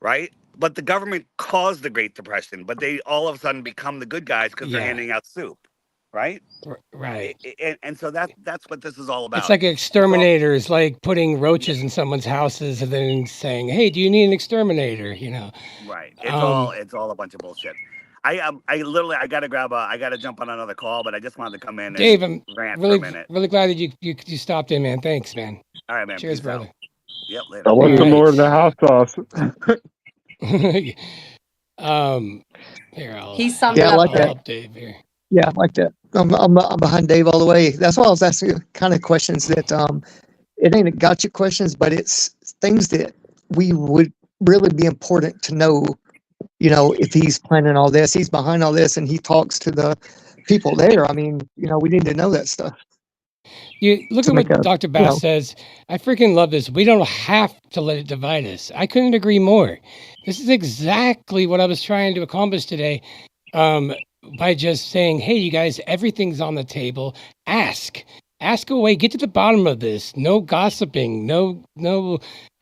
right? But the government caused the Great Depression. But they all of a sudden become the good guys because they're Yeah. handing out soup, right? Right. And so that's what this is all about. It's like exterminators, like putting roaches in someone's houses and then saying, "Hey, do you need an exterminator?" Right. It's all a bunch of bullshit. I gotta jump on another call, but I just wanted to come in Dave, and I'm rant really for a minute. really glad that you stopped in, man. Thanks, man. All right, man. Cheers, Peace brother. out. Yep. Later. I want some more of the hot sauce. Here I'll. He summed Yeah, it I up like good. that. help Dave here. Yeah, I like that. I'm behind Dave all the way. That's why I was asking kind of questions that it ain't a gotcha questions, but it's things that we would really be important to know. If he's planning all this, he's behind all this, and he talks to the people there. I mean, we need to know that stuff. You look To at make what a, Dr. Bass says. I freaking love this. We don't have to let it divide us. I couldn't agree more. This is exactly what I was trying to accomplish today. By just saying, hey, you guys, everything's on the table. Ask away. Get to the bottom of this. No gossiping. No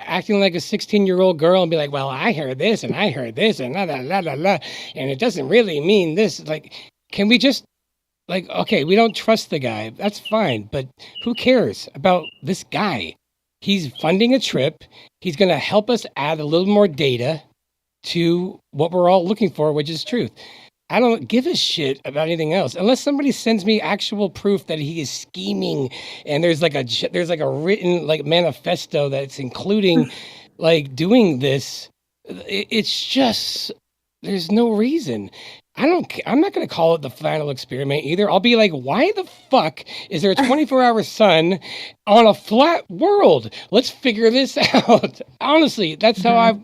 acting like a 16-year-old girl and be like, well, I heard this and I heard this and la la la la la, and it doesn't really mean this. Like, can we just like, okay, we don't trust the guy. That's fine, but who cares about this guy? He's funding a trip. He's going to help us add a little more data to what we're all looking for, which is truth. I don't give a shit about anything else unless somebody sends me actual proof that he is scheming and there's like a written like manifesto that's including like doing this. It's just there's no reason. I'm not going to call it the final experiment either. I'll be like, why the fuck is there a 24-hour sun on a flat world? Let's figure this out. Honestly, that's how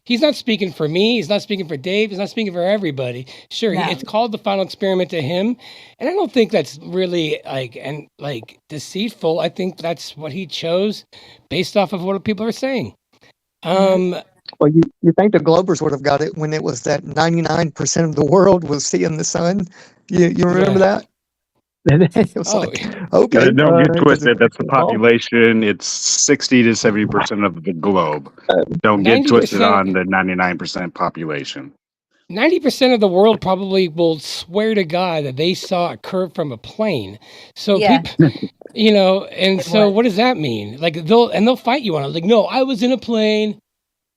he's not speaking for me. He's not speaking for Dave. He's not speaking for everybody. Sure, No. it's called the final experiment to him. And I don't think that's really like deceitful. I think that's what he chose based off of what people are saying. Well, you think the Globers would have got it when it was that 99% of the world was seeing the sun? You remember that? It was like, okay. Don't get 'cause twisted. That's the it's all- population. It's 60 to 70% of the globe. Don't get twisted 90%. on the 99% population. 90% of the world probably will swear to God that they saw a curve from a plane. So Yeah. people, and so what does that mean? Like they'll fight you on it. Like, no, I was in a plane.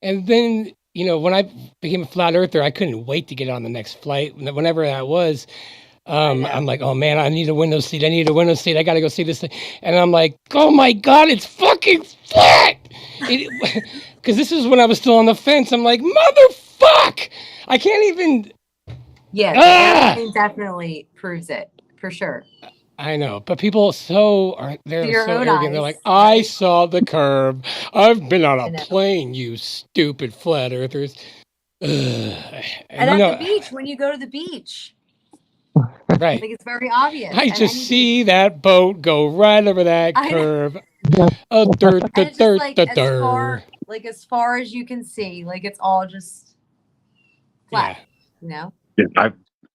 And then, when I became a flat earther, I couldn't wait to get on the next flight. Whenever that was, I'm like, oh man, I need a window seat. I got to go see this thing. And I'm like, oh my God, it's fucking flat. Because this is when I was still on the fence. I'm like, motherfuck. I can't even. Yeah, the Ah! airplane definitely proves it for sure. I know, but people they're your so own arrogant. They're eyes, like, I saw the curve. I've been on a plane, you stupid flat earthers. Ugh. And at the beach, when you go to the beach, right? like it's very obvious. I And just see that boat go right over that I know. curve. And it's just like as far as you can see, like it's all just flat. Yeah,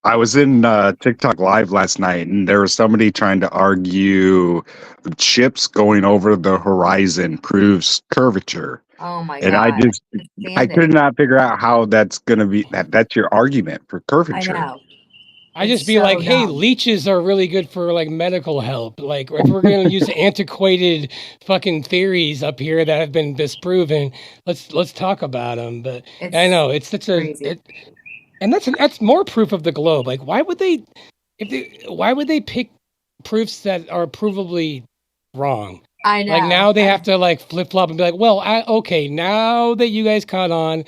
I was in TikTok Live last night, and there was somebody trying to argue ships going over the horizon proves curvature. Oh my And God. I could not figure out how that's going to be. That's your argument for curvature. I know. I just be like, hey, leeches are really good for like medical help. Like if we're going to use antiquated fucking theories up here that have been disproven, let's talk about them. But I know it's such and that's more proof of the globe. Like why would they pick proofs that are provably wrong? I know. Like now they have to like flip flop and be like, well, okay, now that you guys caught on,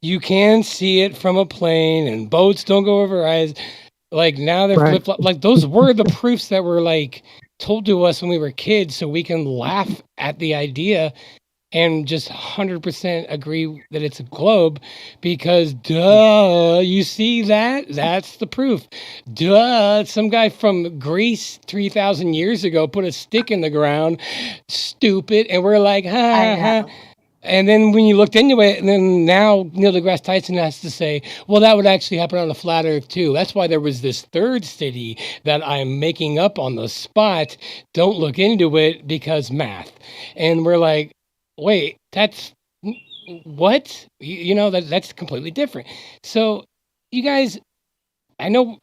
you can see it from a plane and boats don't go over eyes. Like now they're flip flop. Like those were the proofs that were like told to us when we were kids, so we can laugh at the idea and just 100% agree that it's a globe because duh, you see that? That's the proof. Duh, some guy from Greece 3,000 years ago put a stick in the ground. Stupid. And we're like, ha. And then when you looked into it, and then now Neil deGrasse Tyson has to say, well, that would actually happen on a flat earth too. That's why there was this third city that I'm making up on the spot. Don't look into it because math. And we're like, wait, that's what? That's completely different. So you guys, I know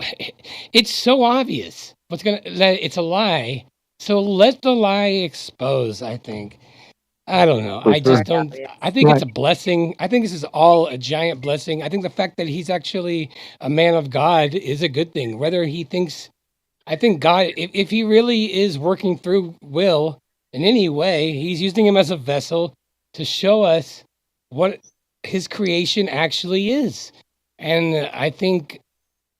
it's so obvious that it's a lie. So let the lie expose, I think. I don't know. I just don't. I think it's a blessing. I think this is all a giant blessing. I think the fact that he's actually a man of God is a good thing. Whether he thinks, I think God, if he really is working through Will in any way, he's using him as a vessel to show us what his creation actually is. And I think,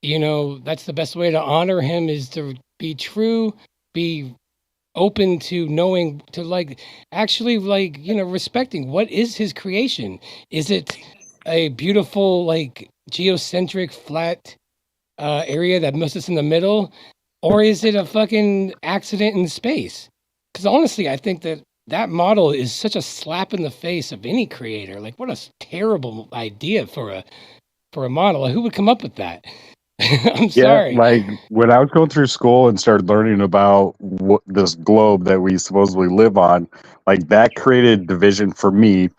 that's the best way to honor him is to be true, be open to knowing, to respecting what is his creation. Is it a beautiful, geocentric flat area that moves us in the middle? Or is it a fucking accident in space? Because honestly, I think that model is such a slap in the face of any creator. Like, what a terrible idea for a model. Who would come up with that? I'm sorry. Like when I was going through school and started learning about this globe that we supposedly live on, like that created division for me,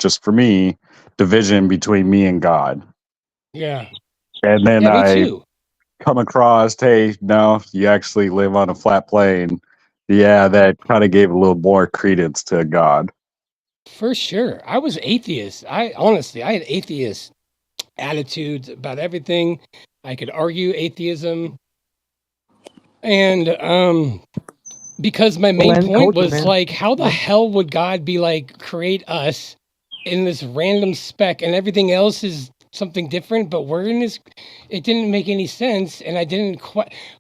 division between me and God. Yeah. And then me too. come across, hey, no, you actually live on a flat plane, yeah, that kind of gave a little more credence to God. For sure. I was atheist. I had atheist attitudes about everything. I could argue atheism. And because my main Land point culture, was man. like, how the hell would God be like, create us in this random speck and everything else is something different, but we're in this? It didn't make any sense. And I didn't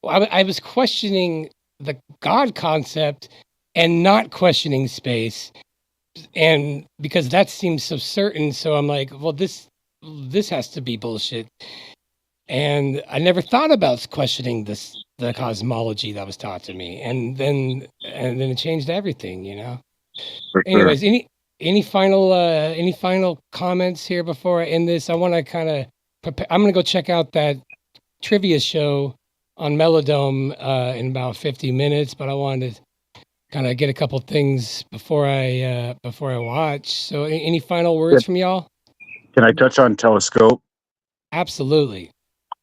I was questioning the God concept and not questioning space. And because that seems so certain, so I'm like, well, this has to be bullshit. And I never thought about questioning the cosmology that was taught to me, and then it changed everything, you know. For sure. Anyways, any final comments here before I end this? I want to kind of prepare. I'm gonna go check out that trivia show on Melodome in about 50 minutes, but I wanted to kind of get a couple things before I watch. So, any final words from y'all? Can I touch on telescope? Absolutely.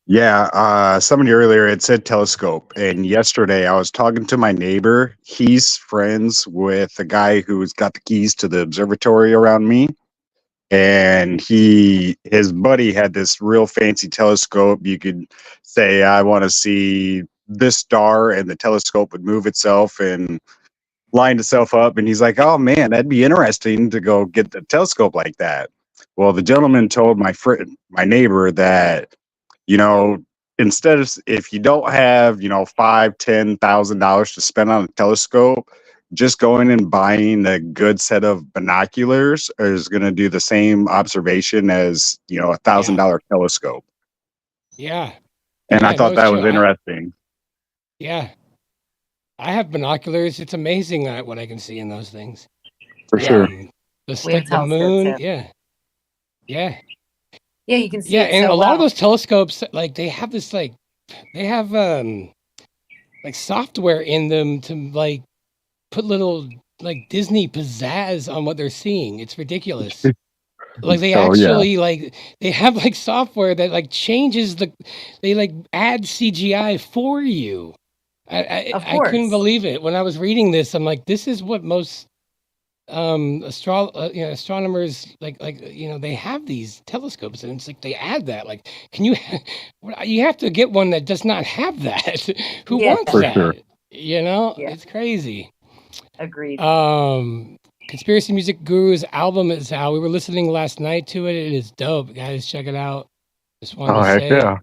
Yeah, somebody earlier had said telescope, and yesterday I was talking to my neighbor. He's friends with the guy who's got the keys to the observatory around me, and his buddy had this real fancy telescope. You could say, I want to see this star, and the telescope would move itself and line itself up. And he's like, oh man, that'd be interesting to go get the telescope like that. Well, the gentleman told my neighbor that, instead of, if you don't have, $5,000-$10,000 to spend on a telescope, just going and buying a good set of binoculars is going to do the same observation as, $1,000 telescope. Yeah. And I Yeah, thought no, that it's was true. interesting. Yeah. I have binoculars. It's amazing what I can see in those things. For sure. Just We have like the telescopes, moon. yeah. Yeah. Yeah. Yeah, you can see Yeah, it and so a lot of well. those telescopes, like they have this like like software in them to like put little like Disney pizzazz on what they're seeing. It's ridiculous. Like they Oh, yeah. actually like they have like software that like changes they like add CGI for you. Of I couldn't course. believe it when I was reading this. I'm like, this is what most astronomers they have these telescopes, and it's like they add that. Like, can you you have to get one that does not have that. Who Yeah. wants For that? sure. Yeah. It's crazy. Agreed. Conspiracy Music Guru's album is out. We were listening last night to it. It is dope, guys. Check it out. Just wanted Oh, to heck say yeah.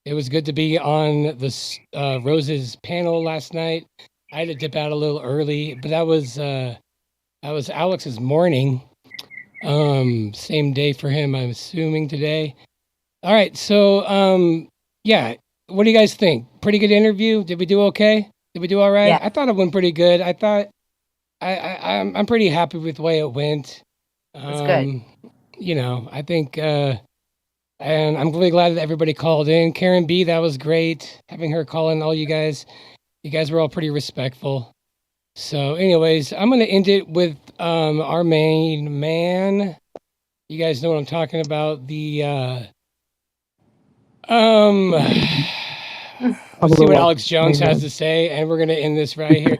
it was good to be on this Rose's panel last night. I had to dip out a little early, but that was Alex's morning. Same day for him, I'm assuming today. All right, so yeah, what do you guys think? Pretty good interview. Did we do okay? Did we do all right? Yeah. I thought it went pretty good. I thought I'm pretty happy with the way it went. That's good. I think and I'm really glad that everybody called in. Karen B, that was great. Having her call in, all you guys were all pretty respectful. So, anyways, I'm gonna end it with our main man. You guys know what I'm talking about. The let's see what Alex Jones has to say, and we're gonna end this right here.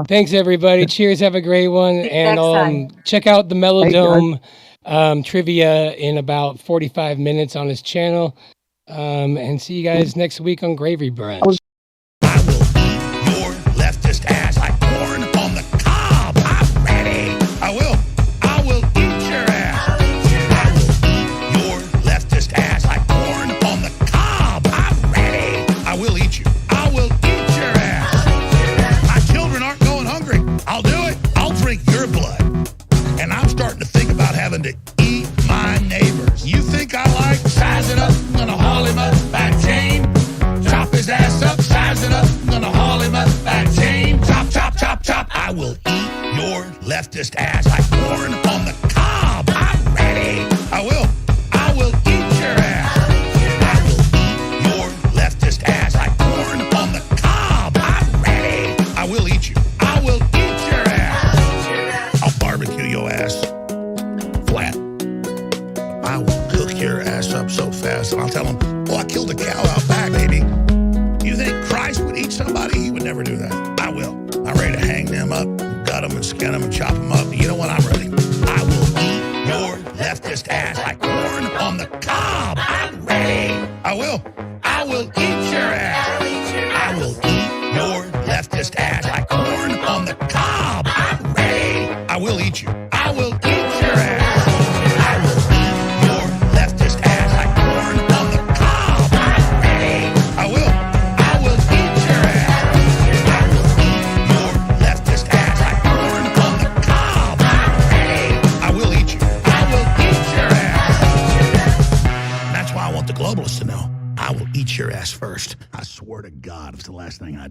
Thanks, everybody. Cheers. Have a great one, and next time. check out the Melodome trivia in about 45 minutes on his channel. And see you guys next week on Gravy Brunch. Your leftist ass like corn on the cob. I'm ready. I will eat your ass. Your leftist ass like corn on the cob. I'm ready. I will eat you. I will eat your ass. My children aren't going hungry. I'll do it. I'll drink your blood. And I'm starting to think about having to eat my neighbors. You think I like sizing up? I'm gonna haul him up by chain. Chop his ass up, size it up. I'm gonna haul him up by chain. Chop, chop, chop, chop. I will eat your leftist ass like corn on the cob. I'm ready. I will eat your ass. I will eat your leftist ass like corn on the cob. I'm ready. I will eat you. I will eat your ass. I'll barbecue your ass flat. I will cook your ass up so fast, and I'll tell them, oh, I killed a cow out back, baby. You think Christ would eat somebody? He would never do that. I will. I'm ready to hang them up, gut them and skin them and chop them up. You know what? I'm ready. I will eat your leftist ass like corn on the cob. I'm ready. I will. I will eat your ass. I will eat your leftist ass like corn on the cob. I'm ready. I will eat you. I will eat your ass. I will eat your leftist ass like corn on the cob. I'm ready. I will. I will eat your ass. I will eat your leftist ass like corn on the cob. I'm ready. I will eat you. I will eat your ass. That's why I want the globalists to know. I will eat your ass first. I swear to God, it's the last thing I